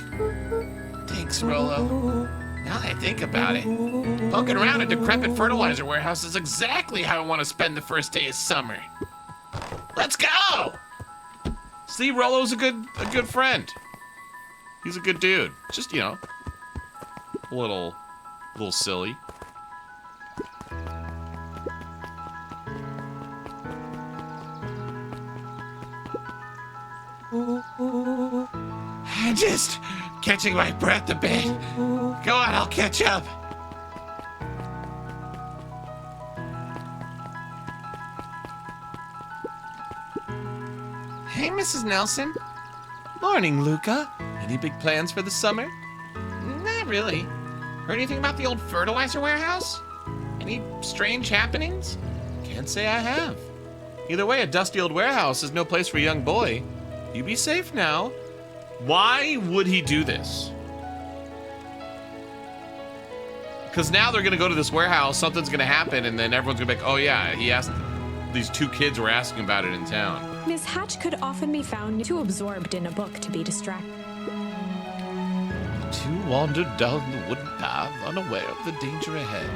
Thanks, Rollo. Now that I think about it, poking around a decrepit fertilizer warehouse is exactly how I want to spend the first day of summer. Let's go! See, Rollo's a good friend. He's a good dude. Just, you know, a little silly. I'm just catching my breath a bit. Go on, I'll catch up. Hey, Mrs. Nelson. Morning, Luca. Any big plans for the summer? Not really. Heard anything about the old fertilizer warehouse? Any strange happenings? Can't say I have. Either way, a dusty old warehouse is no place for a young boy. You be safe now. Why would he do this? Because now they're gonna go to this warehouse, something's gonna happen, and then everyone's gonna be like, oh yeah, he asked, these two kids were asking about it in town. Miss Hatch could often be found too absorbed in a book to be distracted. The two wandered down the wooden path, unaware of the danger ahead.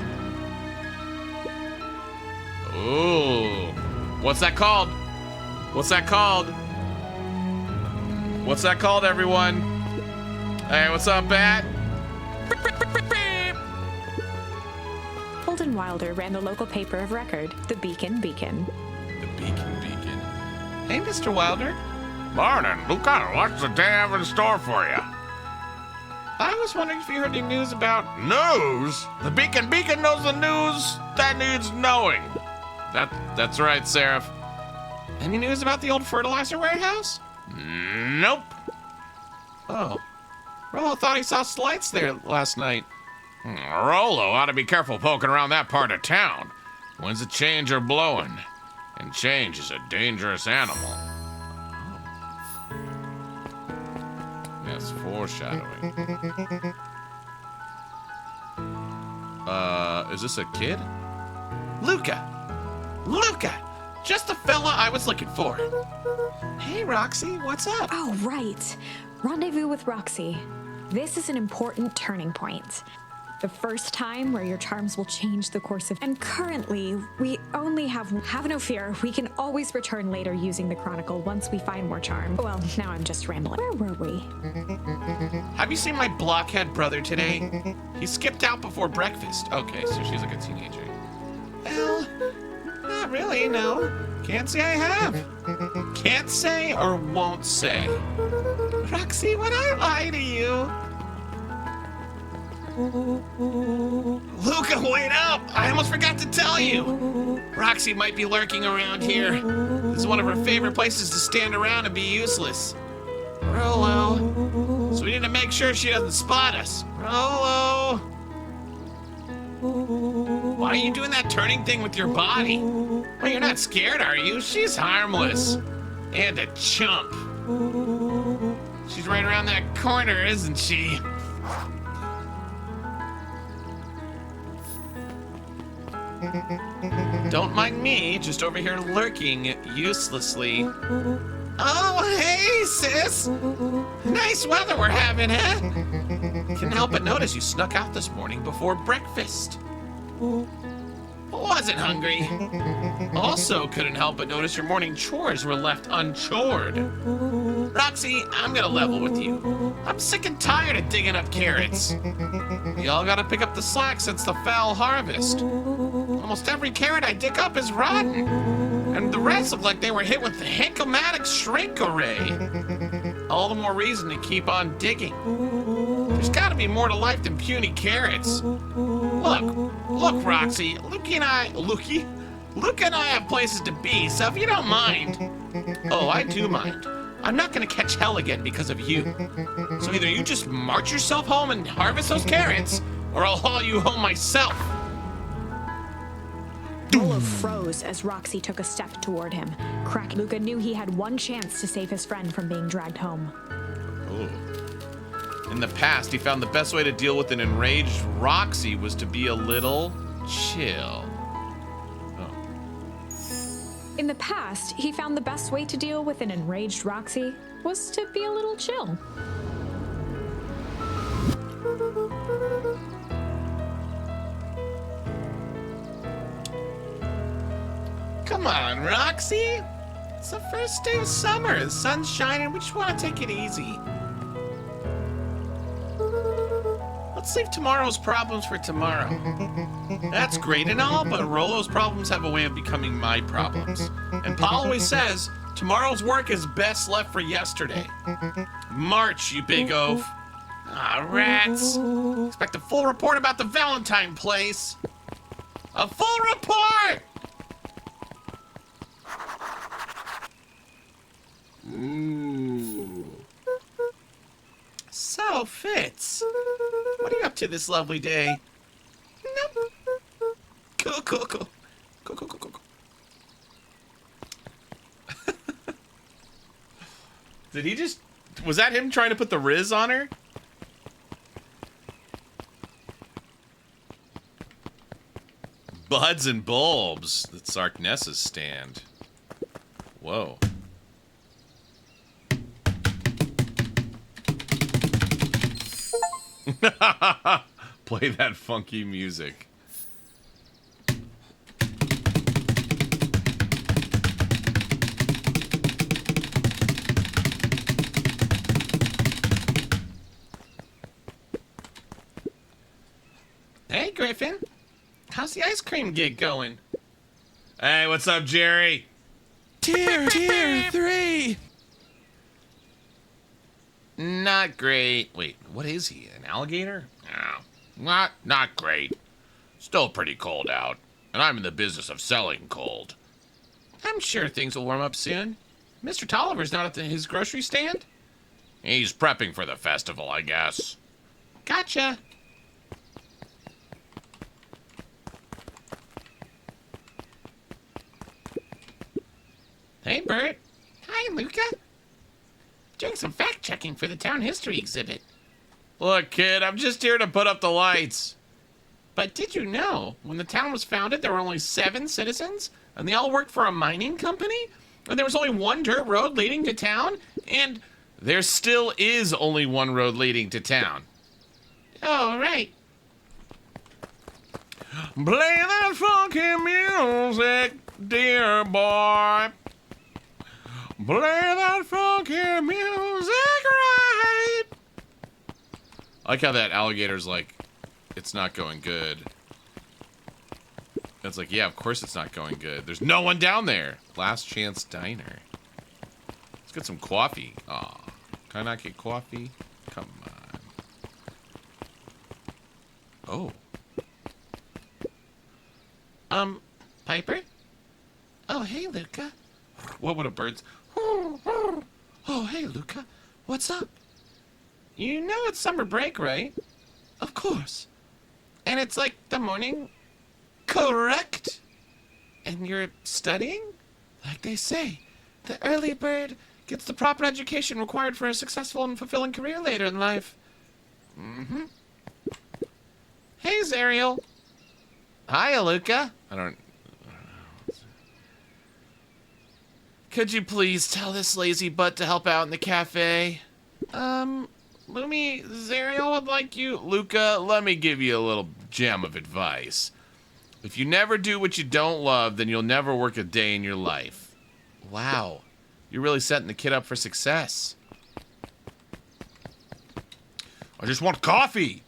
Ooh. What's that called? What's that called? What's that called, everyone? Hey, what's up, Bat? Holden Wilder ran the local paper of record, the Beacon Beacon. The Beacon Beacon. Hey, Mr. Wilder. Morning, Luca. What's the day have in store for you? I was wondering if you heard any news about... News? The Beacon Beacon knows the news that needs knowing. That's right, Seraph. Any news about the old fertilizer warehouse? Nope. Oh. Rollo thought he saw lights there last night. Rollo ought to be careful poking around that part of town. Winds of change are blowing, and change is a dangerous animal. Yes, foreshadowing. Is this a kid? Luca! Just the fella I was looking for. Hey, Roxy, what's up? Oh, right. Rendezvous with Roxy. This is an important turning point. The first time where your charms will change the course of... And currently, we only have no fear. We can always return later using the Chronicle once we find more charm. Well, now I'm just rambling. Where were we? Have you seen my blockhead brother today? He skipped out before breakfast. Okay, so she's like a teenager. Well, not really, no. Can't say I have. Can't say or won't say. Roxy, would I lie to you? Luca, wait up! I almost forgot to tell you. Roxy might be lurking around here. This is one of her favorite places to stand around and be useless. Rollo. So we need need to make sure she doesn't spot us. Rolo! Why are you doing that turning thing with your body? Well, you're not scared, are you? She's harmless. And a chump. She's right around that corner, isn't she? Don't mind me, just over here lurking uselessly. Oh, hey, sis! Nice weather we're having, huh? Couldn't help but notice you snuck out this morning before breakfast. Wasn't hungry. Also couldn't help but notice your morning chores were left unchored. Roxy, I'm gonna level with you. I'm sick and tired of digging up carrots. Y'all gotta pick up the slack since the foul harvest. Almost every carrot I dig up is rotten. And the rest look like they were hit with the Hankomatic shrink array. All the more reason to keep on digging. There's gotta be more to life than puny carrots. Look, Roxy, Luke and I have places to be, so if you don't mind. Oh, I do mind. I'm not gonna catch hell again because of you. So either you just march yourself home and harvest those carrots, or I'll haul you home myself. Rolo froze as Roxy took a step toward him. Luca knew he had one chance to save his friend from being dragged home. Ooh. In the past, he found the best way to deal with an enraged Roxy was to be a little chill. Oh. In the past, he found the best way to deal with an enraged Roxy was to be a little chill. Come on, Roxy. It's the first day of summer. The sun's shining. We just want to take it easy. Let's leave tomorrow's problems for tomorrow. That's great and all, but Rolo's problems have a way of becoming my problems. And Pa always says, tomorrow's work is best left for yesterday. March, you big oaf. Ah, rats. Expect a full report about the Valentine place. A full report! Ooh. So, Fitz, what are you up to this lovely day? Nope. Cool. Did he just... Was that him trying to put the Riz on her? Buds and bulbs. That's Sarknessa's stand. Whoa. Play that funky music. Hey, Griffin. How's the ice cream gig going? Hey, what's up, Jerry? Tier 3. Not great. Wait, what is he? An alligator? No, not great. Still pretty cold out, and I'm in the business of selling cold. I'm sure things will warm up soon. Mr. Tolliver's not at his grocery stand? He's prepping for the festival, I guess. Gotcha. Hey, Bert. Hi, Luca. Doing some fact-checking for the town history exhibit. Look, kid, I'm just here to put up the lights. But did you know, when the town was founded, there were only 7 citizens, and they all worked for a mining company? And there was only one dirt road leading to town, and... There still is only one road leading to town. Oh, right. Play that funky music, dear boy. Play that funky music right. I like how that alligator's like, it's not going good. It's like, yeah, of course it's not going good. There's no one down there. Last Chance Diner. Let's get some coffee. Aw, can I not get coffee? Come on. Oh. Piper? Oh, hey, Luca. What would a bird's... Oh, hey, Luca. What's up? You know it's summer break, right? Of course. And it's like the morning? Correct. And you're studying? Like they say, the early bird gets the proper education required for a successful and fulfilling career later in life. Mm-hmm. Hey, Zariel. Hi, Luca. I don't... Could you please tell this lazy butt to help out in the cafe? Lumi, Zariel would like you. Luca, let me give you a little gem of advice. If you never do what you don't love, then you'll never work a day in your life. Wow. You're really setting the kid up for success. I just want coffee.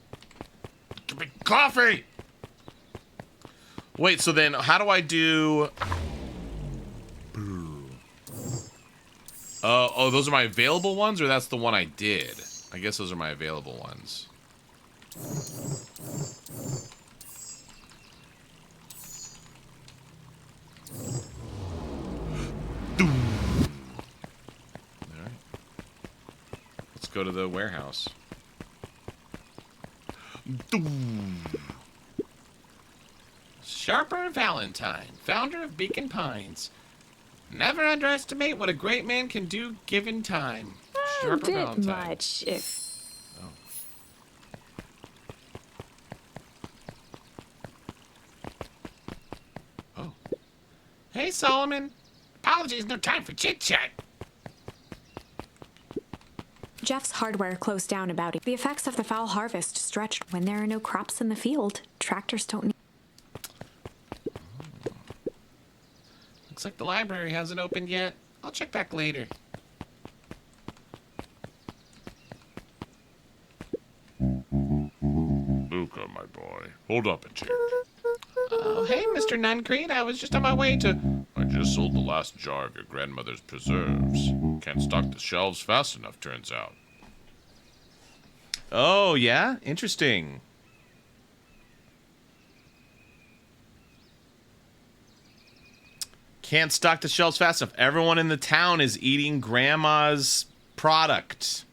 Give me coffee. Wait, so then how do I do... Oh, those are my available ones, or that's the one I did? I guess those are my available ones. Alright. Let's go to the warehouse. Sharper Valentine, founder of Beacon Pines. Never underestimate what a great man can do given time. A bit much, if... Oh. Hey, Solomon. Apologies, no time for chit-chat. Jeff's hardware closed down about it. The effects of the foul harvest stretched. When there are no crops in the field, tractors don't need... Looks like the library hasn't opened yet. I'll check back later. Luca, my boy. Hold up a tick. Oh, hey, Mr. Nuncreed. I was just on my way to... I just sold the last jar of your grandmother's preserves. Can't stock the shelves fast enough, turns out. Oh, yeah? Interesting. Can't stock the shelves fast enough. Everyone in the town is eating Grandma's product.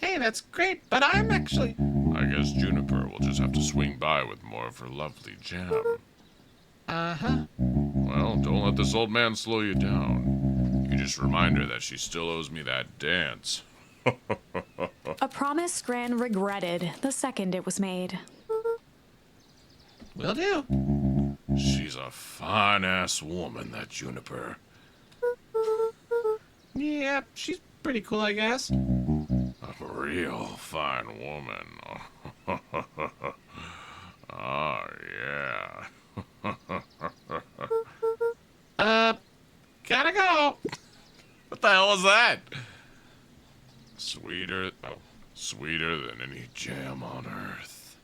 Hey, that's great, but I'm actually... I guess Juniper will just have to swing by with more of her lovely jam. Uh-huh. Well, don't let this old man slow you down. You just remind her that she still owes me that dance. A promise Gran regretted the second it was made. Will do. She's a fine-ass woman, that Juniper. Yeah, she's pretty cool, I guess. A real fine woman. Oh, yeah. Gotta go. What the hell was that? Sweeter than any jam on earth.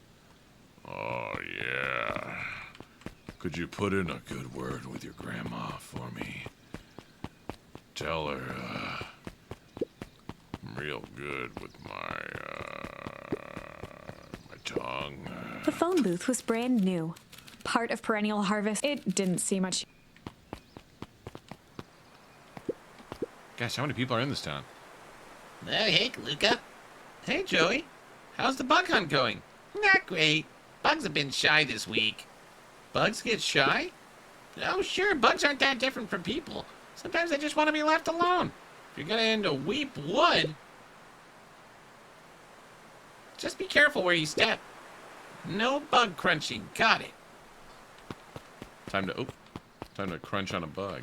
Oh, yeah. Could you put in a good word with your grandma for me? Tell her, I'm real good with my tongue. The phone booth was brand new. Part of Perennial Harvest. It didn't see much. Gosh, how many people are in this town? Oh, hey, Luca. Hey, Joey. How's the bug hunt going? Not great. Bugs have been shy this week. Bugs get shy? Oh, sure, bugs aren't that different from people. Sometimes they just want to be left alone. If you're gonna into weep wood, just be careful where you step. No bug crunching. Got it. Time to crunch on a bug.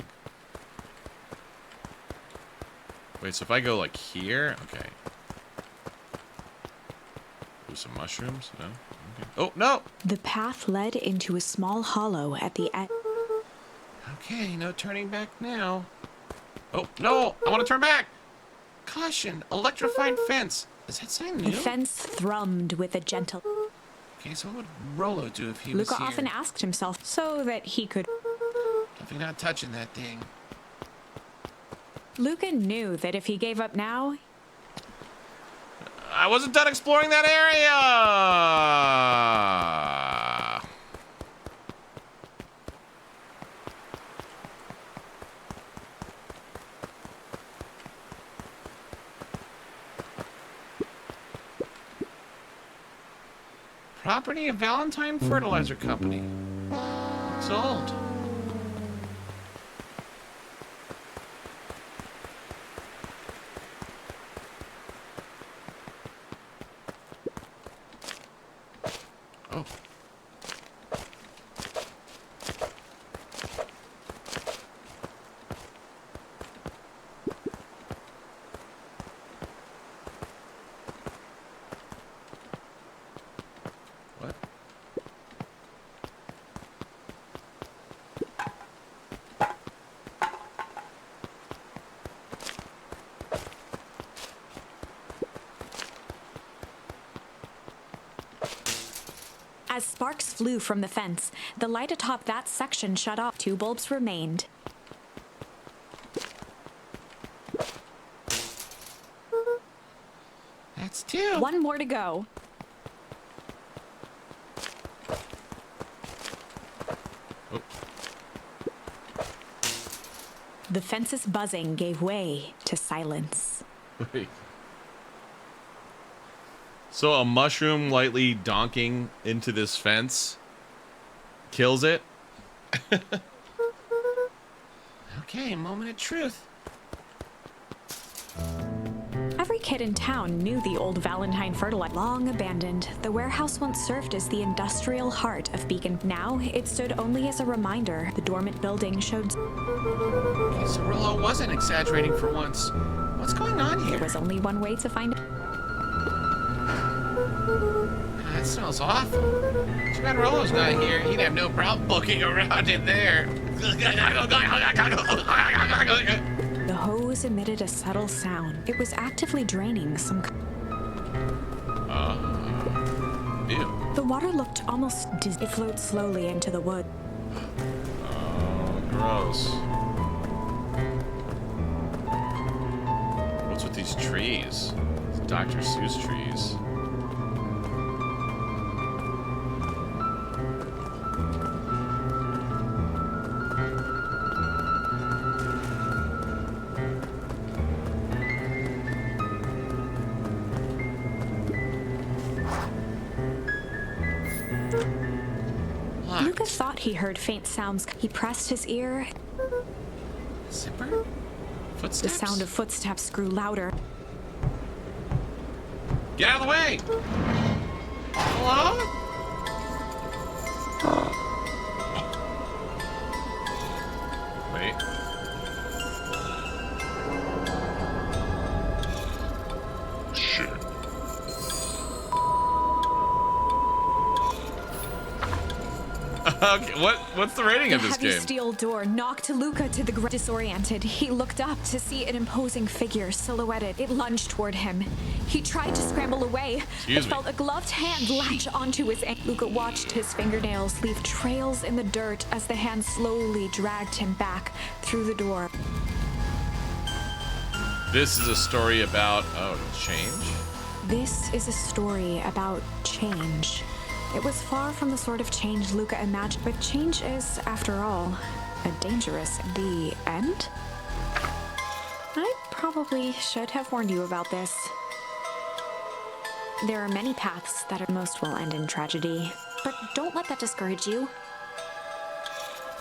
Wait, so if I go like here, okay. Do some mushrooms? No? Okay. Oh, no! The path led into a small hollow at the end. Okay, no turning back now. Oh, no! I want to turn back! Caution! Electrified fence. Does that sound new? The fence thrummed with a gentle... Okay, so what would Rolo do if he Luca was here? often asked himself so that he could... Definitely not touching that thing. Luca knew that if he gave up now... I wasn't done exploring that area! Property of Valentine Fertilizer Company. Sold. Oh. What? As sparks flew from the fence, the light atop that section shut off. 2 bulbs remained. That's 2. 1 more to go. Oh. The fence's buzzing gave way to silence. Wait. So a mushroom lightly donking into this fence kills it? Okay, moment of truth. Every kid in town knew the old Valentine Fertilizer. Long abandoned, the warehouse once served as the industrial heart of Beacon. Now, it stood only as a reminder. The dormant building showed... Cirillo wasn't exaggerating for once. What's going on here? There was only one way to find it. That smells awful. Too bad Rollo's not here. He'd have no problem booking around in there. The hose emitted a subtle sound. It was actively draining some... Ew. The water looked almost dizzy. It flowed slowly into the wood. Oh, gross. What's with these trees? It's Dr. Seuss trees. Luca thought he heard faint sounds. He pressed his ear. Zipper? Footsteps? The sound of footsteps grew louder. Get out of the way! Hello? Wait. Shit. Okay, what's the rating of The this heavy game? steel door knocked Luca to the ground. Disoriented, he looked up to see an imposing figure silhouetted. It lunged toward him. He tried to scramble away, Excuse but me. felt a gloved hand latch onto his ankle. Luca watched his fingernails leave trails in the dirt as the hand slowly dragged him back through the door. This is a story about, change? This is a story about change. It was far from the sort of change Luca imagined, but change is, after all, a dangerous... The end? I probably should have warned you about this. There are many paths that at most will end in tragedy, but don't let that discourage you.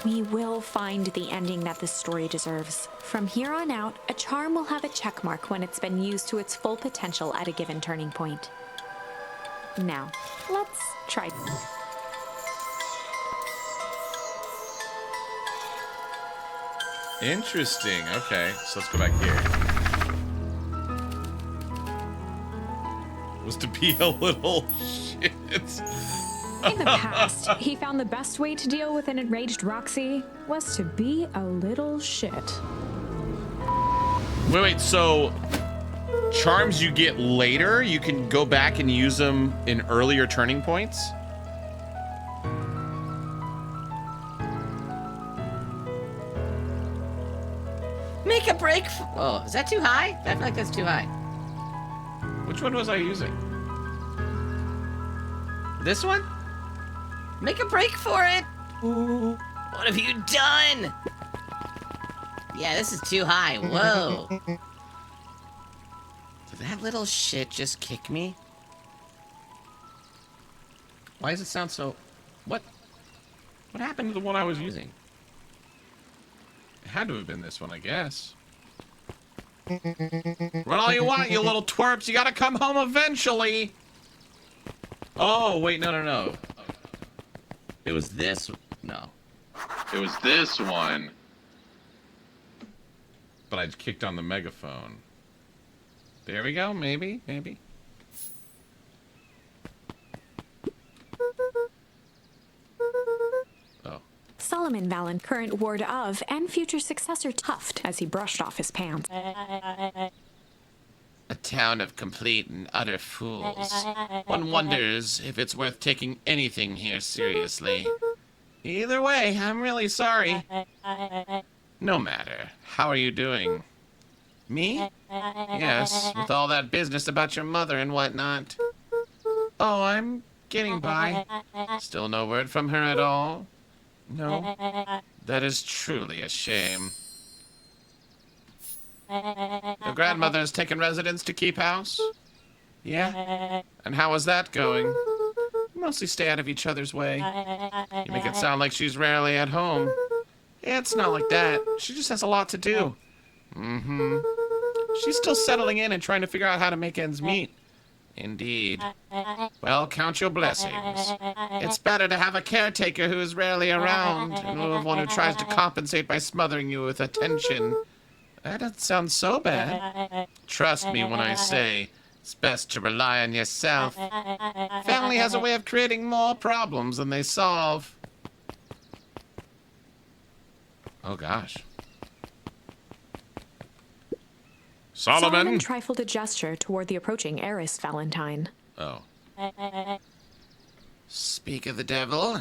We will find the ending that this story deserves. From here on out, a charm will have a checkmark when it's been used to its full potential at a given turning point. Now, let's try. Interesting. Okay, so let's go back here. Was to be a little shit. In the past, he found the best way to deal with an enraged Roxy was to be a little shit. Wait, so charms you get later, you can go back and use them in earlier turning points? Make a break. Oh, is that too high? I feel like that's too high. Which one was I using? This one? Make a break for it. What have you done? Yeah, this is too high. Whoa. Did that little shit just kick me? Why does it sound so... What happened to the one I was using? It had to have been this one, I guess. Run all you want, you little twerps. You gotta come home eventually. Oh, wait, no. It was this... No. It was this one. But I kicked on the megaphone. There we go, maybe. Oh. Solomon Valen, current ward of and future successor Tuft, as he brushed off his pants. A town of complete and utter fools. One wonders if it's worth taking anything here seriously. Either way, I'm really sorry. No matter. How are you doing? Me? Yes, with all that business about your mother and whatnot. Oh, I'm getting by. Still no word from her at all? No. That is truly a shame. Your grandmother has taken residence to keep house? Yeah? And how is that going? Mostly stay out of each other's way. You make it sound like she's rarely at home. It's not like that. She just has a lot to do. Mm-hmm. She's still settling in and trying to figure out how to make ends meet. Indeed. Well, count your blessings. It's better to have a caretaker who is rarely around in lieu of one who tries to compensate by smothering you with attention. That doesn't sound so bad. Trust me when I say it's best to rely on yourself. Family has a way of creating more problems than they solve. Oh, gosh. Solomon trifled a gesture toward the approaching heiress Valentine. Oh. Speak of the devil.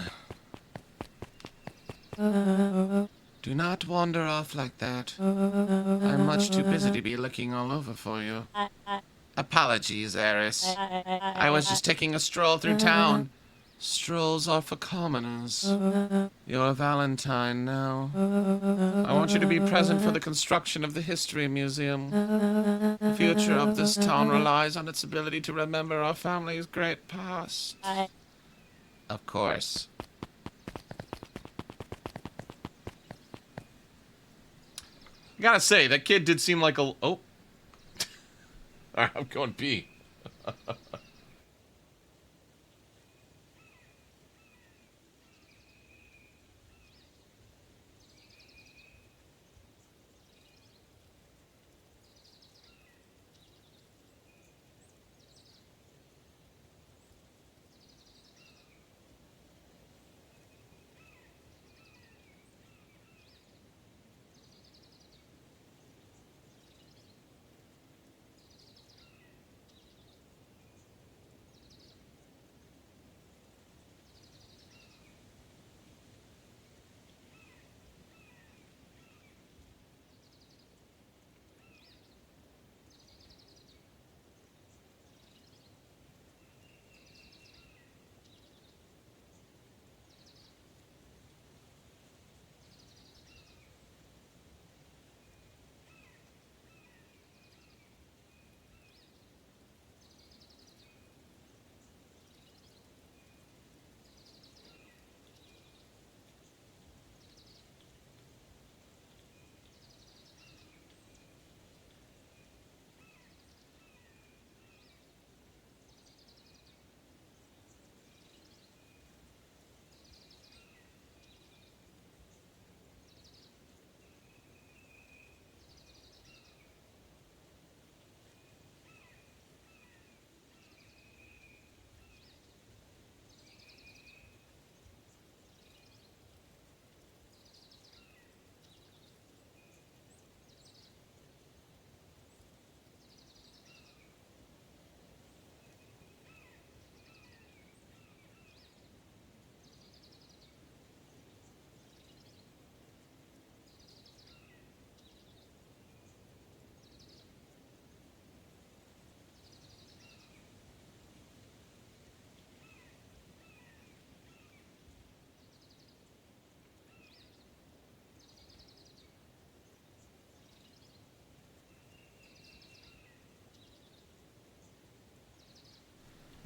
Do not wander off like that. I'm much too busy to be looking all over for you. Apologies, heiress. I was just taking a stroll through town. Strolls are for commoners. You're a Valentine now. I want you to be present for the construction of the History Museum. The future of this town relies on its ability to remember our family's great past. Of course. I gotta say, that kid did seem like a... Oh. Alright, I'm going pee.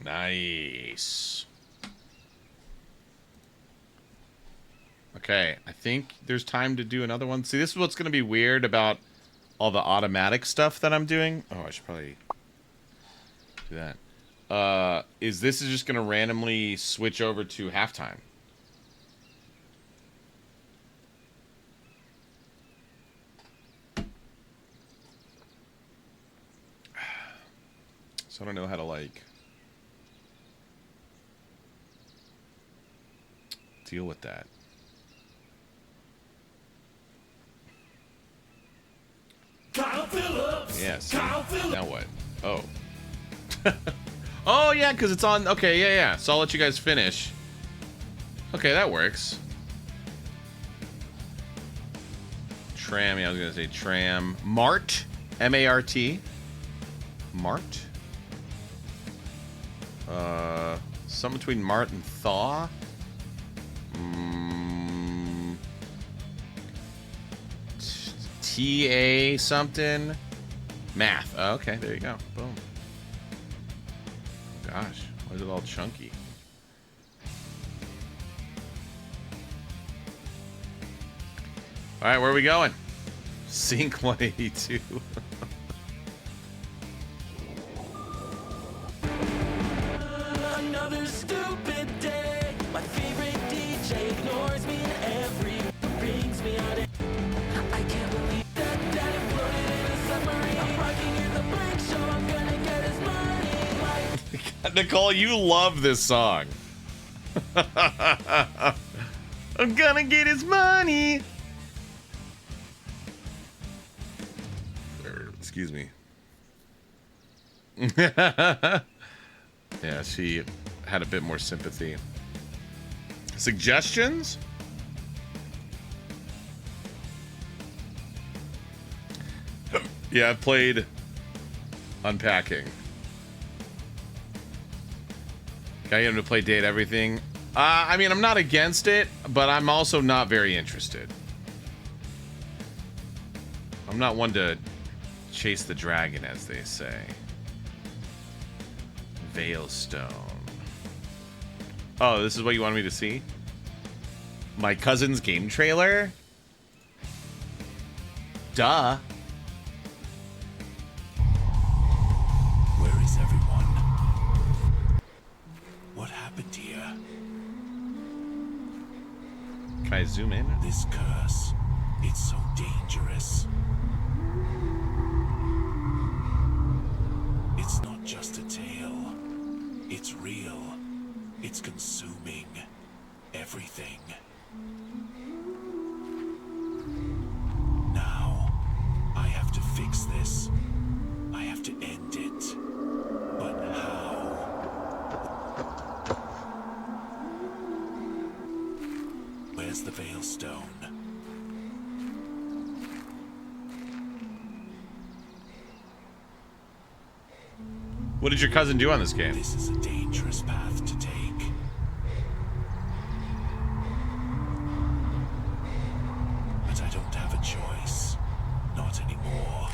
Nice. Okay, I think there's time to do another one. See, this is what's going to be weird about all the automatic stuff that I'm doing. Oh, I should probably do that. This is just going to randomly switch over to halftime. So I don't know how to, like, deal with that. Yes. Now what? Oh. Oh, yeah, because it's on... Okay, yeah. So I'll let you guys finish. Okay, that works. Tram, yeah, I was going to say tram. Mart. M-A-R-T. Mart. Something between Mart and Thaw. T-A something. Math. Oh, okay, there you go. Boom. Gosh, why is it all chunky? All right, where are we going? Sync 182. Another stupid day. My favorite DJ ignores me and everyone brings me out. I can't believe that daddy floated in a submarine. I'm rocking in the blank show. I'm gonna get his money. Nicole, you love this song. I'm gonna get his money. Excuse me. Yeah, she had a bit more sympathy. Suggestions? Yeah, I've played Unpacking. Can I get him to play Date Everything? I mean, I'm not against it, but I'm also not very interested. I'm not one to chase the dragon, as they say. Veilstone. Oh, this is what you wanted me to see? My cousin's game trailer? Duh. Where is everyone? What happened here? Can I zoom in? This curse, it's so dangerous. It's not just a tale. It's real. It's consuming everything. Now, I have to fix this. I have to end it. But how? Where's the Veilstone? What did your cousin do on this game? This is a dangerous path to take. But I don't have a choice. Not anymore.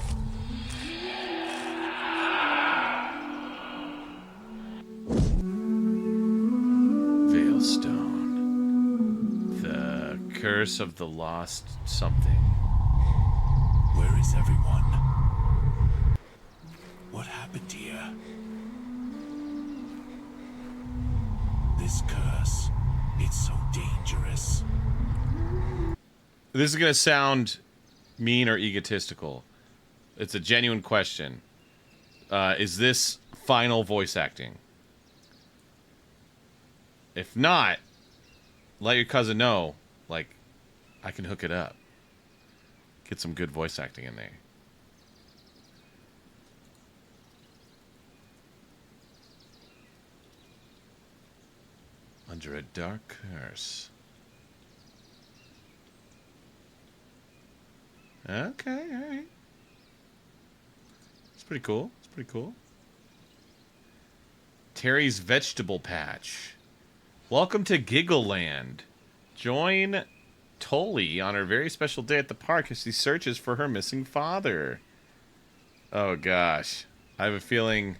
Veilstone. The curse of the lost something. Where is everyone? What happened here? This curse, it's so dangerous. This is going to sound mean or egotistical. It's a genuine question. Is this final voice acting? If not, let your cousin know. Like, I can hook it up. Get some good voice acting in there. Under a dark curse. Okay, alright. It's pretty cool. It's pretty cool. Terry's Vegetable Patch. Welcome to Giggle Land. Join Tolly on her very special day at the park as she searches for her missing father. Oh gosh. I have a feeling...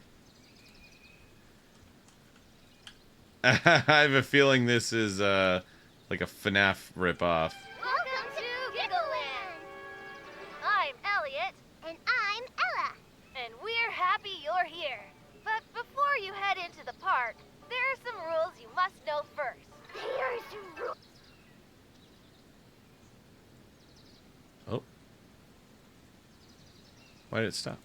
I have a feeling this is like like a FNAF ripoff. Welcome to Giggleland! I'm Elliot. And I'm Ella. And we're happy you're here. But before you head into the park, there are some rules you must know first. There are some rules. Oh. Why did it stop?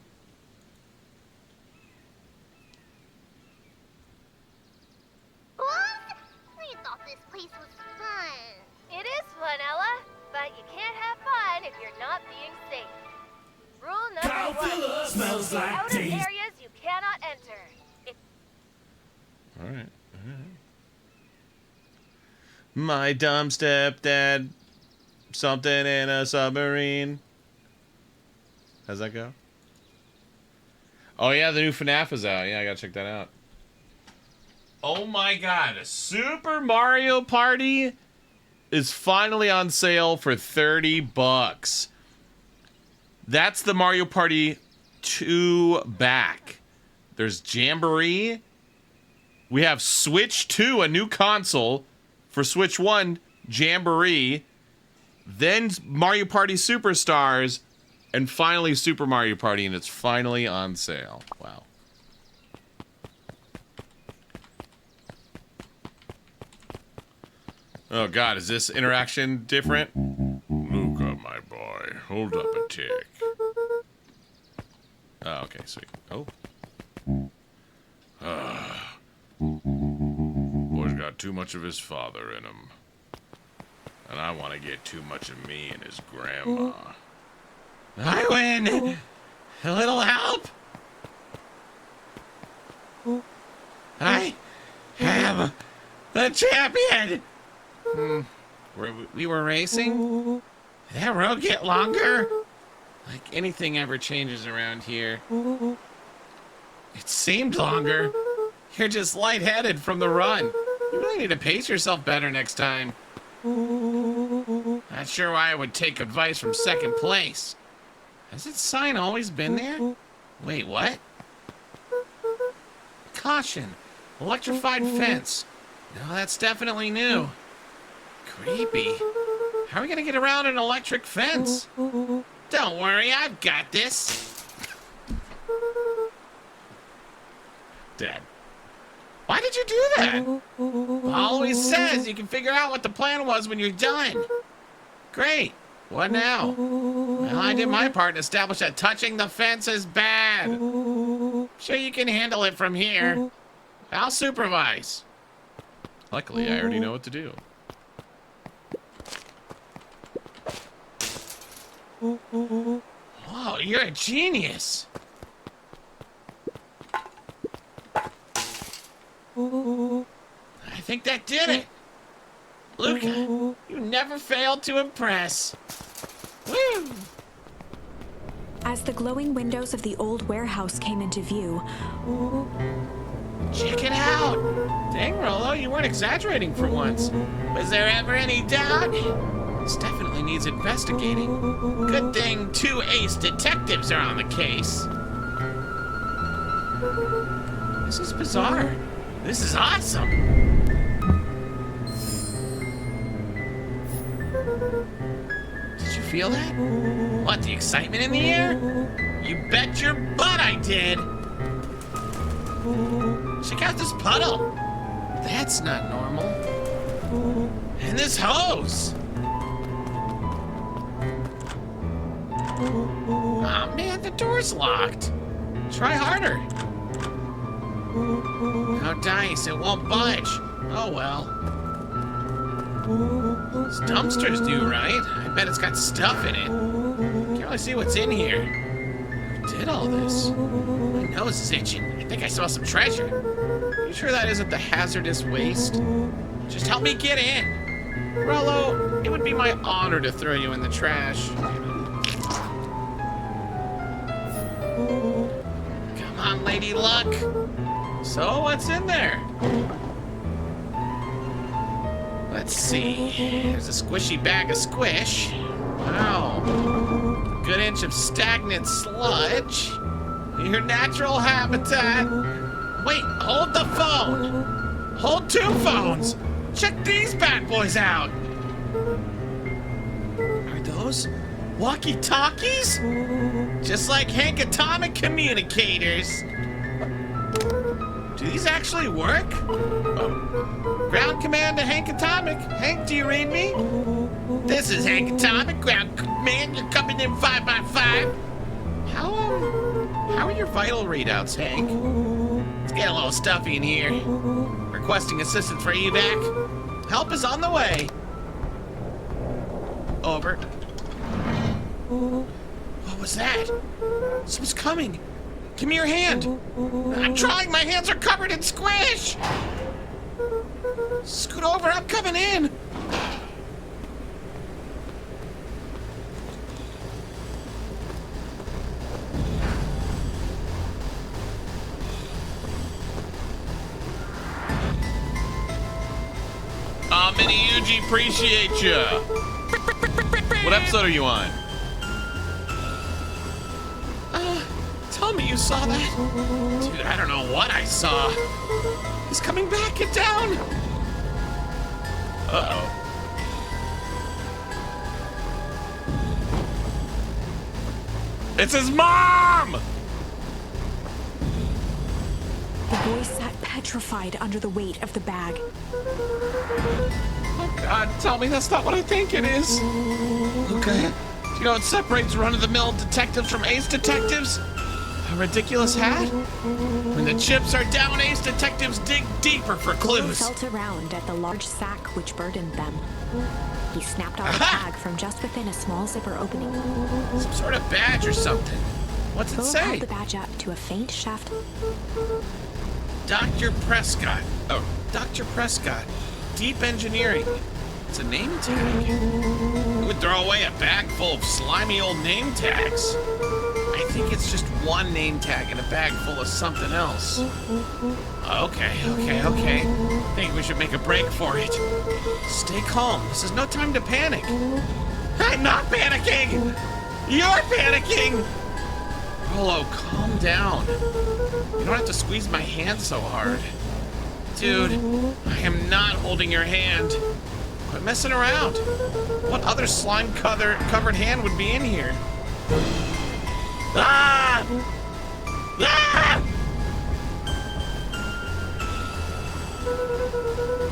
We thought this place was fun. It is fun, Ella. But you can't have fun if you're not being safe. Rule number one. Smells like Out of tea. areas you cannot enter. If All right. My dumb stepdad, something in a submarine. How's that go? Oh yeah, the new FNAF is out. Yeah, I gotta check that out. Oh my god, Super Mario Party is finally on sale for $30. That's the Mario Party 2 back. There's Jamboree. We have Switch 2, a new console. For Switch 1, Jamboree. Then Mario Party Superstars. And finally Super Mario Party, and it's finally on sale. Wow. Oh god, is this interaction different? Luca, my boy, hold up a tick. Oh, okay, sweet. Oh. Boy's got too much of his father in him. And I want to get too much of me and his grandma. I win! A little help? I am the champion! We were racing? Did that road get longer? Like anything ever changes around here. It seemed longer. You're just lightheaded from the run. You really need to pace yourself better next time. Not sure why I would take advice from second place. Has its sign always been there? Wait, what? Caution. Electrified fence. No, that's definitely new. Creepy. How are we gonna get around an electric fence? Don't worry, I've got this. Dad. Why did you do that? Always says you can figure out what the plan was when you're done. Great. What now? Well, I did my part and established that touching the fence is bad. Sure you can handle it from here. I'll supervise. Luckily, I already know what to do. Whoa, you're a genius. I think that did it. Luca, you never failed to impress. Woo! As the glowing windows of the old warehouse came into view, check it out. Dang, Rollo, you weren't exaggerating for once. Was there ever any doubt? This definitely needs investigating. Good thing 2 ace detectives are on the case. This is bizarre. This is awesome. Did you feel that? What, the excitement in the air? You bet your butt I did. Check out this puddle. That's not normal. And this hose. Aw, man, the door's locked. Try harder. No dice, it won't budge. Oh well. This dumpster's new, right? I bet it's got stuff in it. Can't really see what's in here. Who did all this? My nose is itching. I think I saw some treasure. You sure that isn't the hazardous waste? Just help me get in. Rollo, it would be my honor to throw you in the trash. Come on, Lady Luck. So, what's in there? Let's see. There's a squishy bag of squish. Wow. Good inch of stagnant sludge. Your natural habitat. Wait, hold the phone. Hold 2 phones. Check these bad boys out. Walkie-talkies? Just like Hank Atomic communicators. Do these actually work? Oh. Ground command to Hank Atomic. Hank, do you read me? This is Hank Atomic. Ground command, you're coming in 5x5. How are your vital readouts, Hank? It's getting a little stuffy in here. Requesting assistance for evac. Help is on the way. Over. What was that? Someone's coming. Give me your hand. I'm trying. My hands are covered in squish. Scoot over. I'm coming in. Mini Yuji, appreciate ya. What episode are you on? Tell me you saw that. Dude, I don't know what I saw. He's coming back. Get down. Uh-oh. It's his mom! The boy sat petrified under the weight of the bag. Oh, God, tell me that's not what I think it is. Okay. Do you know what separates run-of-the-mill detectives from ace detectives? A ridiculous hat? When the chips are down, ace detectives dig deeper for Boy clues. felt around at the large sack which burdened them. He snapped out the bag from just within a small zipper opening. Some sort of badge or something. What's it Bo say? held the badge up to a faint shaft. Dr. Prescott. Oh, Dr. Prescott. Deep Engineering. It's a name tag. Who would throw away a bag full of slimy old name tags? I think it's just one name tag in a bag full of something else. Okay. Think we should make a break for it. Stay calm. This is no time to panic. I'm not panicking! You're panicking! Rolo, calm down. You don't have to squeeze my hand so hard. Dude, I am not holding your hand. Quit messing around. What other slime-covered hand would be in here? Ah! Ah!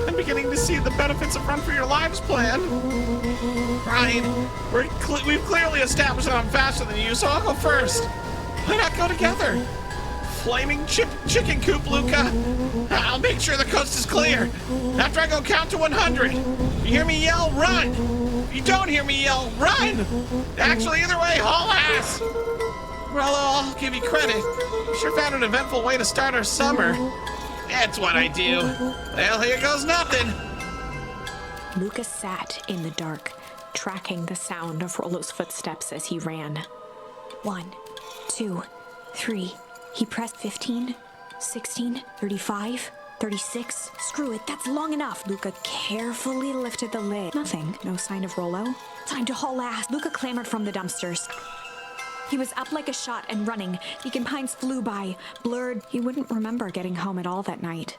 I'm beginning to see the benefits of Run for Your Lives plan. Ryan, we've clearly established that I'm faster than you, so I'll go first. Why not go together? Flaming chicken coop, Luca. I'll make sure the coast is clear. After I go count to 100. If you hear me yell, run. If you don't hear me yell, run. Actually, either way, haul ass. Well, I'll give you credit. You sure found an eventful way to start our summer. That's what I do. Well, here goes nothing. Lucas sat in the dark, tracking the sound of Rolo's footsteps as he ran. 1, 2, 3. He pressed 15, 16, 35, 36. Screw it, that's long enough. Luca carefully lifted the lid. Nothing. No sign of Rolo. Time to haul ass. Luca clambered from the dumpsters. He was up like a shot and running. Beacon Pines flew by, blurred. He wouldn't remember getting home at all that night.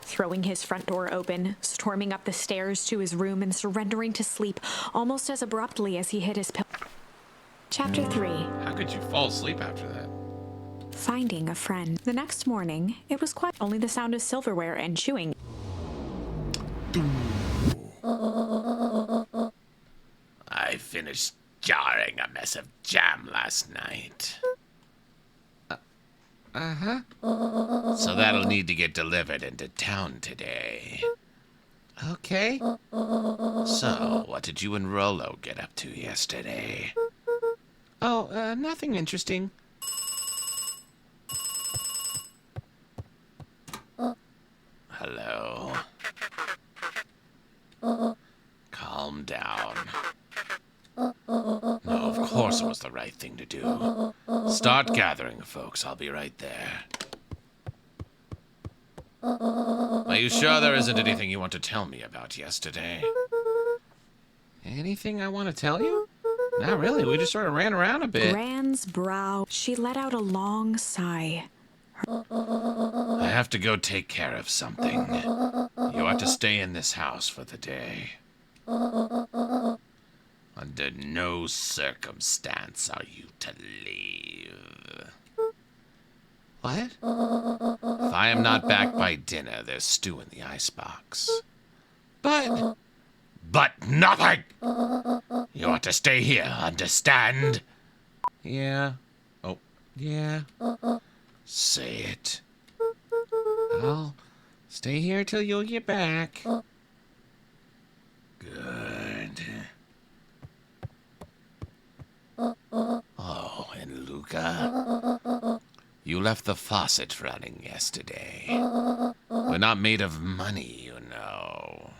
Throwing his front door open, storming up the stairs to his room and surrendering to sleep almost as abruptly as he hit his pillow. Chapter 3. How could you fall asleep after that? Finding a friend. The next morning, it was quiet. Only the sound of silverware and chewing. I finished jarring a mess of jam last night. So that'll need to get delivered into town today. Okay. So, what did you and Rolo get up to yesterday? Oh, nothing interesting. Hello. Calm down. No, of course it was the right thing to do. Start gathering, folks. I'll be right there. Are you sure there isn't anything you want to tell me about yesterday? Anything I want to tell you? Not really. We just sort of ran around a bit. Gran's brow. She let out a long sigh. I have to go take care of something. You are to stay in this house for the day. I Under no circumstance are you to leave. What? If I am not back by dinner, there's stew in the icebox. But nothing! You ought to stay here, understand? Yeah. Oh, yeah. Say it. I'll stay here till you get back. Good. Oh, and Luca? You left the faucet running yesterday. We're not made of money, you know.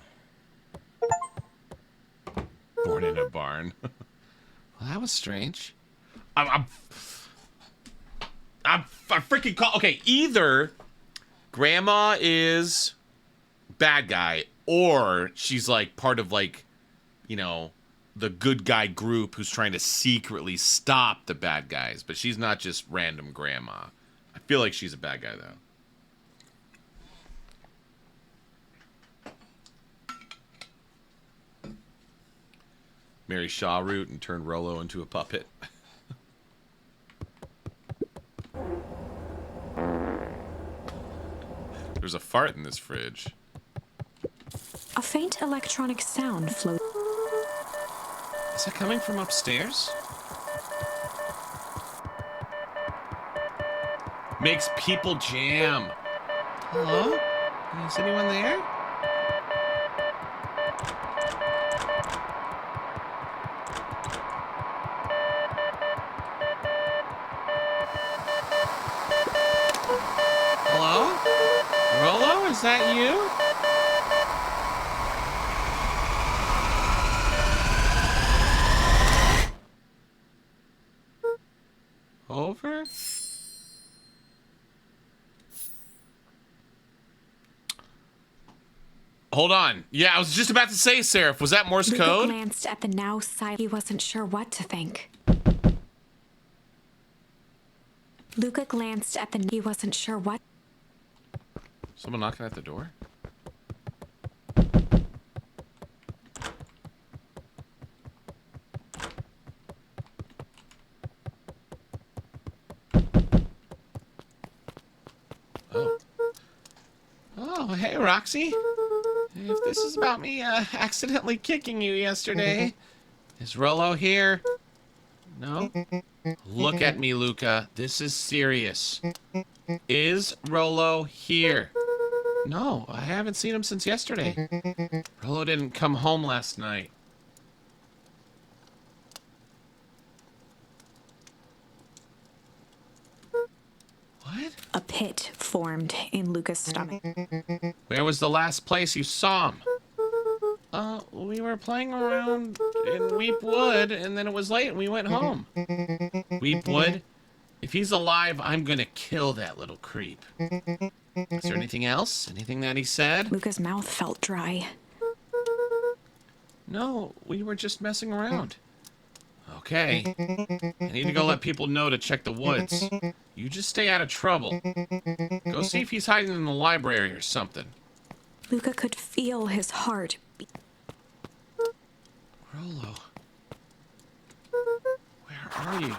Born in a barn. Well, that was strange. I freaking call. Okay, either Grandma is bad guy, or she's like part of like, you know, the good guy group who's trying to secretly stop the bad guys. But she's not just random Grandma. I feel like she's a bad guy though. Mary Shaw root and turn Rolo into a puppet. There's a fart in this fridge. A faint electronic sound floats. Is that coming from upstairs? Makes people jam. Hello? Is anyone there? Hello? Rolo, is that you? Over? Hold on. Yeah, I was just about to say, Seraph, was that Morse Luca code? glanced at the now silent. He wasn't sure what to think. Luca glanced at the. He wasn't sure what. Someone knocking at the door? Oh, hey, Roxy. If this is about me accidentally kicking you yesterday, is Rolo here? No? Look at me, Luca. This is serious. Is Rolo here? No, I haven't seen him since yesterday. Rolo didn't come home last night. What? A pit formed in Luca's stomach. Where was the last place you saw him? We were playing around in Weep Wood, and then it was late, and we went home. Weep Wood? If he's alive, I'm gonna kill that little creep. Is there anything else? Anything that he said? Luca's mouth felt dry. No, we were just messing around. Okay. I need to go let people know to check the woods. You just stay out of trouble. Go see if he's hiding in the library or something. Luca could feel his heart beat. Rolo. Where are you?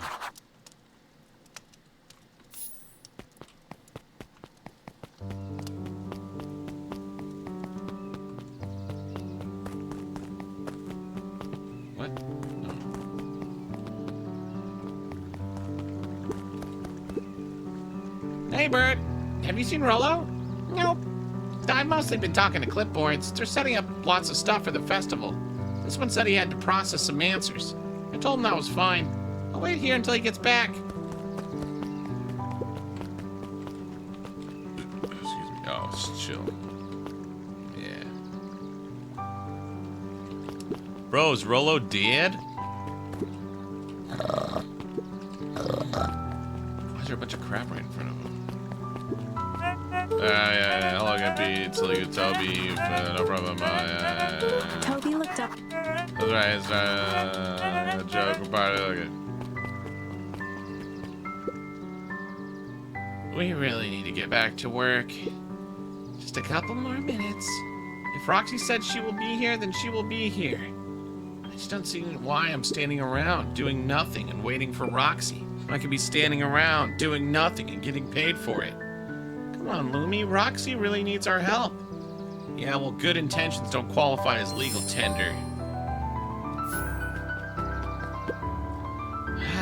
What? No. Hey, Bert. Have you seen Rolo? Nope. I've mostly been talking to clipboards. They're setting up lots of stuff for the festival. This one said he had to process some answers. I told him that was fine. I'll wait here until he gets back. Excuse me. Oh, just chill. Yeah. Bro, is Rolo dead? Why is there a bunch of crap right in front of him? Yeah, how long it be till you tell me, no problem. Toby looked up. That's right, it's a joke about it. We really need to get back to work. Just a couple more minutes. If Roxy said she will be here, then she will be here. I just don't see why I'm standing around doing nothing and waiting for Roxy. I could be standing around doing nothing and getting paid for it. Come on, Lumi. Roxy really needs our help. Yeah, well, good intentions don't qualify as legal tender.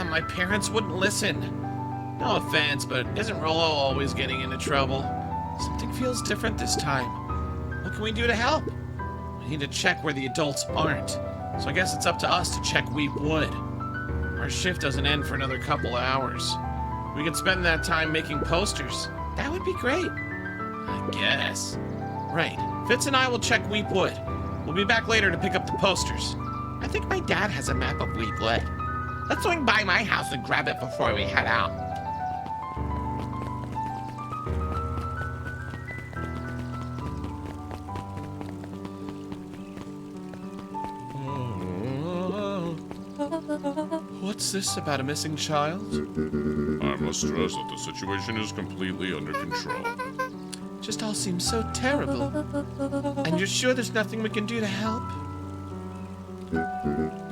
My parents wouldn't listen. No offense, but isn't Rolo always getting into trouble? Something feels different this time. What can we do to help? We need to check where the adults aren't. So I guess it's up to us to check Weep Wood. Our shift doesn't end for another couple of hours. We could spend that time making posters. That would be great. I guess. Right. Fitz and I will check Weep Wood. We'll be back later to pick up the posters. I think my dad has a map of Weep Wood. Let's swing by my house and grab it before we head out. What's this about a missing child? I must stress that the situation is completely under control. Just all seems so terrible. And you're sure there's nothing we can do to help?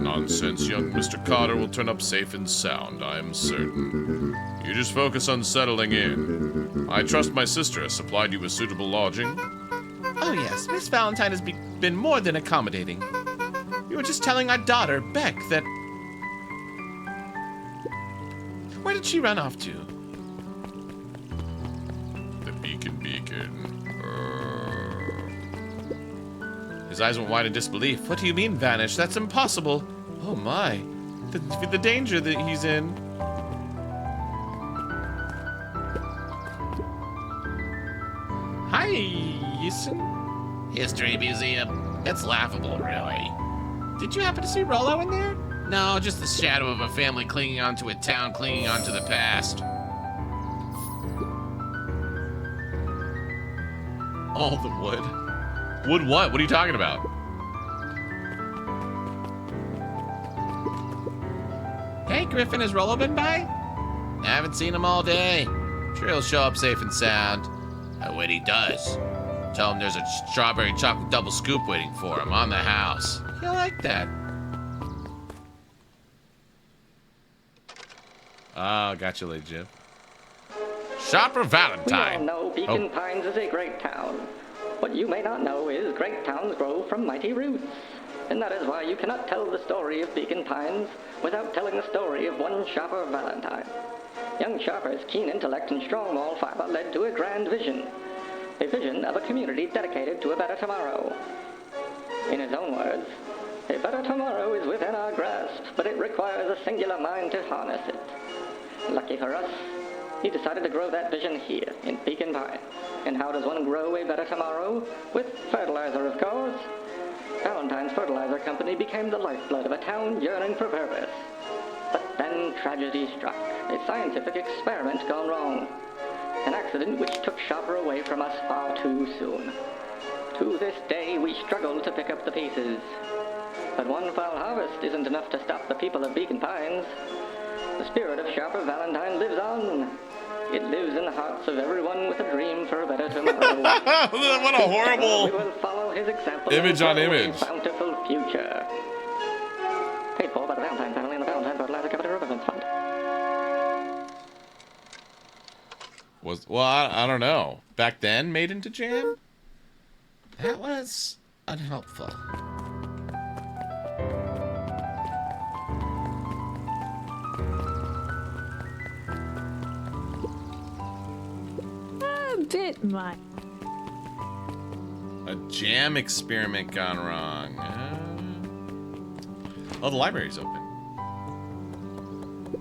Nonsense, young Mr. Carter will turn up safe and sound, I am certain. You just focus on settling in. I trust my sister has supplied you with suitable lodging. Oh yes, Miss Valentine has been more than accommodating. We were just telling our daughter, Beck, that... Where did she run off to? The Beacon. His eyes went wide in disbelief. What do you mean, vanish? That's impossible. Oh my. The danger that he's in. Hi, Yisun. History Museum. It's laughable, really. Did you happen to see Rolo in there? No, just the shadow of a family clinging onto a town, clinging onto the past. All the wood. Wood what? What are you talking about? Hey, Griffin, has Rolo been by? I haven't seen him all day. Sure he'll show up safe and sound. When he does, tell him there's a strawberry chocolate double scoop waiting for him on the house. He'll like that. Oh, got you, late Jim. Shopper Valentine. We all know Beacon Pines is a great town. What you may not know is great towns grow from mighty roots. And that is why you cannot tell the story of Beacon Pines without telling the story of one Shopper Valentine. Young Shopper's keen intellect and strong moral fiber led to a grand vision. A vision of a community dedicated to a better tomorrow. In his own words, a better tomorrow is within our grasp, but it requires a singular mind to harness it. Lucky for us, he decided to grow that vision here, in Beacon Pines. And how does one grow a better tomorrow? With fertilizer, of course. Valentine's Fertilizer Company became the lifeblood of a town yearning for purpose. But then tragedy struck, a scientific experiment gone wrong. An accident which took Shopper away from us far too soon. To this day, we struggle to pick up the pieces. But one foul harvest isn't enough to stop the people of Beacon Pines. The spirit of Shopper Valentine lives on. It lives in the hearts of everyone with a dream for a better tomorrow. What a horrible we will follow his example image on image. A bountiful future. Paid for by the Valentine family and the Valentine Fertilizer Company Revenue Fund. Well, I don't know. Back then, made into jam? That was unhelpful. A bit much. A jam experiment gone wrong. Oh, the library's open.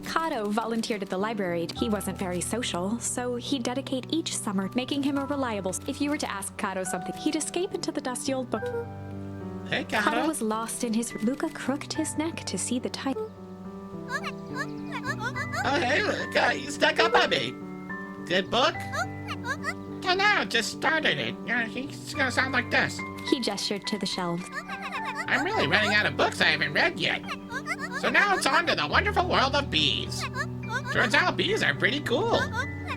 Kato volunteered at the library. He wasn't very social, so he'd dedicate each summer, making him a reliable... If you were to ask Kato something, he'd escape into the dusty old book. Hey, Kato. Kato was lost in his... Luca crooked his neck to see the title. Oh, hey, Luca, you stuck up on me. Good book? Oh, no, just started it. It's gonna sound like this. He gestured to the shelves. I'm really running out of books I haven't read yet. So now it's on to the wonderful world of bees. Turns out bees are pretty cool.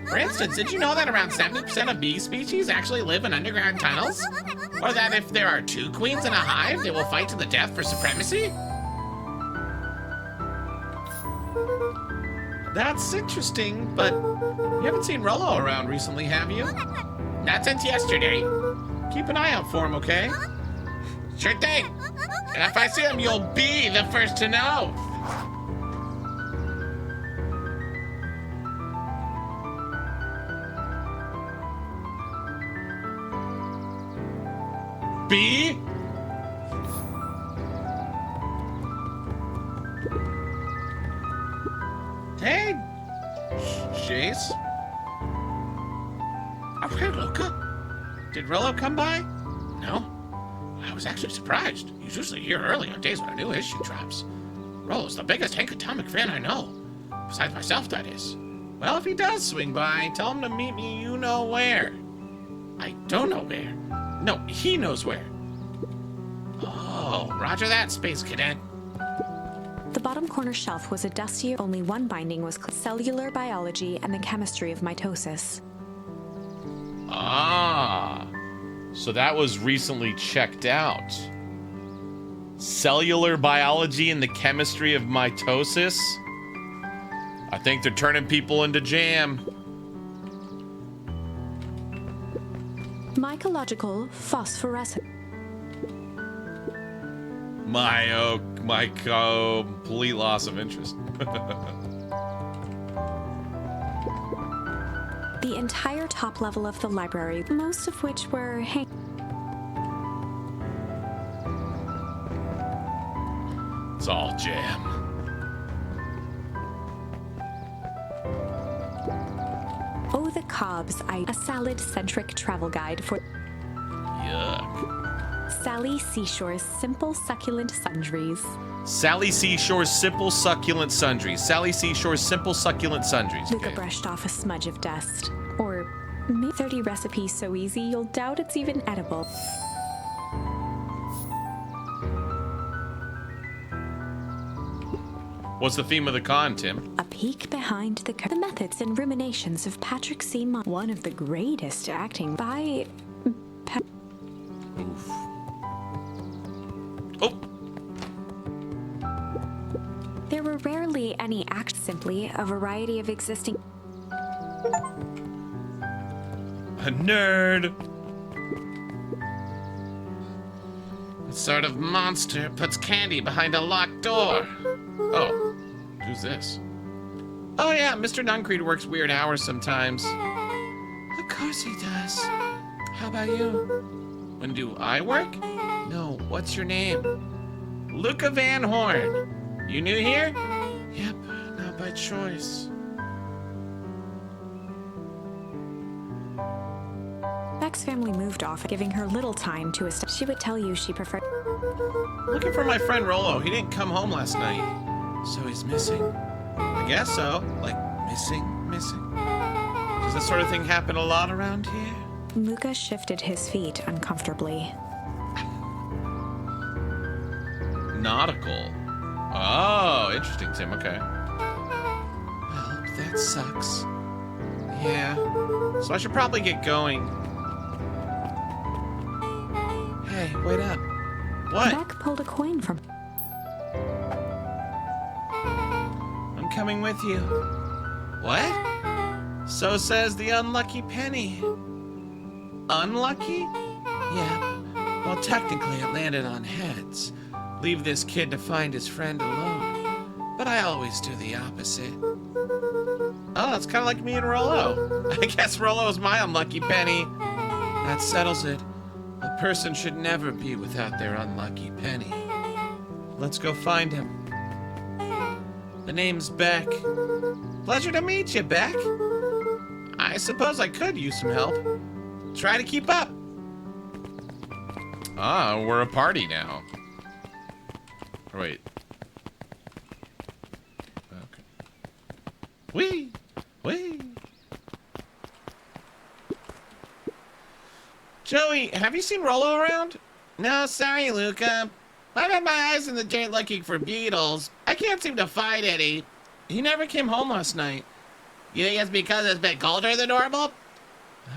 For instance, did you know that around 70% of bee species actually live in underground tunnels? Or that if there are two queens in a hive, they will fight to the death for supremacy? That's interesting, but you haven't seen Rollo around recently, have you? Not since yesterday. Keep an eye out for him, okay? Sure thing. And if I see him, you'll be the first to know. B? Hey, Jace. Oh, hey, Luca. Did Rollo come by? No. I was actually surprised. He's usually here early on days when a new issue drops. Rollo's the biggest Hank Atomic fan I know. Besides myself, that is. Well, if he does swing by, tell him to meet me you know where. I don't know where. No, he knows where. Oh, roger that, Space Cadet. The bottom corner shelf was a dusty, only one binding was cellular biology and the chemistry of mitosis. Ah, so that was recently checked out. Cellular biology and the chemistry of mitosis? I think they're turning people into jam. Mycological phosphorescence. My complete loss of interest. The entire top level of the library, most of which were It's all jam. Oh, the Cobbs, a salad-centric travel guide for Yuck. Sally Seashore's simple succulent sundries. Sally Seashore's simple succulent sundries. Sally Seashore's simple succulent sundries. Luca brushed off a smudge of dust. Or maybe 30 recipes so easy you'll doubt it's even edible. What's the theme of the con, Tim? A peek behind the curtain. The methods and ruminations of Patrick C. One of the greatest acting by... Oof. Oh! There were rarely any acts, simply a variety of existing... A nerd! What sort of monster puts candy behind a locked door? Oh, who's this? Oh yeah, Mr. Nuncreed works weird hours sometimes. Of course he does. How about you? When do I work? No, what's your name? Luca Van Horn. You new here? Yep, not by choice. Beck's family moved off, giving her little time to establish. She would tell you she preferred... Looking for my friend Rollo. He didn't come home last night. So he's missing? I guess so. Like, missing? Does this sort of thing happen a lot around here? Luca shifted his feet uncomfortably. Nautical. Oh, interesting, Tim. Okay. Well, that sucks. Yeah. So I should probably get going. Hey, wait up. What? Beck pulled a coin from... I'm coming with you. What? So says the unlucky penny. Unlucky? Yeah. Well, technically it landed on heads. Leave this kid to find his friend alone. But I always do the opposite. Oh, it's kind of like me and Rollo. I guess Rollo's my unlucky penny. That settles it. A person should never be without their unlucky penny. Let's go find him. The name's Beck. Pleasure to meet you, Beck. I suppose I could use some help. Try to keep up. Ah, we're a party now. Wait. Okay. Wee! Wee! Joey, have you seen Rollo around? No, sorry, Luca. I've had my eyes in the dirt looking for beetles. I can't seem to find any. He never came home last night. You think it's because it's a bit colder than normal?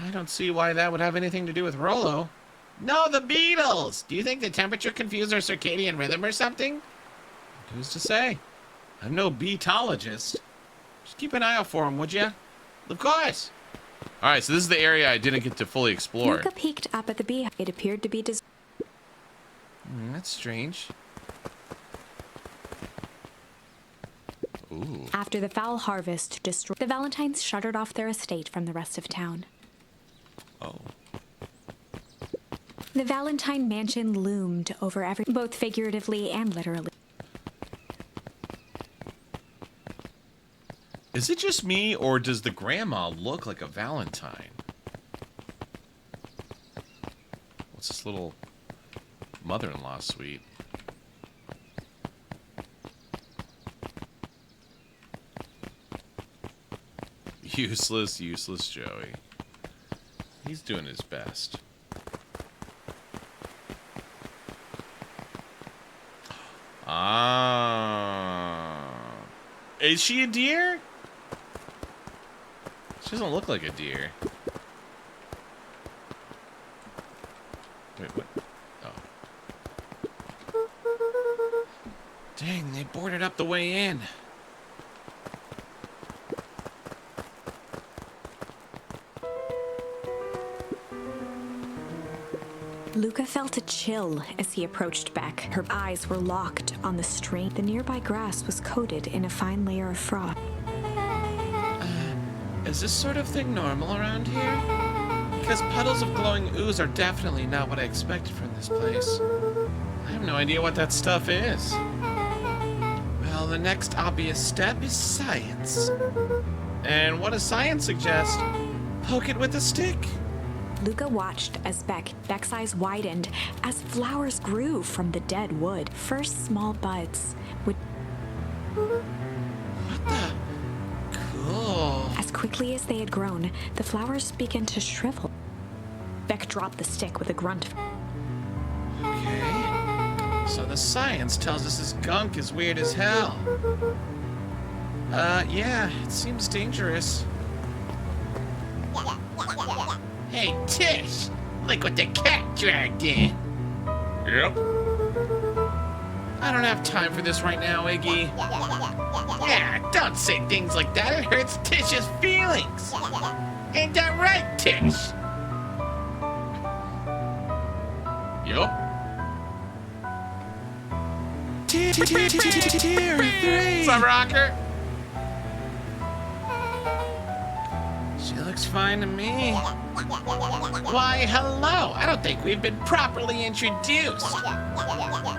I don't see why that would have anything to do with Rollo. No, the beetles! Do you think the temperature confused our circadian rhythm or something? Who's to say? I'm no beetologist. Just keep an eye out for him, would you? Of course. All right, so this is the area I didn't get to fully explore. Luca peeked up at the bee. It appeared to be That's strange. Ooh. After the foul harvest destroyed, the Valentines shuttered off their estate from the rest of town. Oh. The Valentine mansion loomed over both figuratively and literally. Is it just me, or does the grandma look like a Valentine? What's this little mother-in-law suite? Useless Joey. He's doing his best. Ah. Is she a deer? She doesn't look like a deer. Wait, what? Oh. Dang, they boarded up the way in. Luca felt a chill as he approached Beck. Her eyes were locked on the string. The nearby grass was coated in a fine layer of frost. Is this sort of thing normal around here? Because puddles of glowing ooze are definitely not what I expected from this place. I have no idea what that stuff is. Well, the next obvious step is science. And what does science suggest? Poke it with a stick. Luca watched as Beck's eyes widened as flowers grew from the dead wood. First small buds would... What the? Cool. As quickly as they had grown, the flowers began to shrivel. Beck dropped the stick with a grunt. Okay. So the science tells us this gunk is weird as hell. Yeah, it seems dangerous. Hey, Tish! Look what the cat dragged in! Yep. I don't have time for this right now, Iggy. Yeah, don't say things like that. It hurts Tish's feelings. Ain't that right, Tish? Yup. Tier 3. What's up, Rocker? She looks fine to me. Why, hello. I don't think we've been properly introduced.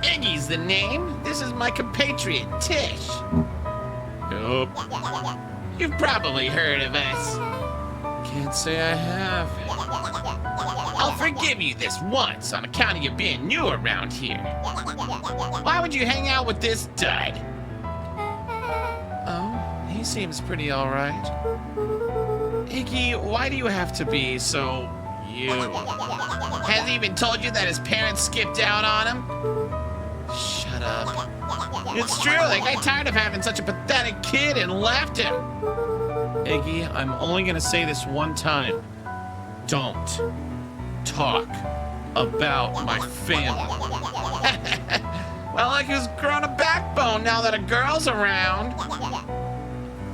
Iggy's the name. This is my compatriot, Tish. Yup. You've probably heard of us. Can't say I have. I'll forgive you this once on account of you being new around here. Why would you hang out with this dud? Oh, he seems pretty alright. Iggy, why do you have to be so you? Has he even told you that his parents skipped out on him? Shut up. It's true, they got tired of having such a pathetic kid and left him. Iggy, I'm only gonna say this one time. Don't talk about my family. Well, like he's grown a backbone now that a girl's around.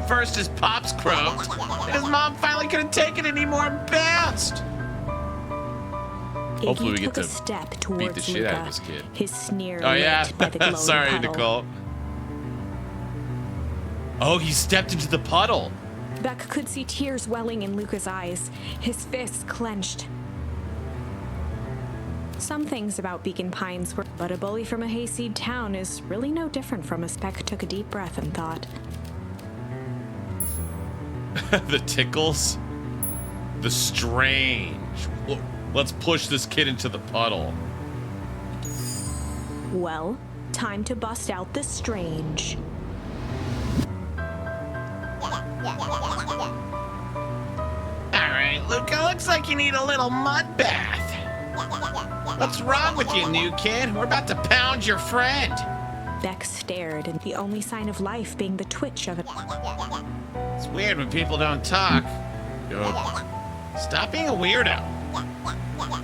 First his pops croaked, and his mom finally couldn't take it anymore and bounced. Hopefully we Iggy get took to a step beat towards the shit out of Luca, this kid. his sneer Oh yeah, lit by the glowing sorry, puddle. Nicole. Oh, he stepped into the puddle. Beck could see tears welling in Luca's eyes, his fists clenched. Some things about Beacon Pines were, but a bully from a hayseed town is really no different from us. Beck took a deep breath and thought. The tickles. The strange. Let's push this kid into the puddle. Well, time to bust out the strange. Alright, Luca, looks like you need a little mud bath. What's wrong with you, new kid? We're about to pound your friend. Beck stared, and the only sign of life being the twitch of it. It's weird when people don't talk. Yup. Stop being a weirdo.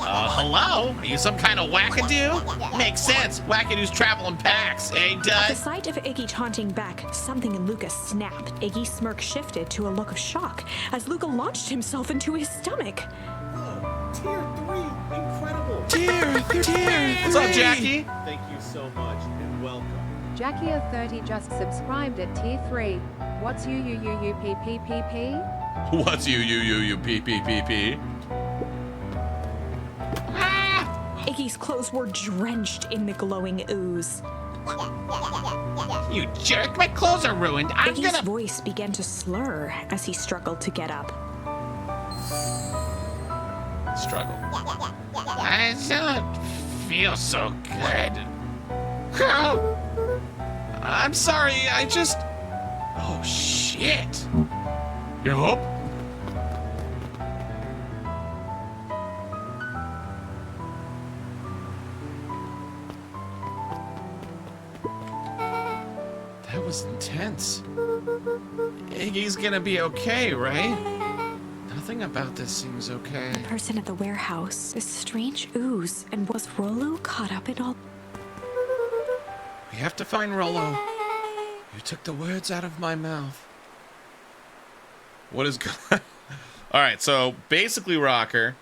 Hello? Are you some kind of wackadoo? Makes sense. Wackadoos travel in packs, eh, At the Dud? sight of Iggy taunting back, something in Luca snapped. Iggy's smirk shifted to a look of shock as Luca launched himself into his stomach. Tier 3, incredible. Tier 3. What's up, Jackie? Thank you so much and welcome. Jackie30 just subscribed at tier 3. What's UUUUPPPP? What's UUUUPPPP? Iggy's clothes were drenched in the glowing ooze. You jerk, my clothes are ruined. I'm Iggy's gonna... voice began to slur as he struggled to get up. Struggle. I don't feel so good. I'm sorry, I just... Oh, shit. You hope? That was intense. Iggy's gonna be okay, right? Nothing about this seems okay. The person at the warehouse, this strange ooze, and was Rollo caught up in all? We have to find Rollo. You took the words out of my mouth. What is going All right, so basically, Rocker,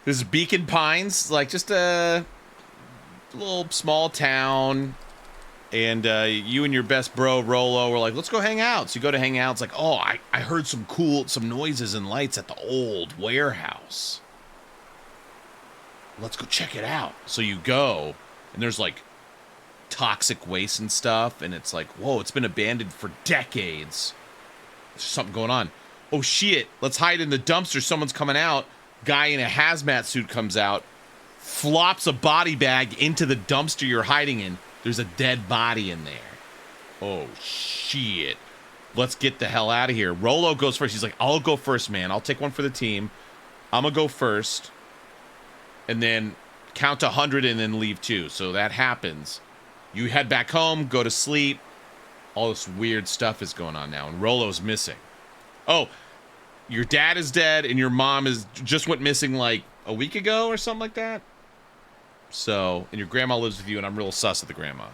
this is Beacon Pines, like just a little small town, and you and your best bro, Rollo, were like, let's go hang out. So you go to hang out. It's like, oh, I heard some noises and lights at the old warehouse. Let's go check it out. So you go, and there's like toxic waste and stuff, and it's like, whoa, it's been abandoned for decades. There's something going on. Oh shit, let's hide in the dumpster. Someone's coming out. Guy in a hazmat suit comes out, flops a body bag into the dumpster you're hiding in. There's a dead body in there. Oh shit. Let's get the hell out of here. Rollo goes first. He's like, I'll go first, man. I'll take one for the team. I'm gonna go first. And then count to 100 and then leave too. So that happens. You head back home, go to sleep. All this weird stuff is going on now, and Rollo's missing. Oh, your dad is dead, and your mom just went missing like a week ago or something like that. So, and your grandma lives with you, and I'm real sus of the grandma.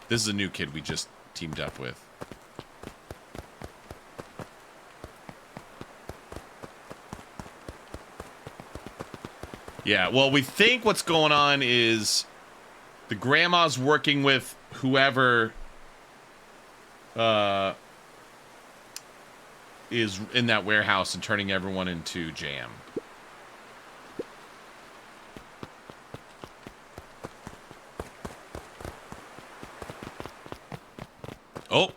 This is a new kid we just teamed up with. Yeah, well, we think what's going on is the grandma's working with whoever is in that warehouse and turning everyone into jam. Oh.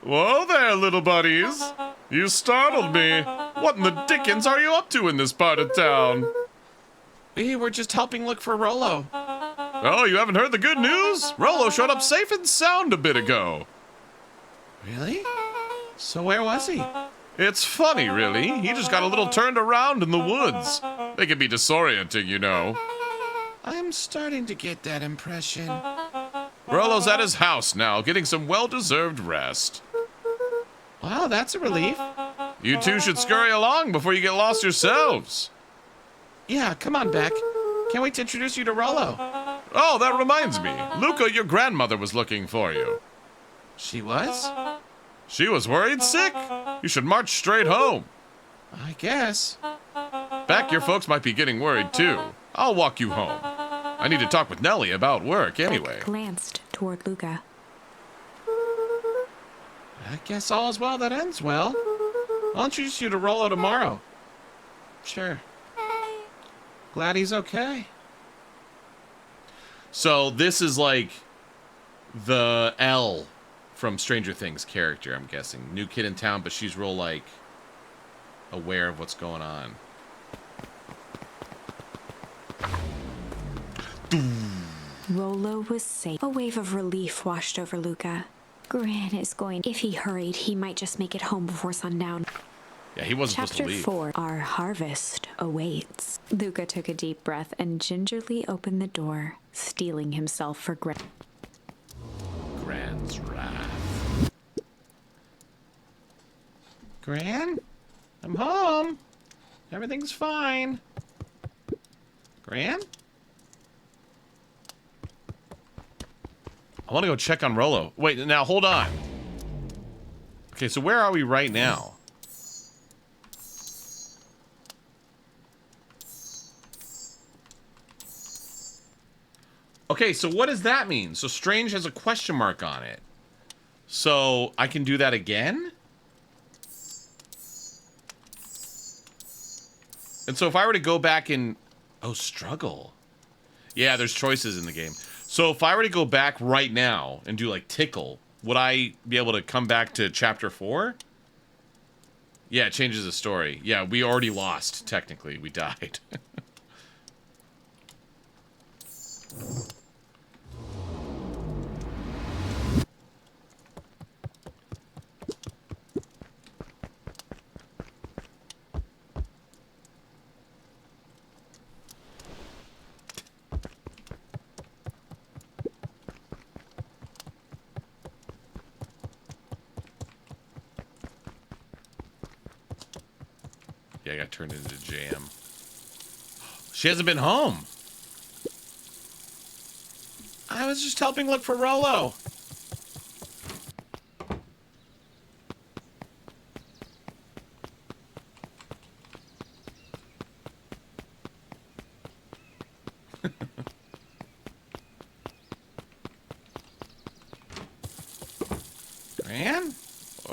Whoa there, little buddies. You startled me. What in the dickens are you up to in this part of town? We were just helping look for Rollo. Oh, you haven't heard the good news? Rollo showed up safe and sound a bit ago. Really? So where was he? It's funny, really. He just got a little turned around in the woods. They can be disorienting, you know. I'm starting to get that impression. Rollo's at his house now, getting some well-deserved rest. Wow, that's a relief. You two should scurry along before you get lost yourselves. Yeah, come on, Beck. Can't wait to introduce you to Rollo. Oh, that reminds me. Luca, your grandmother was looking for you. She was? She was worried sick. You should march straight home. I guess. Beck, your folks might be getting worried too. I'll walk you home. I need to talk with Nellie about work anyway. Beck glanced toward Luca. I guess all's well that ends well. I'll introduce you to Rollo tomorrow. Sure. Glad he's okay. So this is like the Elle from Stranger Things character, I'm guessing. New kid in town, but she's real like aware of what's going on. Rollo was safe. A wave of relief washed over Luca. Gran is going. If he hurried, he might just make it home before sundown. Yeah, he wasn't supposed to Chapter leave. 4. Our harvest awaits. Luca took a deep breath and gingerly opened the door, steeling himself for Gran. Gran's wrath. Gran? I'm home. Everything's fine. Gran? I want to go check on Rollo. Wait, now hold on. Okay, so where are we right now? Okay, so what does that mean? So Strange has a question mark on it. So I can do that again? And so if I were to go back and... Oh, struggle. Yeah, there's choices in the game. So if I were to go back right now and do like tickle, would I be able to come back to chapter 4? Yeah, it changes the story. Yeah, we already lost, technically. We died. Yeah, I got turned into jam. She hasn't been home. I was just helping look for Rollo. Gran?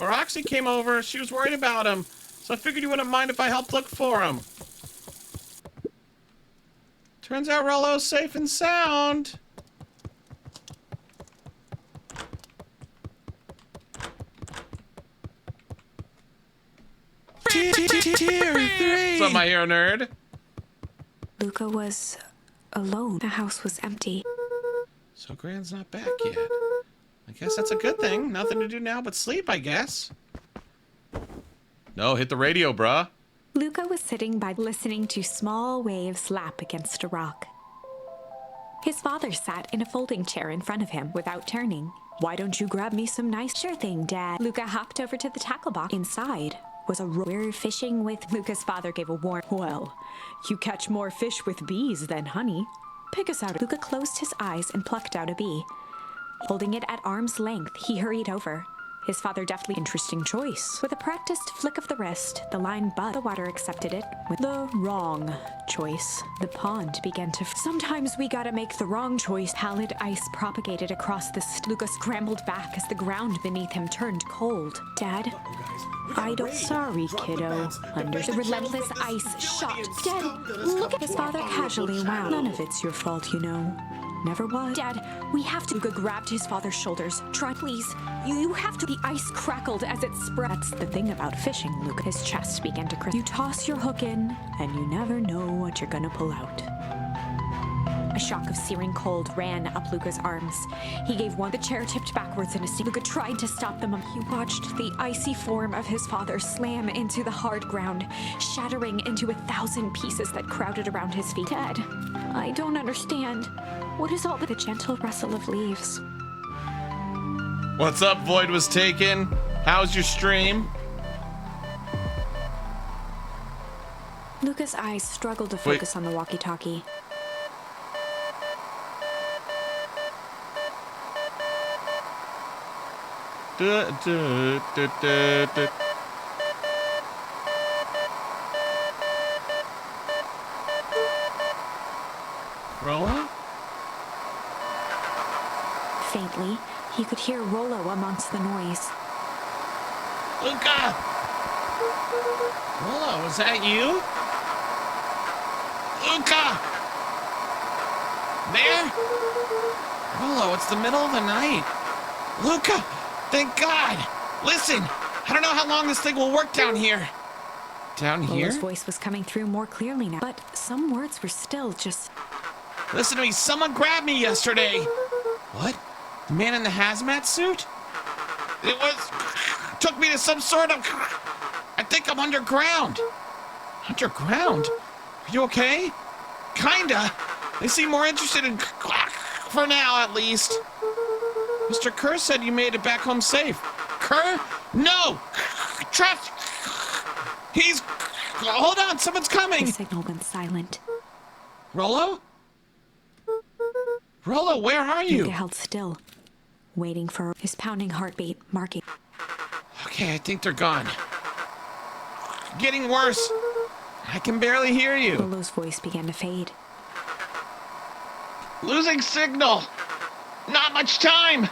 Roxy came over. She was worried about him. So I figured you wouldn't mind if I helped look for him. Turns out Rollo's safe and sound. What's up, my hero nerd? Luca was alone. The house was empty. So Gran's not back yet. I guess that's a good thing. Nothing to do now but sleep, I guess. No, hit the radio, bruh. Luca was sitting by listening to small waves lap against a rock. His father sat in a folding chair in front of him without turning. Why don't you grab me some nice... Sure thing, Dad. Luca hopped over to the tackle box. Inside was a... We're fishing with... Luca's father gave a warm... Well, you catch more fish with bees than honey. Pick us out. Luca closed his eyes and plucked out a bee. Holding it at arm's length, he hurried over. His father deftly... Interesting choice. With a practiced flick of the wrist, the line buzzed. The water accepted it with the wrong choice. The pond began to... Sometimes we gotta make the wrong choice. Pallid ice propagated across the... Luca scrambled back as the ground beneath him turned cold. Dad? I don't... Sorry, kiddo. Under the relentless ice shot. Dad, look at his father casually. Wow. None of it's your fault, you know. Never was. Dad, we have to... Luca grabbed his father's shoulders. Try, please. You have to... The ice crackled as it spread. That's the thing about fishing, Luca. His chest began to crisp. You toss your hook in, and you never know what you're gonna pull out. A shock of searing cold ran up Luca's arms. He gave one. The chair tipped backwards in a sea. Luca tried to stop them. He watched the icy form of his father slam into the hard ground, shattering into 1,000 pieces that crowded around his feet. Dad, I don't understand. What is all the gentle rustle of leaves? What's up, Void was taken? How's your stream? Luca's eyes struggled to focus on the walkie-talkie. Rollo? Faintly, he could hear Rollo amongst the noise. Luca! Rollo, is that you? Luca! There? Rollo, it's the middle of the night. Luca! Thank God! Listen! I don't know how long this thing will work down here. Down here? Rollo's voice was coming through more clearly now, but some words were still just... Listen to me, someone grabbed me yesterday. What? The man in the hazmat suit? It was... took me to some sort of... I think I'm underground. Underground? Are you okay? Kinda. They seem more interested in... for now, at least. Mr. Kerr said you made it back home safe. Kerr? No! Trust... He's... Hold on, someone's coming! The signal went silent. Rollo? Rollo, where are you? Luca held still, waiting for his pounding heartbeat, marking. Okay, I think they're gone. Getting worse. I can barely hear you. Rollo's voice began to fade. Losing signal. Not much time.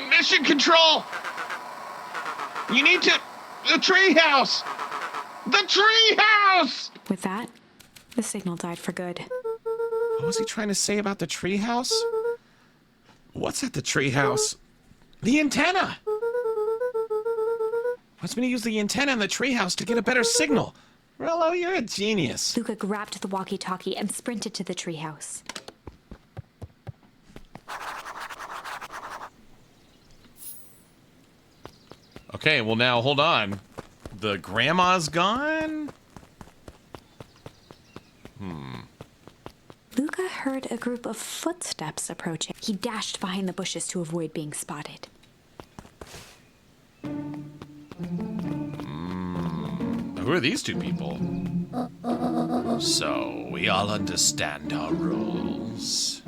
Mission control. You need to... The treehouse. The treehouse! With that, the signal died for good. What was he trying to say about the treehouse? What's at the treehouse? The antenna! Wants me to use the antenna in the treehouse to get a better signal. Rollo, you're a genius. Luca grabbed the walkie-talkie and sprinted to the treehouse. Okay, well now, hold on. The grandma's gone? Luca heard a group of footsteps approaching. He dashed behind the bushes to avoid being spotted. Who are these two people? So, we all understand our roles.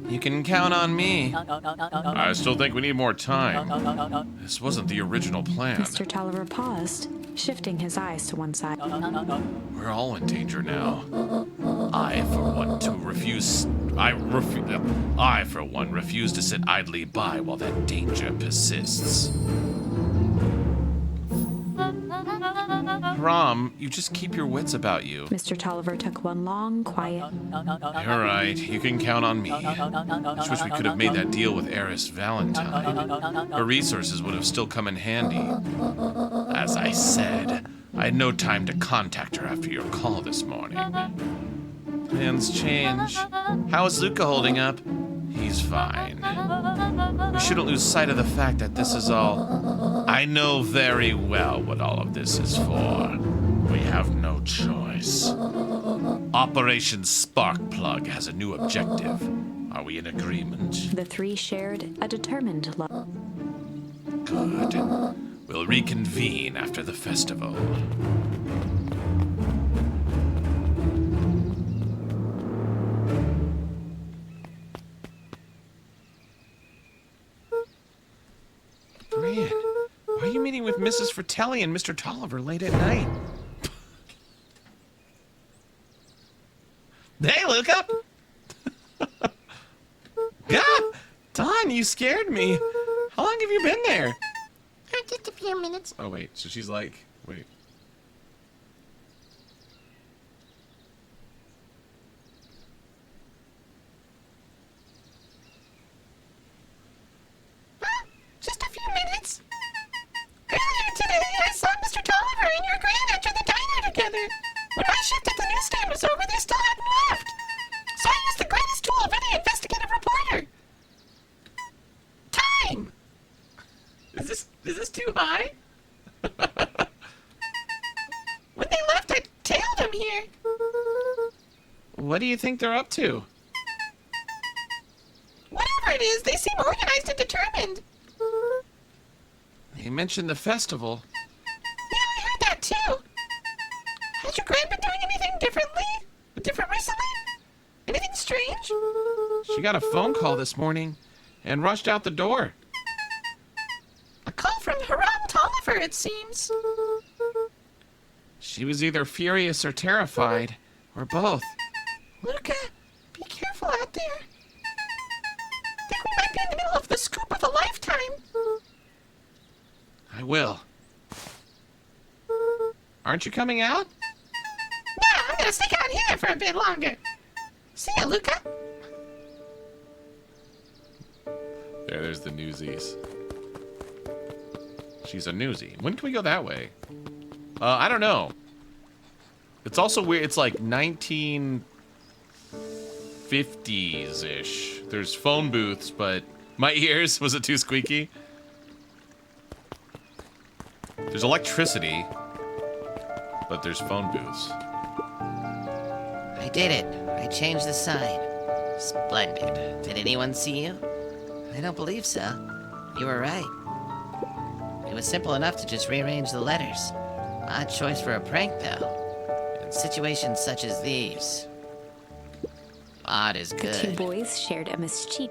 You can count on me. I still think we need more time. This wasn't the original plan. Mr. Tolliver paused, shifting his eyes to one side. We're all in danger now. I, for one, refuse to sit idly by while that danger persists. Rom, you just keep your wits about you. Mr. Tolliver took one long, quiet... You're right. You can count on me. I just wish we could have made that deal with Eris Valentine. Her resources would have still come in handy. As I said, I had no time to contact her after your call this morning. Plans change. How is Luca holding up? He's fine. We shouldn't lose sight of the fact that this is all... I know very well what all of this is for. We have no choice. Operation Sparkplug has a new objective. Are we in agreement? The three shared a determined look. Good. We'll reconvene after the festival. Brian, why are you meeting with Mrs. Fratelli and Mr. Tolliver late at night? Hey, Luca! Yeah, Dawn, you scared me. How long have you been there? Just a few minutes. Oh, wait, so she's like, wait. Just a few minutes. Earlier today, I saw Mr. Tolliver and your Gran enter the diner together. When my shift at the newsstand was over, they still hadn't left. So I used the greatest tool of any investigative reporter. Time. Is this too high? When they left, I tailed them here. What do you think they're up to? Whatever it is, they seem organized and determined. He mentioned the festival. Yeah, I heard that too. Has your Gran been doing anything different recently? Anything strange? She got a phone call this morning and rushed out the door. A call from Haram Tolliver, it seems. She was either furious or terrified, or both. Luca, be careful out there. Think we might be in the middle of the scoop of a lifetime. I will. Aren't you coming out? No, I'm gonna stick out here for a bit longer. See ya, Luca. There's the Newsies. She's a newsie. When can we go that way? I don't know. It's also weird. It's like 1950s-ish. There's phone booths, but my ears, was it too squeaky? There's electricity, but there's phone booths. I did it. I changed the sign. Splendid. Did anyone see you? I don't believe so. You were right. It was simple enough to just rearrange the letters. Odd choice for a prank, though. In situations such as these, odd is The good. two boys shared a mischief.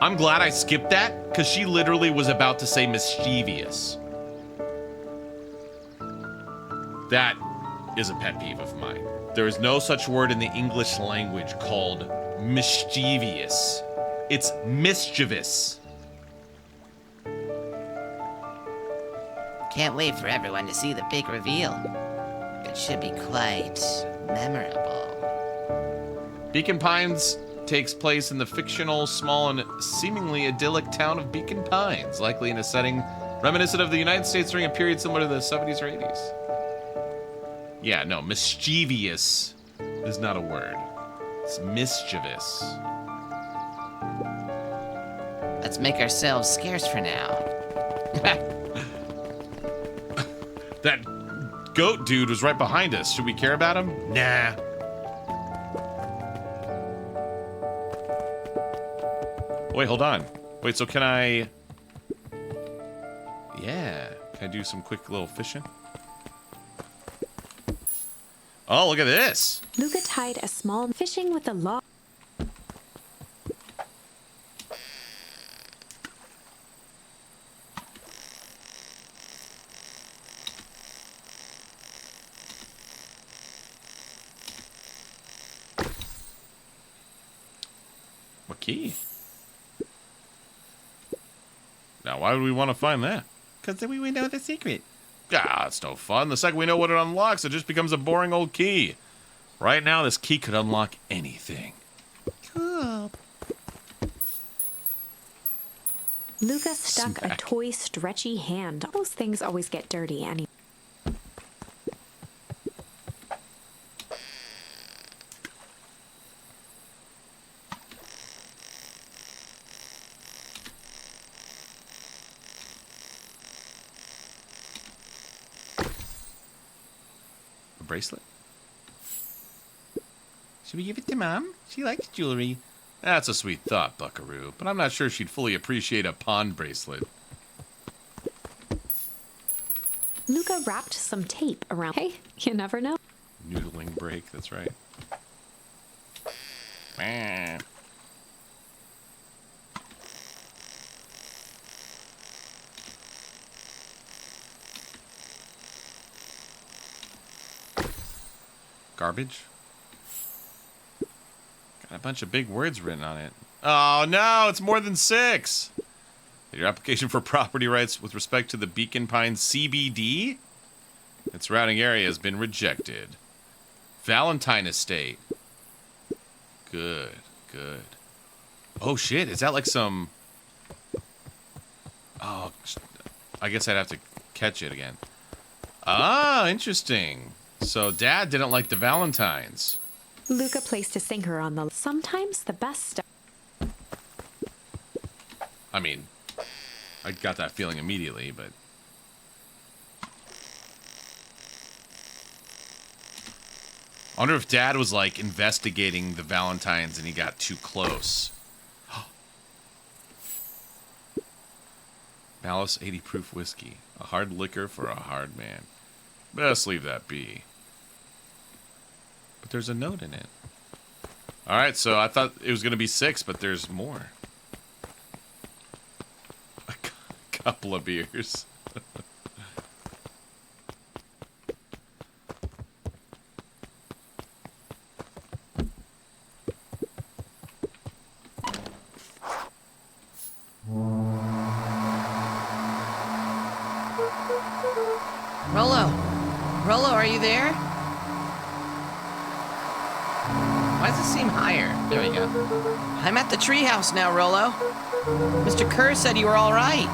I'm glad I skipped that, because she literally was about to say mischievous. That is a pet peeve of mine. There is no such word in the English language called mischievous. It's mischievous. Can't wait for everyone to see the big reveal. It should be quite memorable. Beacon Pines takes place in the fictional, small, and seemingly idyllic town of Beacon Pines, likely in a setting reminiscent of the United States during a period similar to the 70s or 80s. Yeah, no, mischievous is not a word. It's mischievous. Let's make ourselves scarce for now. That goat dude was right behind us. Should we care about him? Nah. Wait, hold on. Wait, so can I... Yeah. Can I do some quick little fishing? Oh, look at this. Luca tied a small fishing with a log. What key? Now, why would we want to find that? Because then we would know the secret. Ah, it's no fun. The second we know what it unlocks, it just becomes a boring old key. Right now, this key could unlock anything. Cool. Luca stuck a toy stretchy hand. Those things always get dirty anyway. A bracelet? Should we give it to Mom? She likes jewelry. That's a sweet thought, Buckaroo, but I'm not sure she'd fully appreciate a pawn bracelet. Luca wrapped some tape around. Hey, you never know. Noodling break, that's right. Meh. Garbage? Got a bunch of big words written on it. Oh no, it's more than 6! Your application for property rights with respect to the Beacon Pines CBD? Its surrounding area has been rejected. Valentine Estate. Good, good. Oh shit, is that like some... Oh, I guess I'd have to catch it again. Ah, interesting. So Dad didn't like the Valentines. Luca placed a sinker on the. Sometimes the best stuff. I mean, I got that feeling immediately, but... I wonder if Dad was, like, investigating the Valentines and he got too close. Malice 80 proof whiskey. A hard liquor for a hard man. Best leave that be. But there's a note in it. Alright, so I thought it was going to be 6, but there's more. A couple of beers. Rollo, are you there? Why does it seem higher? There we go. I'm at the treehouse now, Rollo. Mr. Kerr said you were all right.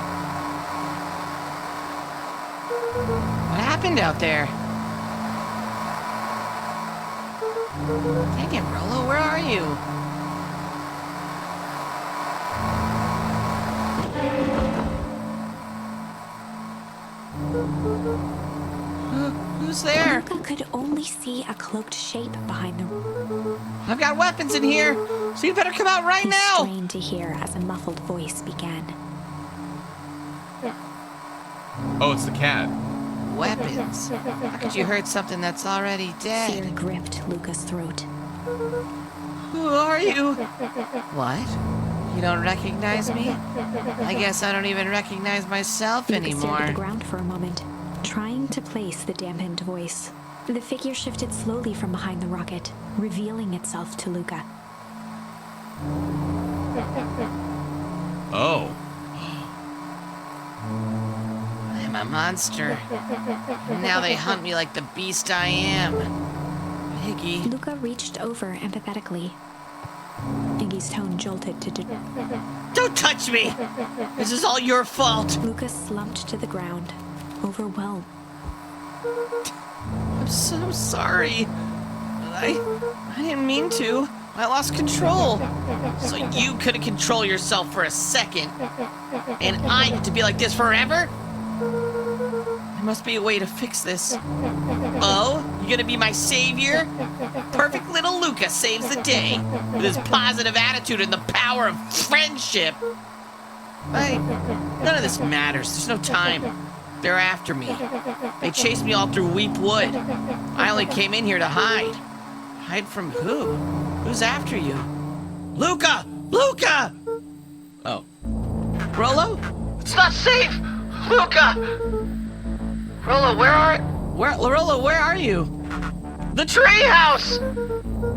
What happened out there? Dang it, Rollo, where are you? Who's there? Luca could only see a cloaked shape behind the. I've got weapons in here, so you better come out right He now. strained to hear as a muffled voice began. Oh, it's the cat. Weapons? How could you hurt something that's already dead? Fear gripped Luca's throat. Who are you? What? You don't recognize me? I guess I don't even recognize myself Luca stared anymore. at the ground for a moment, trying to place the dampened voice. The figure shifted slowly from behind the rocket, revealing itself to Luca. Oh. I'm a monster. Now they hunt me like the beast I am. Iggy. Luca reached over empathetically. Iggy's tone jolted to Don't touch me! This is all your fault! Luca slumped to the ground, overwhelmed. I'm so sorry. I didn't mean to. I lost control. So you couldn't control yourself for a second. And I get to be like this forever? There must be a way to fix this. Oh, you gonna be my savior? Perfect little Luca saves the day with his positive attitude and the power of friendship. None of this matters. There's no time. They're after me. They chased me all through Weep Wood. I only came in here to hide. Hide from who? Who's after you? Luca! Luca! Oh. Rollo? It's not safe! Luca! Rollo, where are you? The treehouse!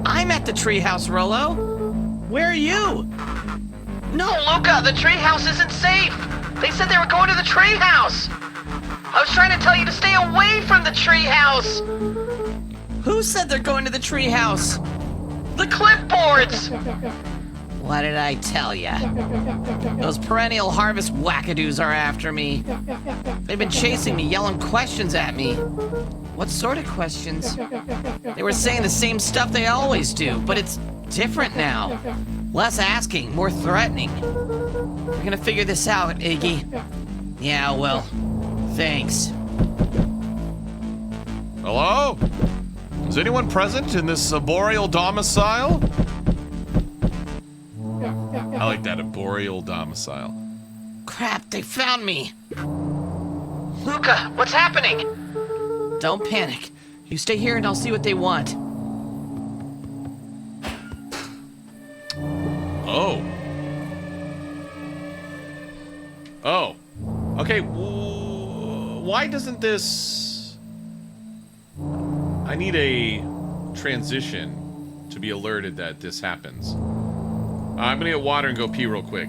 I'm at the treehouse, Rollo. Where are you? No, Luca, the treehouse isn't safe. They said they were going to the treehouse. I was trying to tell you to stay away from the treehouse. Who said they're going to the treehouse? The clipboards! What did I tell ya? Those perennial harvest wackadoos are after me. They've been chasing me, yelling questions at me. What sort of questions? They were saying the same stuff they always do, but it's different now. Less asking, more threatening. We're gonna figure this out, Iggy. Yeah, well, thanks. Hello? Is anyone present in this arboreal domicile? I like that, arboreal domicile. Crap, they found me. Luca, what's happening? Don't panic. You stay here and I'll see what they want. Oh. Oh. Okay, why doesn't this... I need a transition to be alerted that this happens. I'm gonna get water and go pee real quick.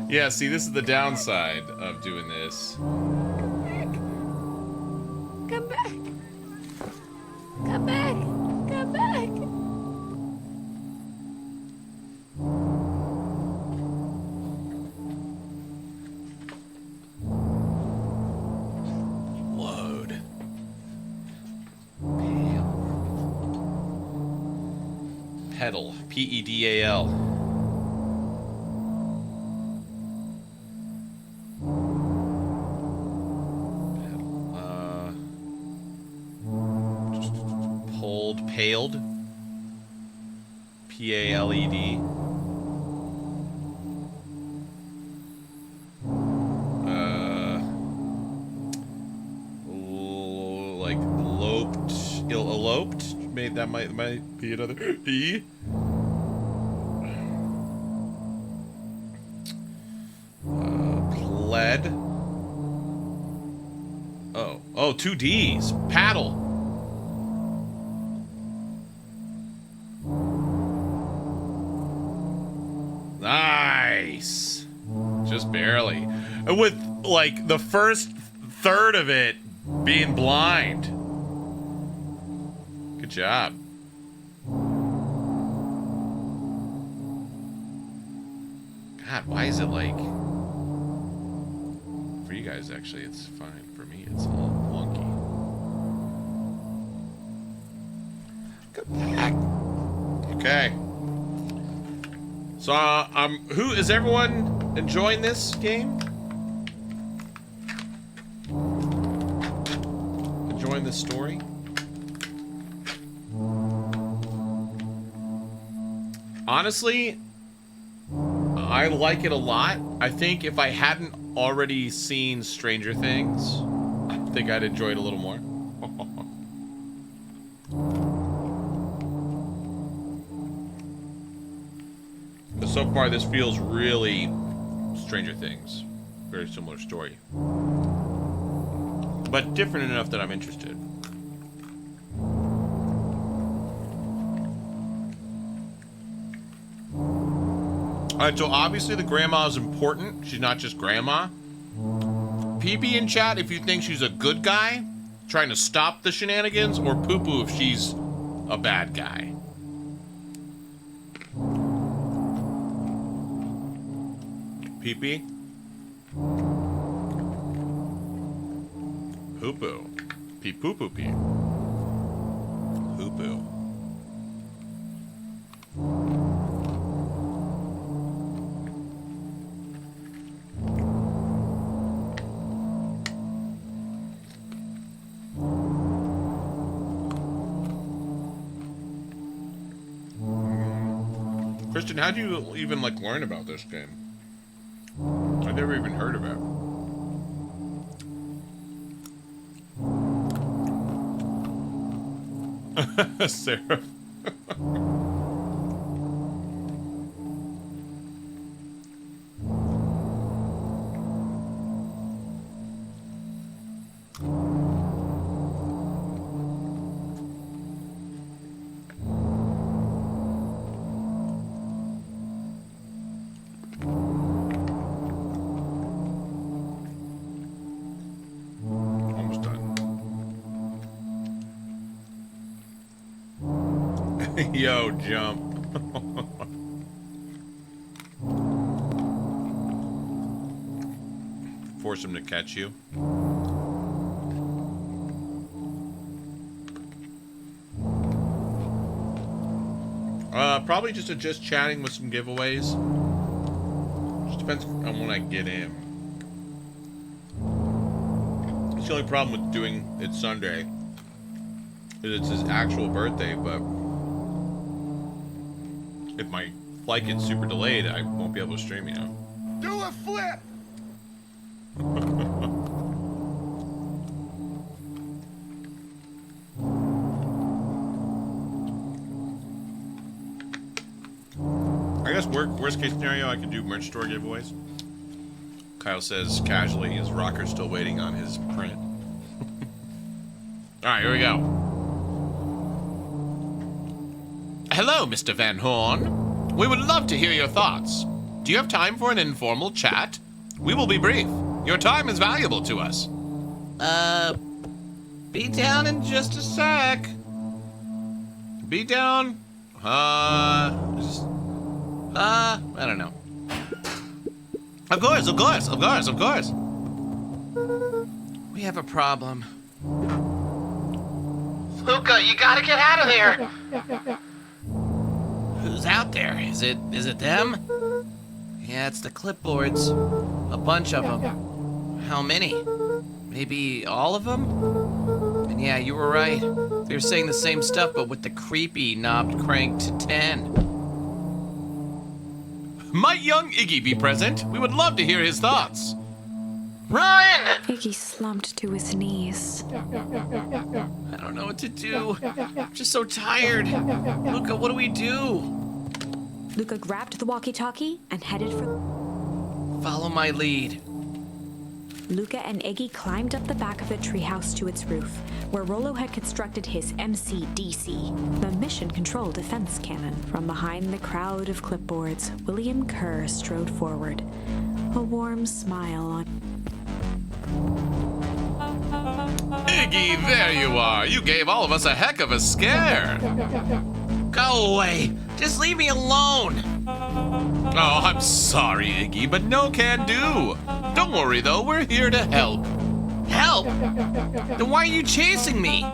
Yeah, see, this is the downside of doing this. Come back. Come back. Come back. Load. Pedal. P-E-D-A-L. Paled. P-A-L-E-D. Like eloped. Maybe that might be another E. Pled. Oh, 2 D's. Paddle. Nice. Just barely. With, like, the first third of it being blind. Good job. God, why is it like... For you guys, actually, it's fine. For me, it's a little wonky. Go back. Okay. So, who is everyone enjoying this game? Enjoying this story? Honestly, I like it a lot. I think if I hadn't already seen Stranger Things, I think I'd enjoy it a little more. But so far, this feels really Stranger Things. Very similar story. But different enough that I'm interested. Alright, so obviously the grandma is important. She's not just grandma. PP in chat if you think she's a good guy, trying to stop the shenanigans, or poo-poo if she's a bad guy. PP? Poo-poo. Pee-poo-poo-pee. Poo-poo. Christian, how'd you even, like, learn about this game? I never even heard of it. Sarah. Yo, jump. Force him to catch you. Probably just chatting with some giveaways. Just depends on when I get in. It's the only problem with doing it Sunday is it's his actual birthday, but if my flight gets super delayed, I won't be able to stream, you know. Do a flip! I guess worst case scenario, I could do merch store giveaways. Kyle says casually, is Rocker still waiting on his print? Alright, here we go. Hello, Mr. Van Horn. We would love to hear your thoughts. Do you have time for an informal chat? We will be brief. Your time is valuable to us. Be down in just a sec. Be down. I don't know. Of course. We have a problem. Luca, you gotta get out of there. Who's out there? Is it them? Yeah, it's the clipboards. A bunch of them. How many? Maybe all of them? And yeah, you were right. They're saying the same stuff, but with the creepy knob cranked to 10. Might young Iggy be present? We would love to hear his thoughts. Run! Iggy slumped to his knees. I don't know what to do. I'm just so tired. Luca, what do we do? Luca grabbed the walkie-talkie and headed for... Follow my lead. Luca and Iggy climbed up the back of the treehouse to its roof, where Rollo had constructed his MCDC, the Mission Control Defense Cannon. From behind the crowd of clipboards, William Kerr strode forward, a warm smile on... Iggy, there you are. You gave all of us a heck of a scare. Go away. Just leave me alone. Oh, I'm sorry, Iggy, but no can do. Don't worry, though. We're here to help. Help? Then why are you chasing me?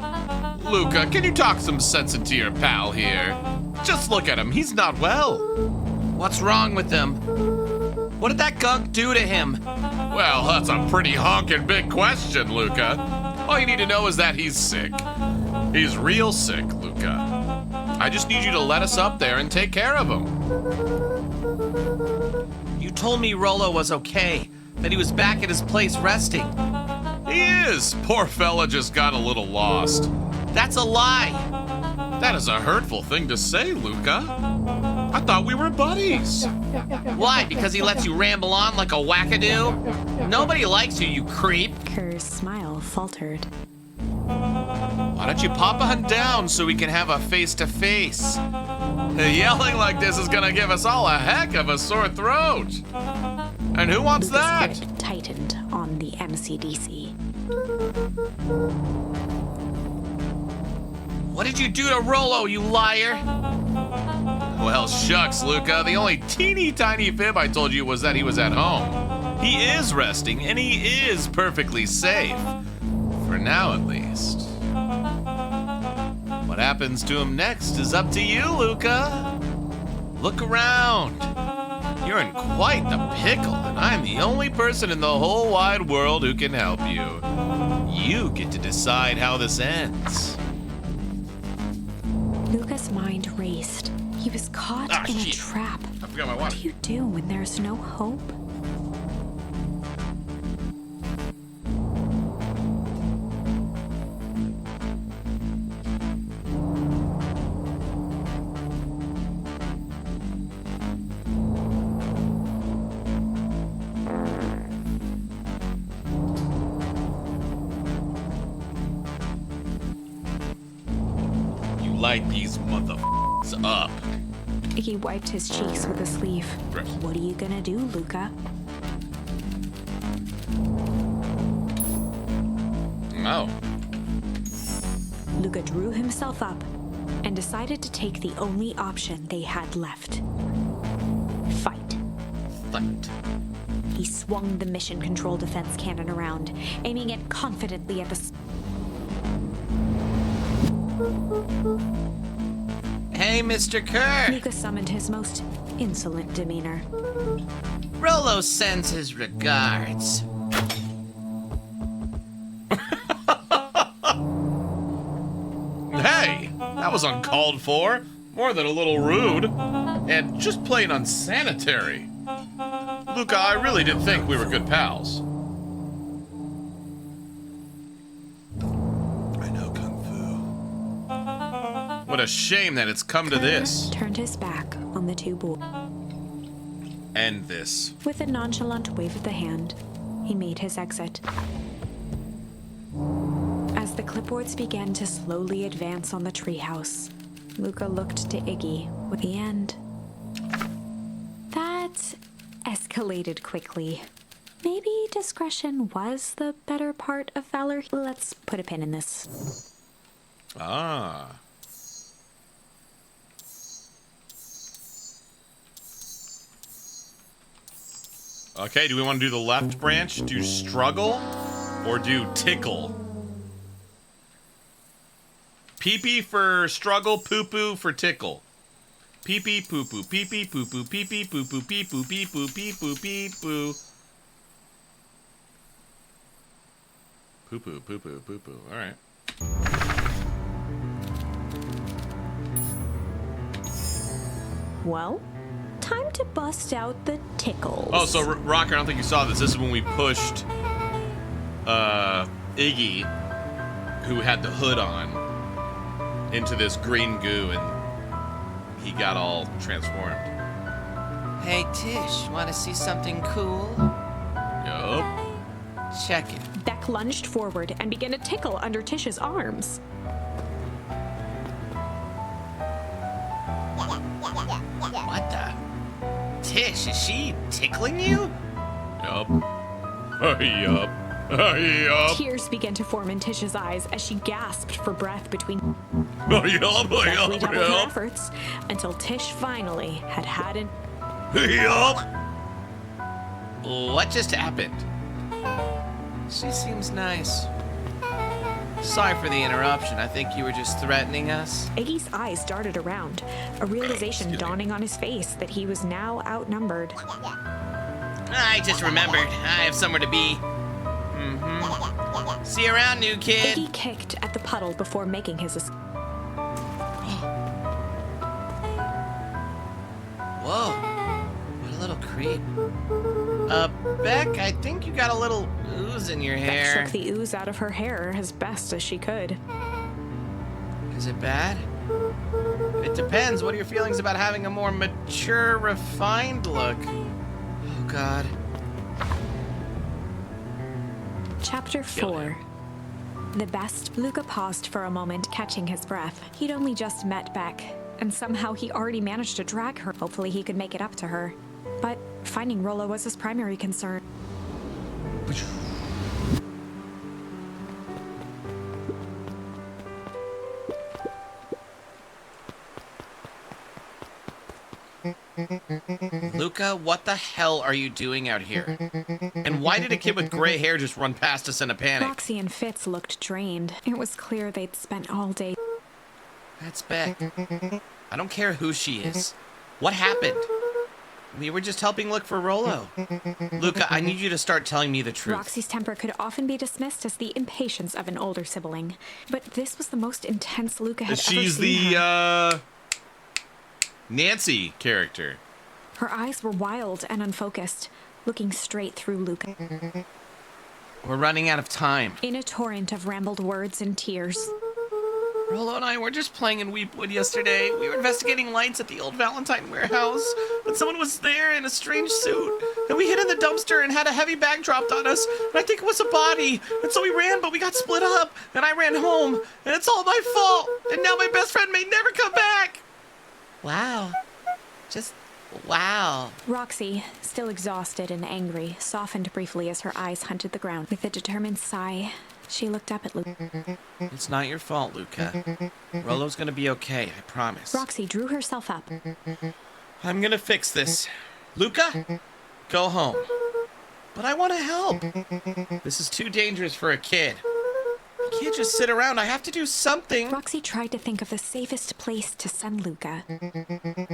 Luca, can you talk some sense into your pal here? Just look at him. He's not well. What's wrong with him? What did that gunk do to him? Well, that's a pretty honkin' big question, Luca. All you need to know is that he's sick. He's real sick, Luca. I just need you to let us up there and take care of him. You told me Rollo was okay, that he was back at his place resting. He is. Poor fella just got a little lost. That's a lie. That is a hurtful thing to say, Luca. I thought we were buddies. Why? Because he lets you ramble on like a wackadoo? Nobody likes you, you creep. Kerr's smile faltered. Why don't you pop on down so we can have a face-to-face? Yelling like this is gonna give us all a heck of a sore throat. And who wants Luca's that? grip tightened on the MCDC. What did you do to Rollo, you liar? Well, shucks, Luca. The only teeny tiny fib I told you was that he was at home. He is resting, and he is perfectly safe. For now, at least. What happens to him next is up to you, Luca. Look around. You're in quite the pickle, and I'm the only person in the whole wide world who can help you. You get to decide how this ends. Luca's mind raced. He was caught in a trap. I forgot my What water. do you do when there's no hope? You light these motherfuckers up. He wiped his cheeks with a sleeve. Right. What are you gonna do, Luca? Oh. Luca drew himself up and decided to take the only option they had left. Fight. Fight. He swung the Mission Control Defense Cannon around, aiming it confidently at the... Hey, Mr. Kerr. Luca summoned his most insolent demeanor. Rollo sends his regards. Hey, that was uncalled for. More than a little rude. And just plain unsanitary. Luca, I really did think we were good pals. I know Kung Fu. What a shame that it's come to this. Turned his back on the two boys. End this. With a nonchalant wave of the hand, he made his exit. As the clipboards began to slowly advance on the treehouse, Luca looked to Iggy with the end. That escalated quickly. Maybe discretion was the better part of valor. Let's put a pin in this. Ah. Okay, do we want to do the left branch? Do struggle or do tickle? Pee-pee for struggle, poo-poo for tickle. Pee-pee, poo-poo, pee-pee, poo-poo, pee-pee, poo-poo, pee-poo, pee-poo, pee-poo, pee-poo. Poo-poo, poo-poo, poo-poo. All right. Well, time to bust out the tickles. Oh, so Rocker, I don't think you saw this. This is when we pushed Iggy, who had the hood on, into this green goo, and he got all transformed. Hey, Tish, want to see something cool? Yup. Check it. Beck lunged forward and began to tickle under Tish's arms. What the? Tish, is she tickling you? Yup. Yup. Yup. Tears began to form in Tish's eyes as she gasped for breath between Yup. redoubled her Yup. efforts until Tish finally had an Yup. What just happened? She seems nice. Sorry for the interruption. I think you were just threatening us. Iggy's eyes darted around, a realization dawning on his face that he was now outnumbered. I just remembered. I have somewhere to be. Mm-hmm. See you around, new kid. Iggy kicked at the puddle before making his escape. Whoa. What a little creep. Beck, I think you got a little ooze in your Beck hair. shook the ooze out of her hair as best as she could. Is it bad? It depends. What are your feelings about having a more mature, refined look? Oh, God. Chapter 4. The best. Luca paused for a moment, catching his breath. He'd only just met Beck, and somehow he already managed to drag her. Hopefully he could make it up to her. But finding Rollo was his primary concern. Luca, what the hell are you doing out here? And why did a kid with gray hair just run past us in a panic? Roxy and Fitz looked drained. It was clear they'd spent all day. That's Beck. I don't care who she is. What happened? We were just helping look for Rollo. Luca, I need you to start telling me the truth. Roxy's temper could often be dismissed as the impatience of an older sibling, but this was the most intense Luca had ever She's seen her. the Nancy character. Her eyes were wild and unfocused, looking straight through Luca. We're running out of time. In a torrent of rambled words and tears. Rollo and I were just playing in Weepwood yesterday. We were investigating lights at the old Valentine warehouse, but someone was there in a strange suit. And we hid in the dumpster and had a heavy bag dropped on us. And I think it was a body. And so we ran, but we got split up. And I ran home. And it's all my fault. And now my best friend may never come back. Wow. Just wow. Roxy, still exhausted and angry, softened briefly as her eyes hunted the ground. With a determined sigh, she looked up at Luca. It's not your fault, Luca. Rollo's gonna be okay, I promise. Roxy drew herself up. I'm gonna fix this. Luca, go home. But I want to help. This is too dangerous for a kid. I can't just sit around. I have to do something. Roxy tried to think of the safest place to send Luca.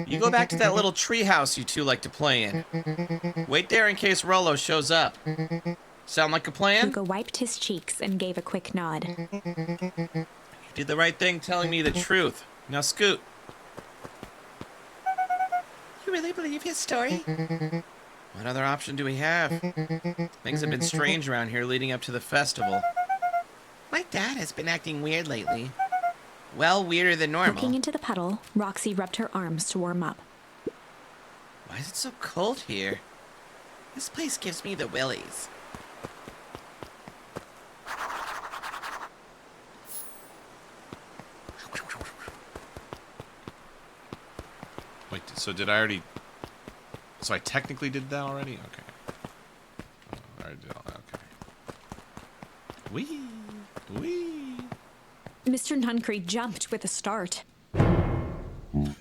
You go back to that little treehouse you two like to play in. Wait there in case Rollo shows up. Sound like a plan? Luca wiped his cheeks and gave a quick nod. You did the right thing telling me the truth. Now scoot. You really believe his story? What other option do we have? Things have been strange around here leading up to the festival. My dad has been acting weird lately. Well, weirder than normal. Looking into the puddle, Roxy rubbed her arms to warm up. Why is it so cold here? This place gives me the willies. Wait, so did I already So I technically did that already? Okay. I did all that. Okay. Wee. Wee. Mr. Nuncreed jumped with a start.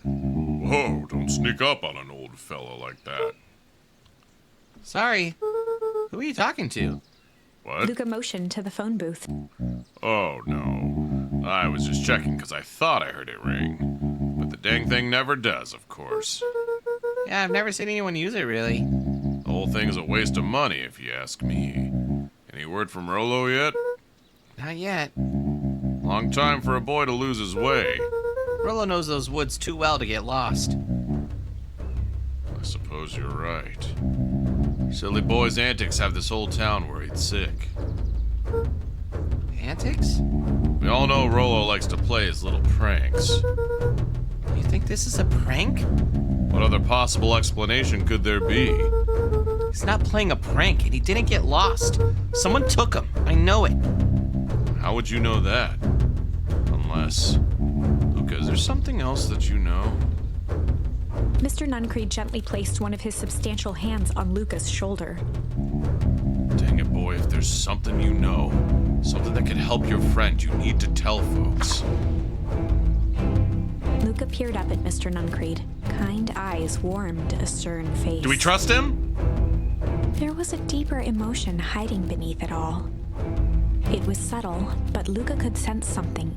Whoa, don't sneak up on an old fella like that. Sorry. Who are you talking to? What? Luca motioned to the phone booth. Oh, no. I was just checking because I thought I heard it ring. But the dang thing never does, of course. Yeah, I've never seen anyone use it, really. The whole thing's a waste of money, if you ask me. Any word from Rolo yet? Not yet. Long time for a boy to lose his way. Rolo knows those woods too well to get lost. I suppose you're right. Silly boy's antics have this whole town worried sick. Antics? We all know Rolo likes to play his little pranks. You think this is a prank? What other possible explanation could there be? He's not playing a prank, and he didn't get lost. Someone took him. I know it. How would you know that? Unless... Luca, is there something else that you know? Mr. Nuncreed gently placed one of his substantial hands on Luca's shoulder. Dang it, boy, if there's something you know, something that could help your friend, you need to tell folks. Luca peered up at Mr. Nuncreed. Kind eyes warmed a stern face. Do we trust him? There was a deeper emotion hiding beneath it all. It was subtle, but Luca could sense something.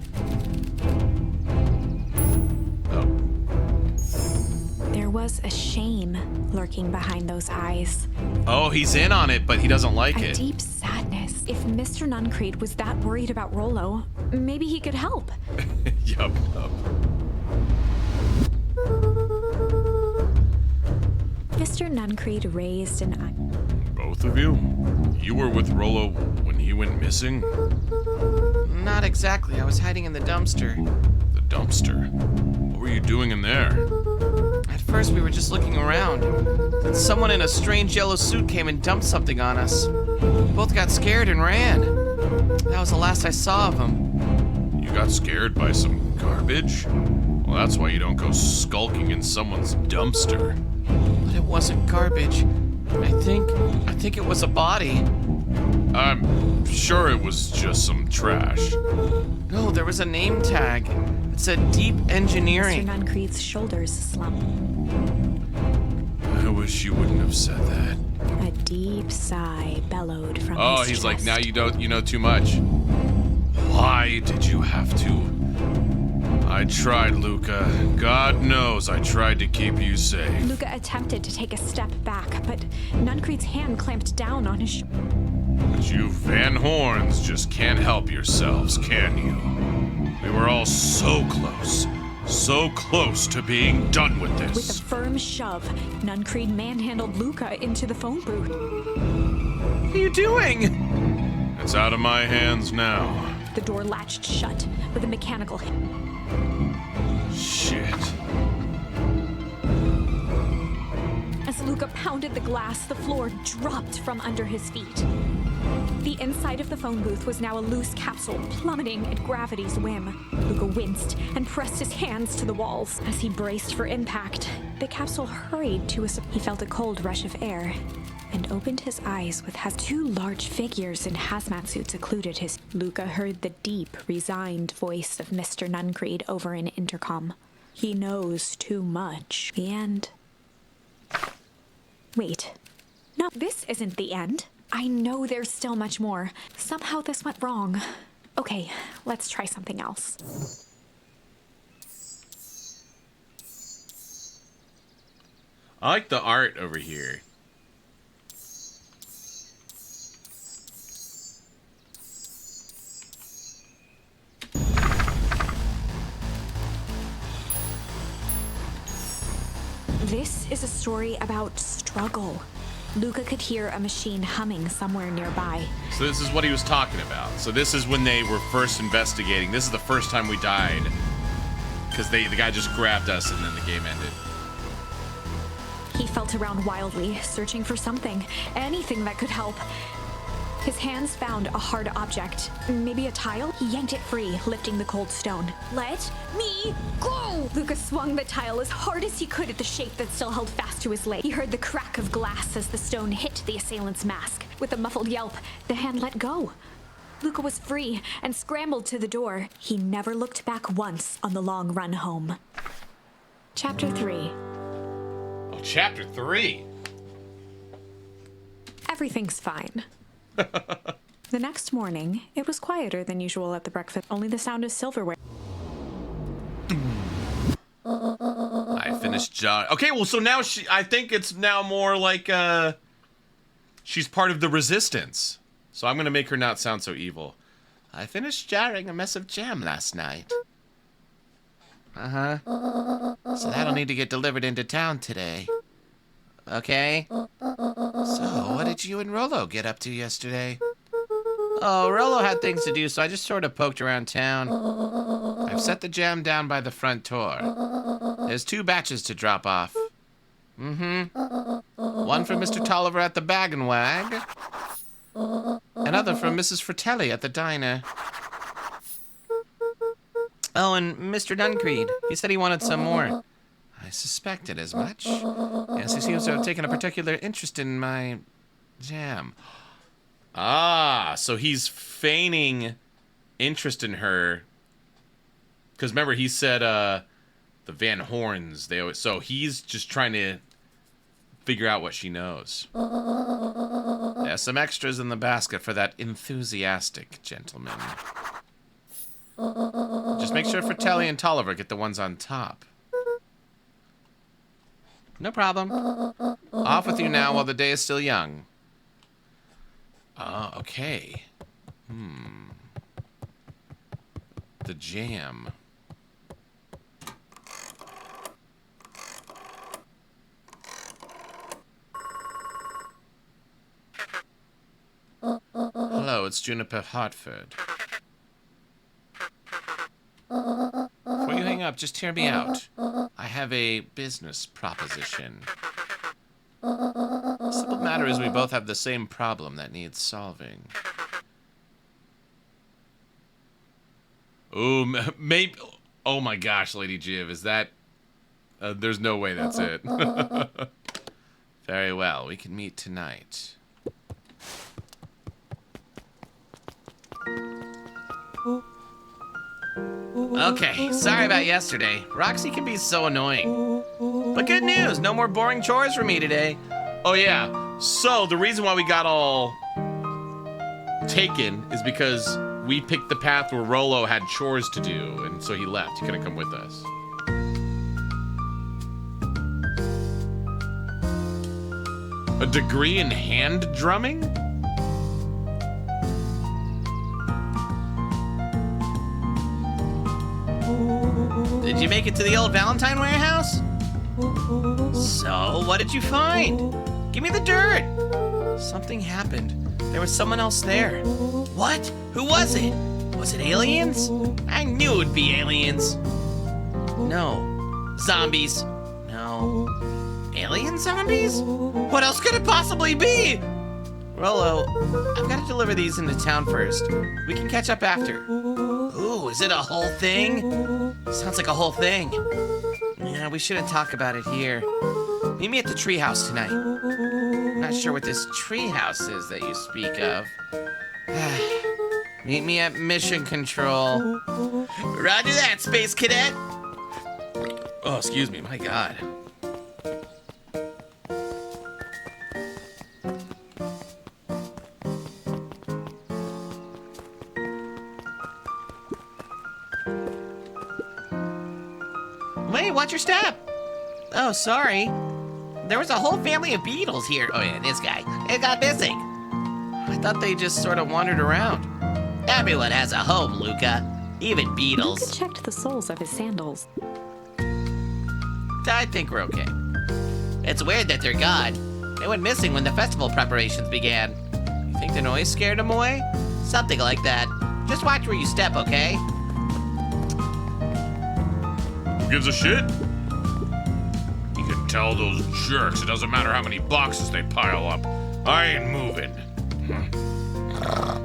There was a shame lurking behind those eyes. Oh, he's in on it, but he doesn't like A it. deep sadness. If Mr. Nuncreed was that worried about Rolo, maybe he could help. Yup. Mr. Nuncreed raised an eye. Both of you? You were with Rolo when he went missing? Not exactly. I was hiding in the dumpster. The dumpster? What were you doing in there? At first, we were just looking around. Then someone in a strange yellow suit came and dumped something on us. We both got scared and ran. That was the last I saw of him. You got scared by some garbage? Well, that's why you don't go skulking in someone's dumpster. But it wasn't garbage. I think it was a body. I'm sure it was just some trash. No, there was a name tag. It said Deep Engineering. Mr. Nuncreed's shoulders slumped. I wish you wouldn't have said that. A deep sigh bellowed from Oh, his he's like, chest. now you know too much. Why did you have to? I tried, Luca. God knows I tried to keep you safe. Luca attempted to take a step back, but Nuncreed's hand clamped down on his shoulder. But you Van Horns just can't help yourselves, can you? We were all so close to being done with With a this. firm shove, Nuncreed manhandled Luca into the phone booth. What are you doing? It's out of my hands now. The door latched shut with a mechanical hit. Shit. As Luca pounded the glass, the floor dropped from under his feet. The inside of the phone booth was now a loose capsule, plummeting at gravity's whim. Luca winced and pressed his hands to the walls. As he braced for impact, the capsule hurried to he felt a cold rush of air and opened his eyes with two large figures in hazmat suits occluded his. Luca heard the deep, resigned voice of Mr. Nuncreed over an intercom. He knows too much. The end. Wait. No, this isn't the end. I know there's still much more. Somehow this went wrong. Okay, let's try something else. I like the art over here. This is a story about struggle. Luca could hear a machine humming somewhere nearby. So this is what he was talking about. So this is when they were first investigating. This is the first time we died. Because the guy just grabbed us and then the game ended. He felt around wildly, searching for something, anything that could help. His hands found a hard object, maybe a tile. He yanked it free, lifting the cold stone. Let me go! Lucas swung the tile as hard as he could at the shape that still held fast to his leg. He heard the crack of glass as the stone hit the assailant's mask. With a muffled yelp, the hand let go. Luca was free and scrambled to the door. He never looked back once on the long run home. Chapter 3. Oh, Chapter 3. Everything's fine. The next morning, it was quieter than usual at the breakfast, only the sound of silverware. I finished jog. Okay, well, so now I think it's now more like she's part of the resistance. So I'm going to make her not sound so evil. I finished jarring a mess of jam last night. Uh-huh. So that'll need to get delivered into town today. Okay? So, what did you and Rolo get up to yesterday? Oh, Rolo had things to do, so I just sort of poked around town. I've set the jam down by the front door. There's 2 batches to drop off. Mm-hmm. One from Mr. Tolliver at the Bag and Wag. Another from Mrs. Fratelli at the diner. Oh, and Mr. Duncreed. He said he wanted some more. I suspected as much. Yes, he seems to have taken a particular interest in my jam. Ah, so he's feigning interest in her. Because remember, he said the Van Horns. So he's just trying to figure out what she knows. There's some extras in the basket for that enthusiastic gentleman. Just make sure Fratelli and Tolliver get the ones on top. No problem. Off with you now while the day is still young. Okay. The jam. Hello, it's Juniper Hartford. Before you hang up, just hear me out. I have a business proposition. The simple matter is we both have the same problem that needs solving. Ooh, maybe... Oh my gosh, Lady Jiv, is that... there's no way that's it. Very well, we can meet tonight. Okay, sorry about yesterday. Roxy can be so annoying. But good news, no more boring chores for me today. Oh yeah, so the reason why we got all taken is because we picked the path where Rolo had chores to do, and so he left. He couldn't come with us. A degree in hand drumming? Did you make it to the old Valentine warehouse? So, what did you find? Give me the dirt. Something happened. There was someone else there. What? Who was it? Was it aliens? I knew it would be aliens. No. Zombies. No. Alien zombies? What else could it possibly be? Rolo, I've got to deliver these into town first. We can catch up after. Ooh, is it a whole thing? Sounds like a whole thing. Yeah, we shouldn't talk about it here. Meet me at the treehouse tonight. I'm not sure what this treehouse is that you speak of. Meet me at Mission Control. Roger that, Space Cadet. Oh, excuse me, my God. Wait, watch your step. Oh, sorry. There was a whole family of beetles here. Oh yeah, this guy. It got missing. I thought they just sort of wandered around. Everyone has a home, Luca. Even beetles. Luca checked the soles of his sandals. I think we're okay. It's weird that they're gone. They went missing when the festival preparations began. You think the noise scared them away? Something like that. Just watch where you step, okay? Who gives a shit? You can tell those jerks it doesn't matter how many boxes they pile up. I ain't moving. I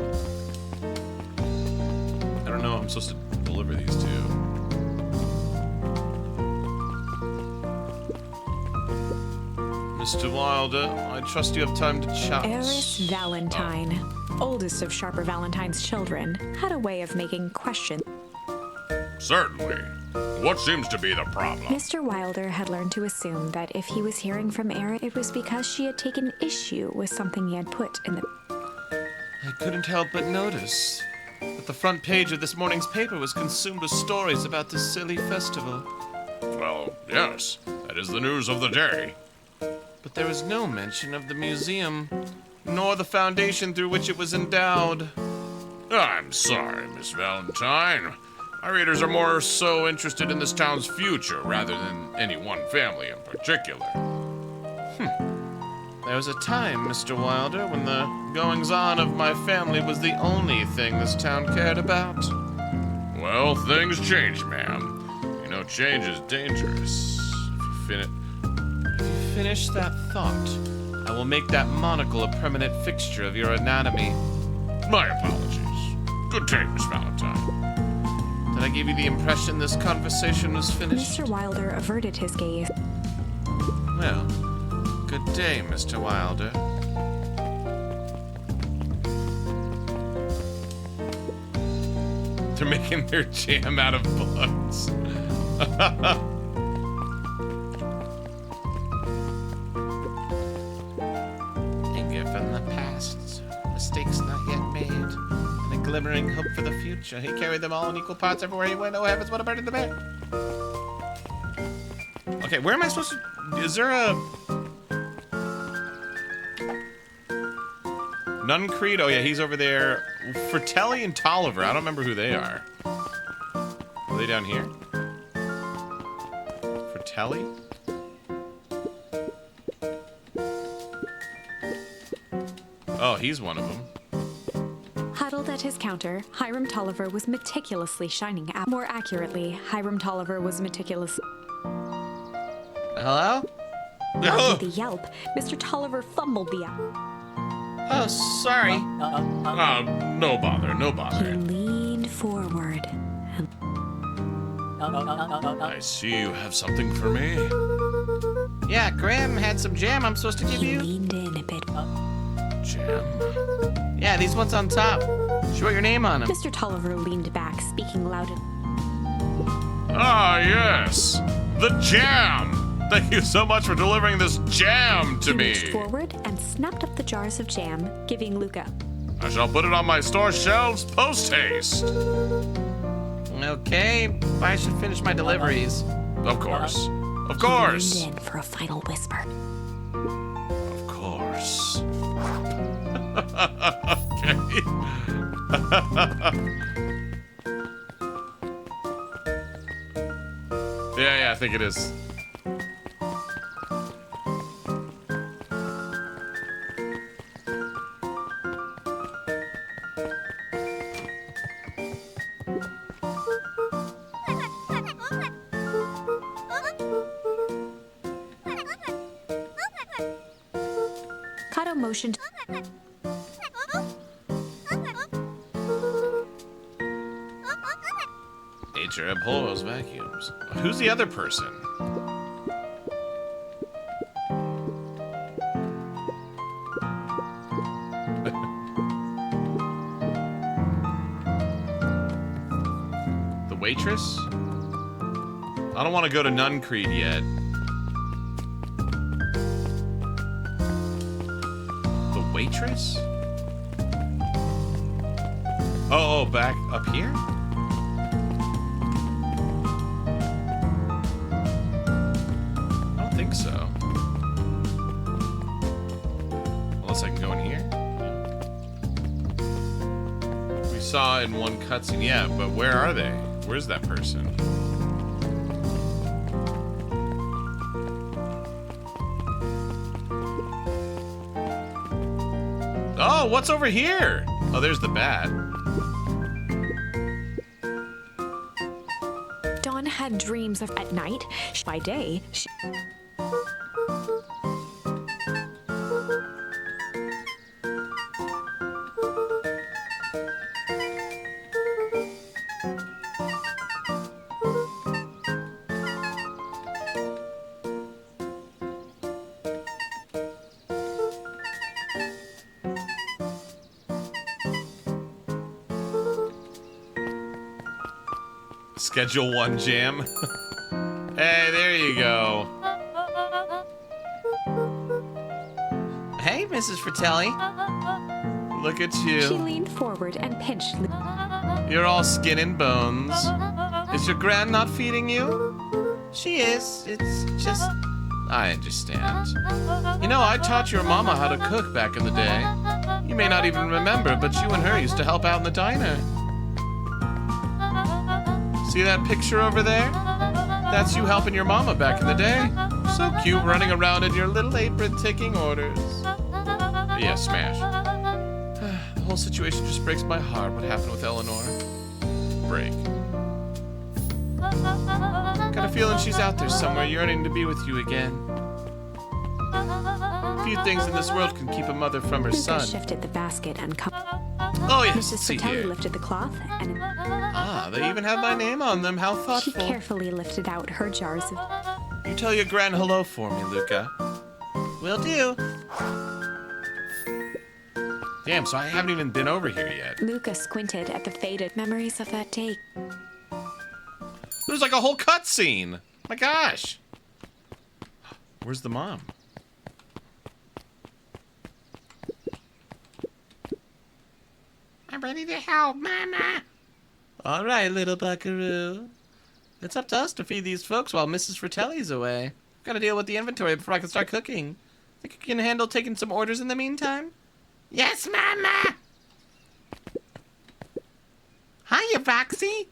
don't know. I'm supposed to deliver these to you. Mr. Wilder, I trust you have time to chat. Eris Valentine, oldest of Sharper Valentine's children, had a way of making questions. Certainly. What seems to be the problem? Mr. Wilder had learned to assume that if he was hearing from Eris, it was because she had taken issue with something he had put in the... I couldn't help but notice that the front page of this morning's paper was consumed with stories about this silly festival. Well, yes. That is the news of the day. But there was no mention of the museum, nor the foundation through which it was endowed. I'm sorry, Miss Valentine. Our readers are more so interested in this town's future rather than any one family in particular. There was a time, Mr. Wilder, when the goings-on of my family was the only thing this town cared about. Well, things change, ma'am. You know, change is dangerous. If you finish that thought, I will make that monocle a permanent fixture of your anatomy. My apologies. Good day, Miss Valentine. Did I give you the impression this conversation was finished? Mr. Wilder averted his gaze. Well, good day, Mr. Wilder. They're making their jam out of bugs. From the past, mistakes not yet made, and a glimmering hope for the future. He carried them all in equal parts everywhere he went. Oh heavens, what a bird in the bed. Okay, where am I supposed to... Is there a... Nuncreed? Oh yeah, he's over there. Fratelli and Tolliver, I don't remember who they are. Are they down here? Fratelli? Oh, he's one of them. Huddled at his counter, Hiram Tolliver was meticulously shining out. More accurately, Hiram Tolliver was meticulous. Hello? With the yelp, Mr. Tolliver fumbled the app. Oh, sorry. No bother, no He bother. leaned forward. I see you have something for me. Yeah, Graham had some jam I'm supposed to give He you. leaned in a bit. Jam? Yeah, these ones on top. She wrote your name on them. Mr. Tolliver leaned back, speaking loudly. Ah, yes. The jam! Thank you so much for delivering this jam to He me. reached forward and snapped up the jars of jam, giving Luca. I shall put it on my store shelves post-haste. Okay, I should finish my deliveries. Of course. Of He course. leaned in for a final whisper. Of course. Okay. Yeah, I think it is. Kato motioned. Nature abhors vacuums. Who's the other person? The waitress? I don't want to go to Nuncreed yet. The waitress? Oh, back up here? I don't think so. Unless I can go in here? We saw in one cutscene, yeah, but where are they? Where's that person? Oh, what's over here? Oh, there's the bat. Dawn had dreams of at night. By day, she... Schedule 1 jam. Hey, there you go. Hey, Mrs. Fratelli. Look at She you. leaned forward and pinched You're all skin and bones. Is your gran not feeding you? She is. It's just... I understand. You know, I taught your mama how to cook back in the day. You may not even remember, but you and her used to help out in the diner. See that picture over there? That's you helping your mama back in the day. So cute, running around in your little apron taking orders. Yeah, smash. The whole situation just breaks my heart. What happened with Eleanor? Break. Got a feeling she's out there somewhere yearning to be with you again. Few things in this world can keep a mother from her Luca son. shifted the basket and Oh yes, Mrs. see Fratelli here. lifted the cloth and Ah, they even have my name on them. How she thoughtful. carefully lifted out her jars of... You tell your gran hello for me, Luca. Will do. Damn, so I haven't even been over here yet. Luca squinted at the faded memories of that day. There's like a whole cutscene. My gosh. Where's the mom? I'm ready to help, Mama. All right, little buckaroo. It's up to us to feed these folks while Mrs. Fratelli's away. Gotta deal with the inventory before I can start cooking. Think you can handle taking some orders in the meantime? Yes, Mama. Hiya, Foxy.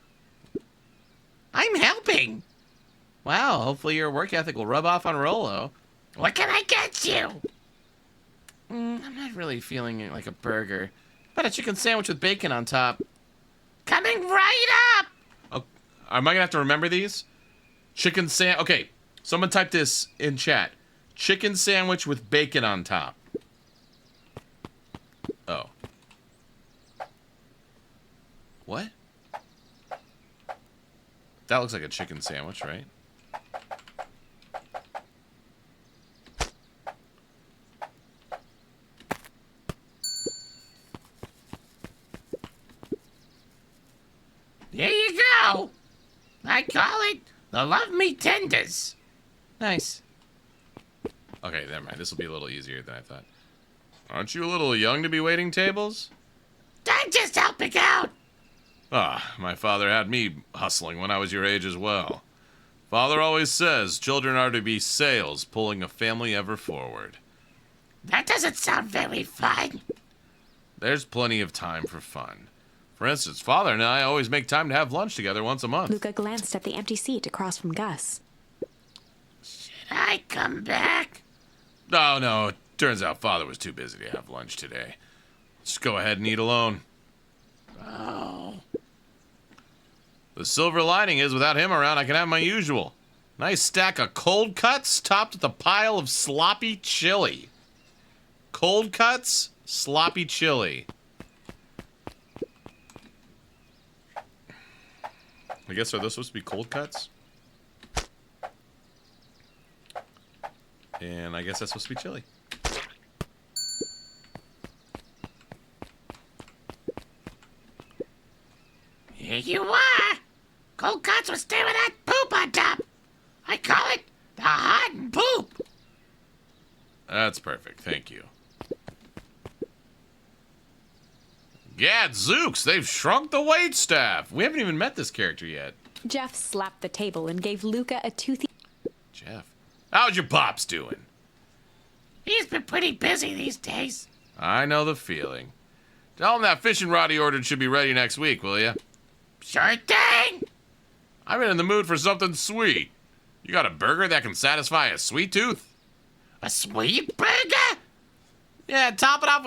I'm helping. Wow, hopefully your work ethic will rub off on Rolo. What can I get you? I'm not really feeling it like a burger. But a chicken sandwich with bacon on top. Coming right up. Oh, am I gonna have to remember these? Chicken sandwich. Okay, someone type this in chat. Chicken sandwich with bacon on top. Oh. What? That looks like a chicken sandwich, right? There you go. I call it the Love Me Tenders. Nice. Okay, never mind. This will be a little easier than I thought. Aren't you a little young to be waiting tables? I'm just helping out. Ah, my father had me hustling when I was your age as well. Father always says children are to be sails pulling a family ever forward. That doesn't sound very fun. There's plenty of time for fun. For instance, Father and I always make time to have lunch together once a month. Luca glanced at the empty seat across from Gus. Should I come back? Oh, no, it turns out Father was too busy to have lunch today. Let's go ahead and eat alone. Oh. The silver lining is, without him around, I can have my usual. Nice stack of cold cuts topped with a pile of sloppy chili. Cold cuts, sloppy chili. I guess, are those supposed to be cold cuts? And I guess that's supposed to be chili. Here you are. Cold cuts with stir with that poop on top. I call it the hot and poop. That's perfect, thank you. Gadzooks, they've shrunk the wait staff. We haven't even met this character yet. Jeff slapped the table and gave Luca a toothy... Jeff. How's your pops doing? He's been pretty busy these days. I know the feeling. Tell him that fishing rod he ordered should be ready next week, will ya? Sure thing. I've been in the mood for something sweet. You got a burger that can satisfy a sweet tooth? A sweet burger? Yeah, top it off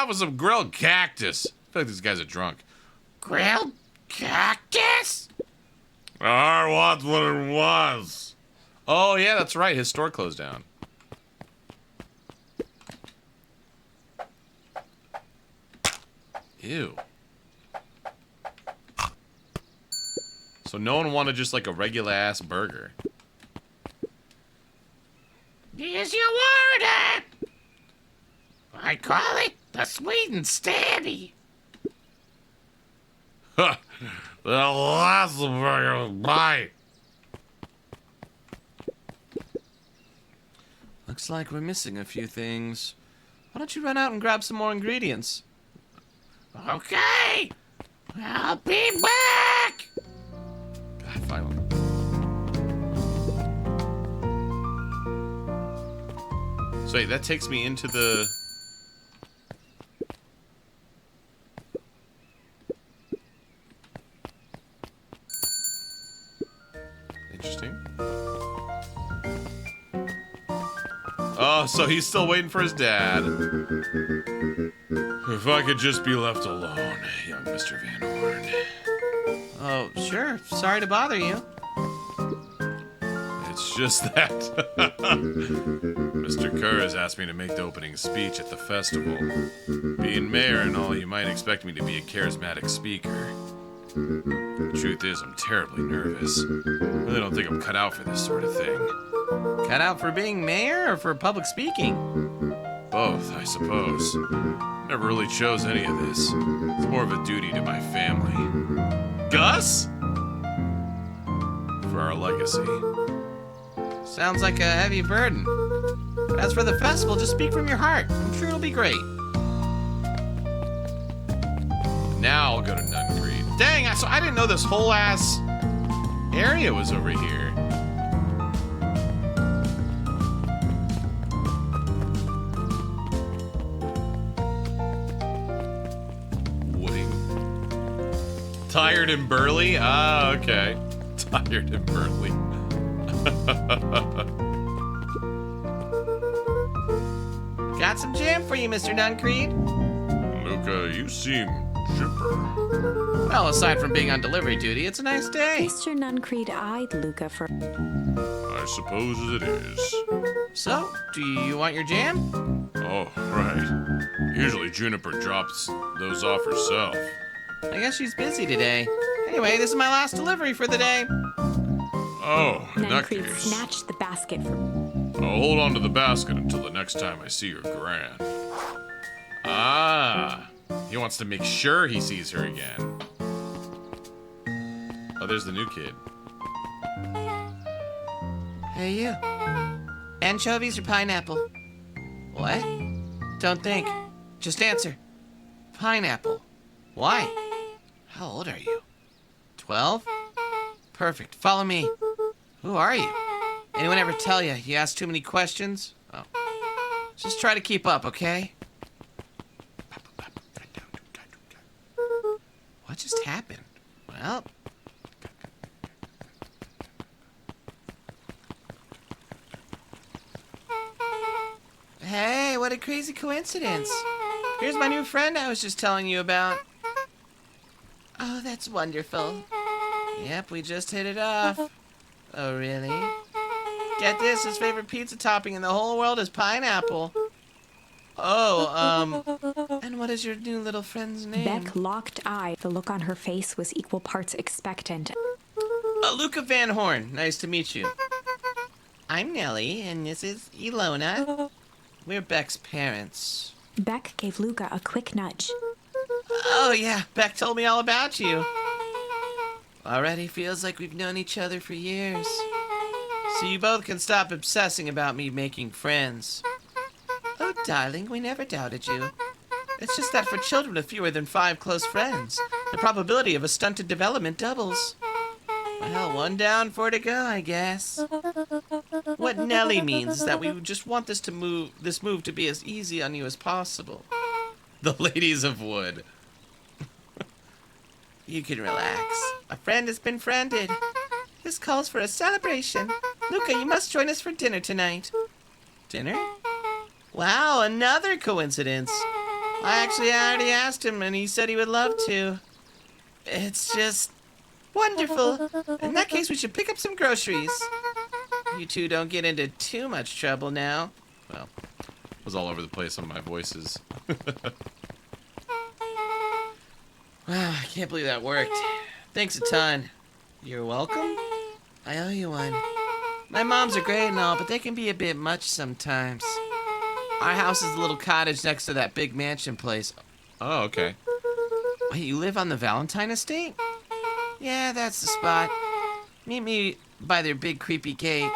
with some grilled cactus. I feel like these guys are drunk. Grilled cactus? What's what it was? Oh, yeah, that's right. His store closed down. Ew. So no one wanted just like a regular ass burger. Here's your order. I call it the sweet and stabby. Bye. Looks like we're missing a few things. Why don't you run out and grab some more ingredients? Okay! I'll be back! God, finally. So wait, that takes me into the... Interesting. Oh, so he's still waiting for his dad. If I could just be left alone, young Mr. Van Horn. Oh, sure. Sorry to bother you. It's just that Mr. Kerr has asked me to make the opening speech at the festival. Being mayor and all, you might expect me to be a charismatic speaker. The truth is, I'm terribly nervous. I really don't think I'm cut out for this sort of thing. Cut out for being mayor or for public speaking? Both, I suppose. Never really chose any of this. It's more of a duty to my family. Gus? For our legacy. Sounds like a heavy burden. But as for the festival, just speak from your heart. I'm sure it'll be great. Now I'll go to Nun Creed. Dang, so I didn't know this whole ass area was over here. Wooding. Tired and burly? Ah, okay. Tired and burly. Got some jam for you, Mr. Nuncreed. Luca, you seem chipper. Well, aside from being on delivery duty, it's a nice day. Mr. Nuncreed eyed Luca for... I suppose it is. So, do you want your jam? Oh, right. Usually Juniper drops those off herself. I guess she's busy today. Anyway, this is my last delivery for the day. Oh, in that Nuncreed case, snatched the basket from... I'll hold on to the basket until the next time I see your Gran. Ah. He wants to make sure he sees her again. Oh, there's the new kid. Hey, you. Anchovies or pineapple? What? Don't think. Just answer. Pineapple. Why? How old are you? 12? Perfect. Follow me. Who are you? Anyone ever tell you you ask too many questions? Oh. Just try to keep up, okay? What just happened? Well... Hey, what a crazy coincidence. Here's my new friend I was just telling you about. Oh, that's wonderful. Yep, we just hit it off. Oh, really? Get this, his favorite pizza topping in the whole world is pineapple. Oh, and what is your new little friend's name? Beck locked eye. The look on her face was equal parts expectant. Luca Van Horn. Nice to meet you. I'm Nellie, and this is Ilona. We're Beck's parents. Beck gave Luca a quick nudge. Oh, yeah, Beck told me all about you. Already feels like we've known each other for years. So you both can stop obsessing about me making friends. Oh, darling, we never doubted you. It's just that for children with fewer than 5 close friends, the probability of a stunted development doubles. Well, 1 down, 4 to go, I guess. What Nellie means is that we just want this move to be as easy on you as possible. The ladies of wood. You can relax. A friend has been friended. This calls for a celebration. Luca, you must join us for dinner tonight. Dinner? Wow, another coincidence. I actually already asked him and he said he would love to. It's just wonderful. In that case, we should pick up some groceries. You two don't get into too much trouble now. Well, I was all over the place on my voices. Wow, I can't believe that worked. Thanks a ton. You're welcome. I owe you one. My moms are great and all, but they can be a bit much sometimes. Our house is a little cottage next to that big mansion place. Oh, okay. Wait, you live on the Valentine estate? Yeah, that's the spot. Meet me by their big creepy gate.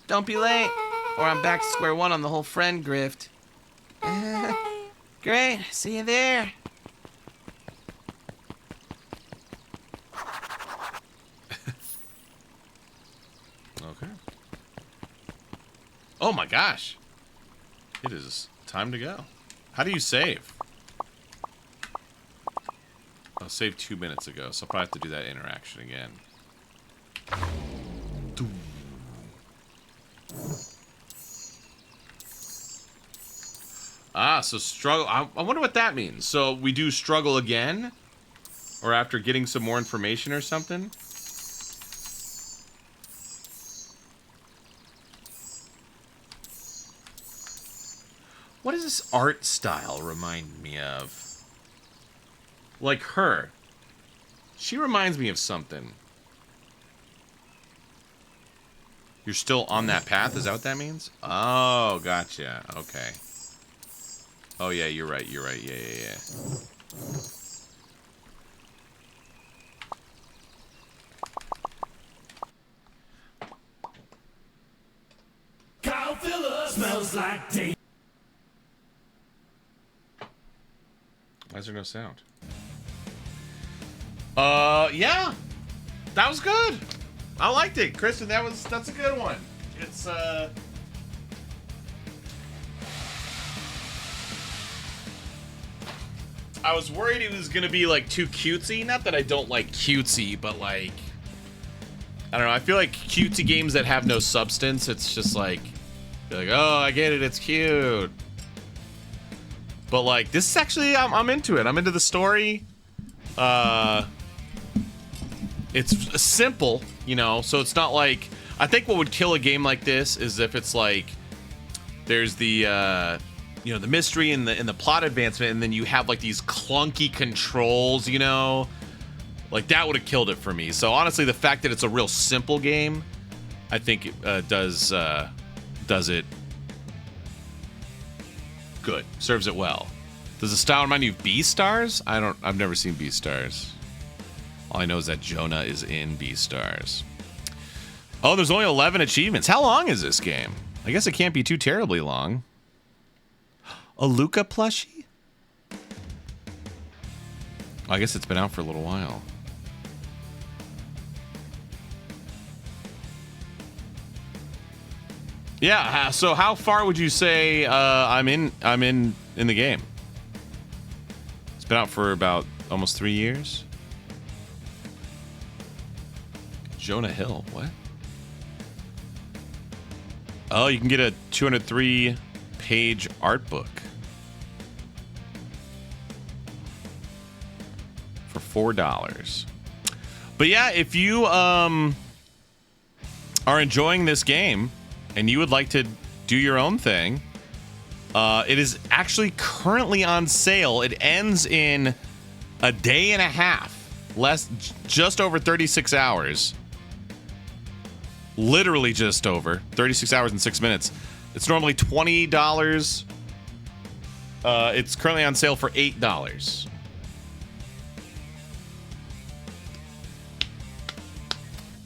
Don't be late, or I'm back to square one on the whole friend grift. Great, see you there. Okay. Oh my gosh. It is time to go. How do you save? I saved 2 minutes ago, so I'll probably have to do that interaction again. Ah, so struggle. I wonder what that means. So we do struggle again? Or after getting some more information or something? What does this art style remind me of? Like her. She reminds me of something. You're still on that path? Is that what that means? Oh, gotcha. Okay. Oh, yeah, you're right. You're right. Yeah. Kyle Phillips smells like tea. Why is there no sound? Yeah. That was good. I liked it. Kristen, that's a good one. It's, I was worried it was gonna be, like, too cutesy. Not that I don't like cutesy, but, like, I don't know. I feel like cutesy games that have no substance, it's just like, you're like, oh, I get it. It's cute. But, like, this is actually, I'm into it. I'm into the story. It's simple, you know, so it's not like, I think what would kill a game like this is if it's like, there's the, you know, the mystery and the plot advancement, and then you have like these clunky controls, you know, like that would have killed it for me. So honestly, the fact that it's a real simple game, I think does it good, serves it well. Does the style remind you of Beastars? I've never seen Beastars. All I know is that Jonah is in Beastars. Oh, there's only 11 achievements. How long is this game? I guess it can't be too terribly long. A Luca plushie? I guess it's been out for a little while. Yeah, so how far would you say I'm in the game? It's been out for about almost 3 years. Jonah Hill, what? Oh, you can get a 203-page art book for $4. But yeah, if you are enjoying this game and you would like to do your own thing, it is actually currently on sale. It ends in a day and a half, just over 36 hours. Literally just over 36 hours and 6 minutes. It's normally $20. It's currently on sale for $8.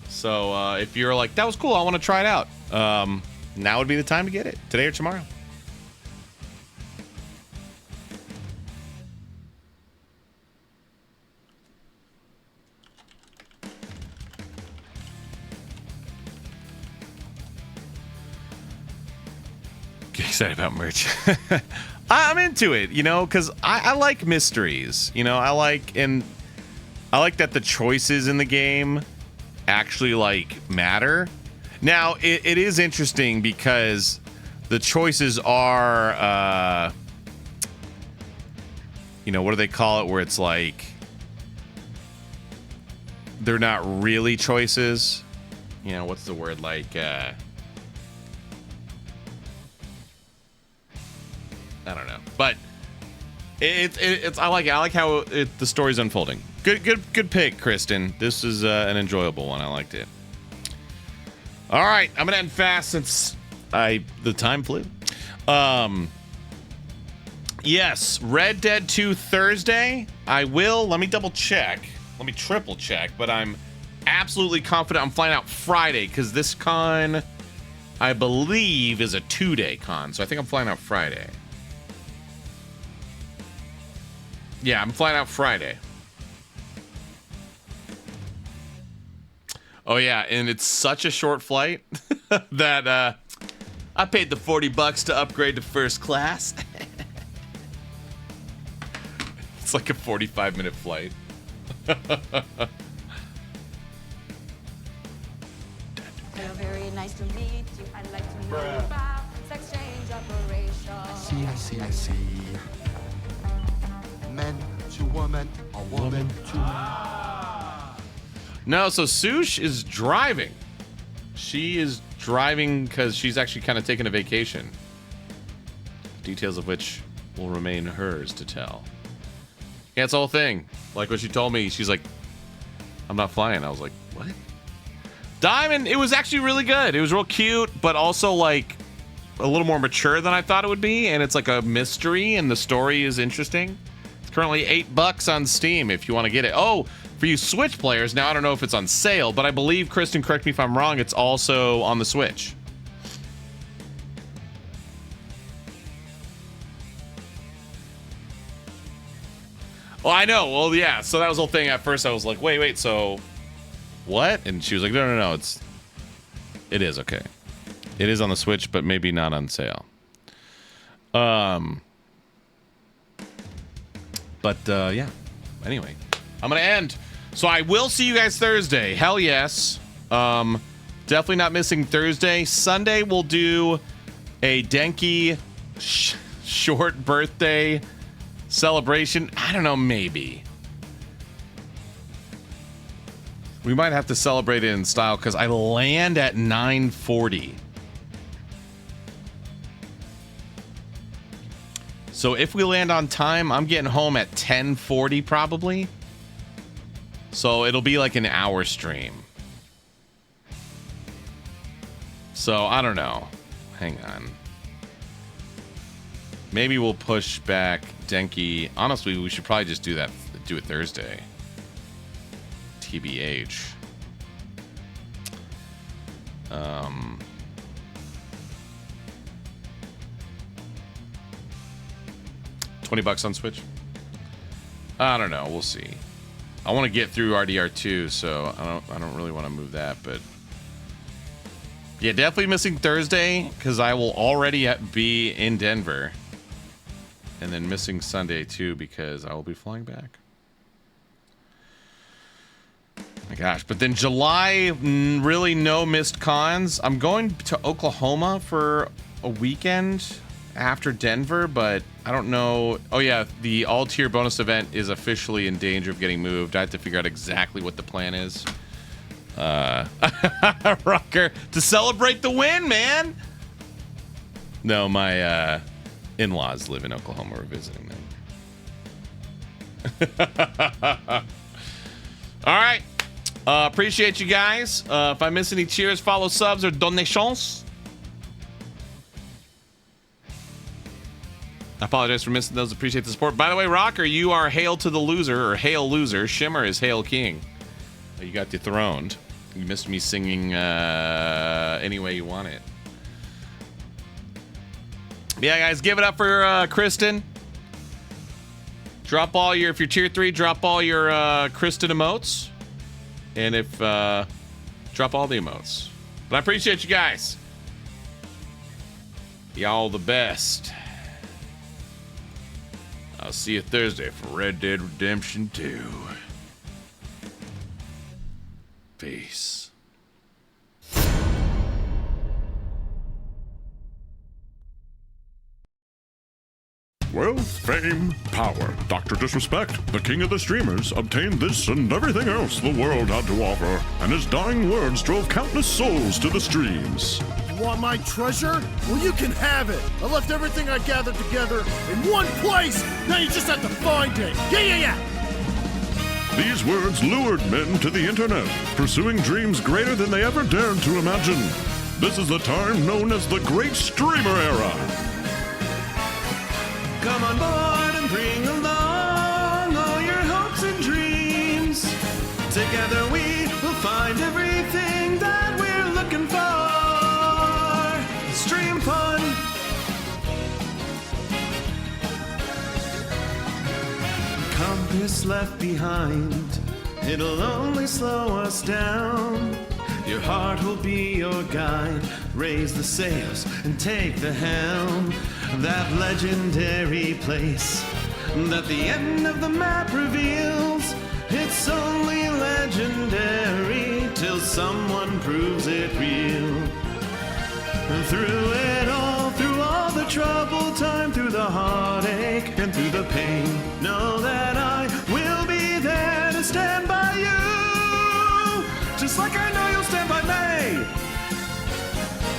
So if you're like, that was cool, I want to try it out, now would be the time to get it, today or tomorrow. Get excited about merch. I'm into it, you know, because I like mysteries. You know, I like that the choices in the game actually like matter. Now it is interesting because the choices are you know, what do they call it, where it's like they're not really choices, you know, what's the word, like I don't know, but it's I like how the story's unfolding. Good pick, Kristen. This is an enjoyable one. I liked it. All right, I'm gonna end fast since the time flew. Yes, Red Dead 2 Thursday. I will. Let me double check. Let me triple check, but I'm absolutely confident I'm flying out Friday because this con, I believe, is a 2-day con. So I think I'm flying out Friday. Yeah, I'm flying out Friday. Oh yeah, and it's such a short flight that I paid the $40 to upgrade to first class. It's like a 45-minute flight. Hello, very nice to meet you. I'd like to know about sex change operation. I see. Men to woman, a woman to... No, so Sush is driving. She is driving because she's actually kind of taking a vacation. Details of which will remain hers to tell. Yeah, it's the whole thing. Like what she told me, she's like, I'm not flying. I was like, what? Diamond, it was actually really good. It was real cute, but also like a little more mature than I thought it would be. And it's like a mystery and the story is interesting. It's currently $8 on Steam if you want to get it. Oh, for you Switch players, now I don't know if it's on sale, but I believe, Kristen, correct me if I'm wrong, it's also on the Switch. Well, I know. Well, yeah. So that was the whole thing. At first, I was like, wait. So, what? And she was like, no. It is okay. It is on the Switch, but maybe not on sale. But yeah. Anyway, I'm gonna end. So I will see you guys Thursday. Hell yes. Definitely not missing Thursday. Sunday we'll do a Denki short birthday celebration. I don't know, maybe. We might have to celebrate it in style because I land at 9:40. So if we land on time, I'm getting home at 10:40 probably. So it'll be like an hour stream. So I don't know. Hang on. Maybe we'll push back Denki. Honestly, we should probably just do it Thursday. TBH. $20 on Switch? I don't know. We'll see. I want to get through RDR2, so I don't really want to move that, but yeah, definitely missing Thursday because I will already be in Denver, and then missing Sunday too because I will be flying back. My gosh, but then July, really no missed cons. I'm going to Oklahoma for a weekend after Denver, but I don't know. Oh yeah, the all-tier bonus event is officially in danger of getting moved. I have to figure out exactly what the plan is. Rocker, to celebrate the win, man. No, my in-laws live in Oklahoma. We're visiting them. All right. Appreciate you guys. If I miss any cheers, follow, subs, or donations. I apologize for missing those. Appreciate the support. By the way, Rocker, you are hail to the loser, or hail loser. Shimmer is hail king. You got dethroned. You missed me singing any way you want it. Yeah, guys, give it up for Kristen. Drop all your, if you're tier 3, drop all your Kristen emotes. And if, drop all the emotes. But I appreciate you guys. Y'all the best. I'll see you Thursday for Red Dead Redemption 2. Peace. Wealth, fame, power. Dr. Disrespect, the king of the streamers, obtained this and everything else the world had to offer, and his dying words drove countless souls to the streams. You want my treasure? Well, you can have it. I left everything I gathered together in one place. Now you just have to find it. Yeah. These words lured men to the internet, pursuing dreams greater than they ever dared to imagine. This is the time known as the Great Streamer Era. Come on board and bring along all your hopes and dreams. Together we will find everything that we're looking for. Stream fun. Compass left behind, it'll only slow us down. Your heart will be your guide. Raise the sails and take the helm. That legendary place that the end of the map reveals. It's only legendary till someone proves it real. And through it all, through all the troubled time, through the heartache and through the pain, know that I will be there to stand by you, just like I know you'll stand by me.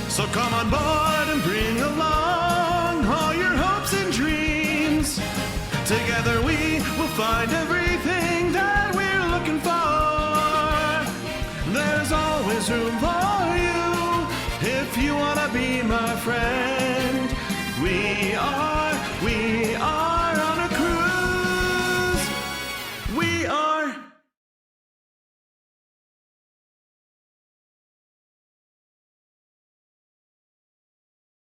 So come on board and bring along all your hopes and dreams. Together we will find everything that we're looking for. There's always room for you if you wanna be my friend.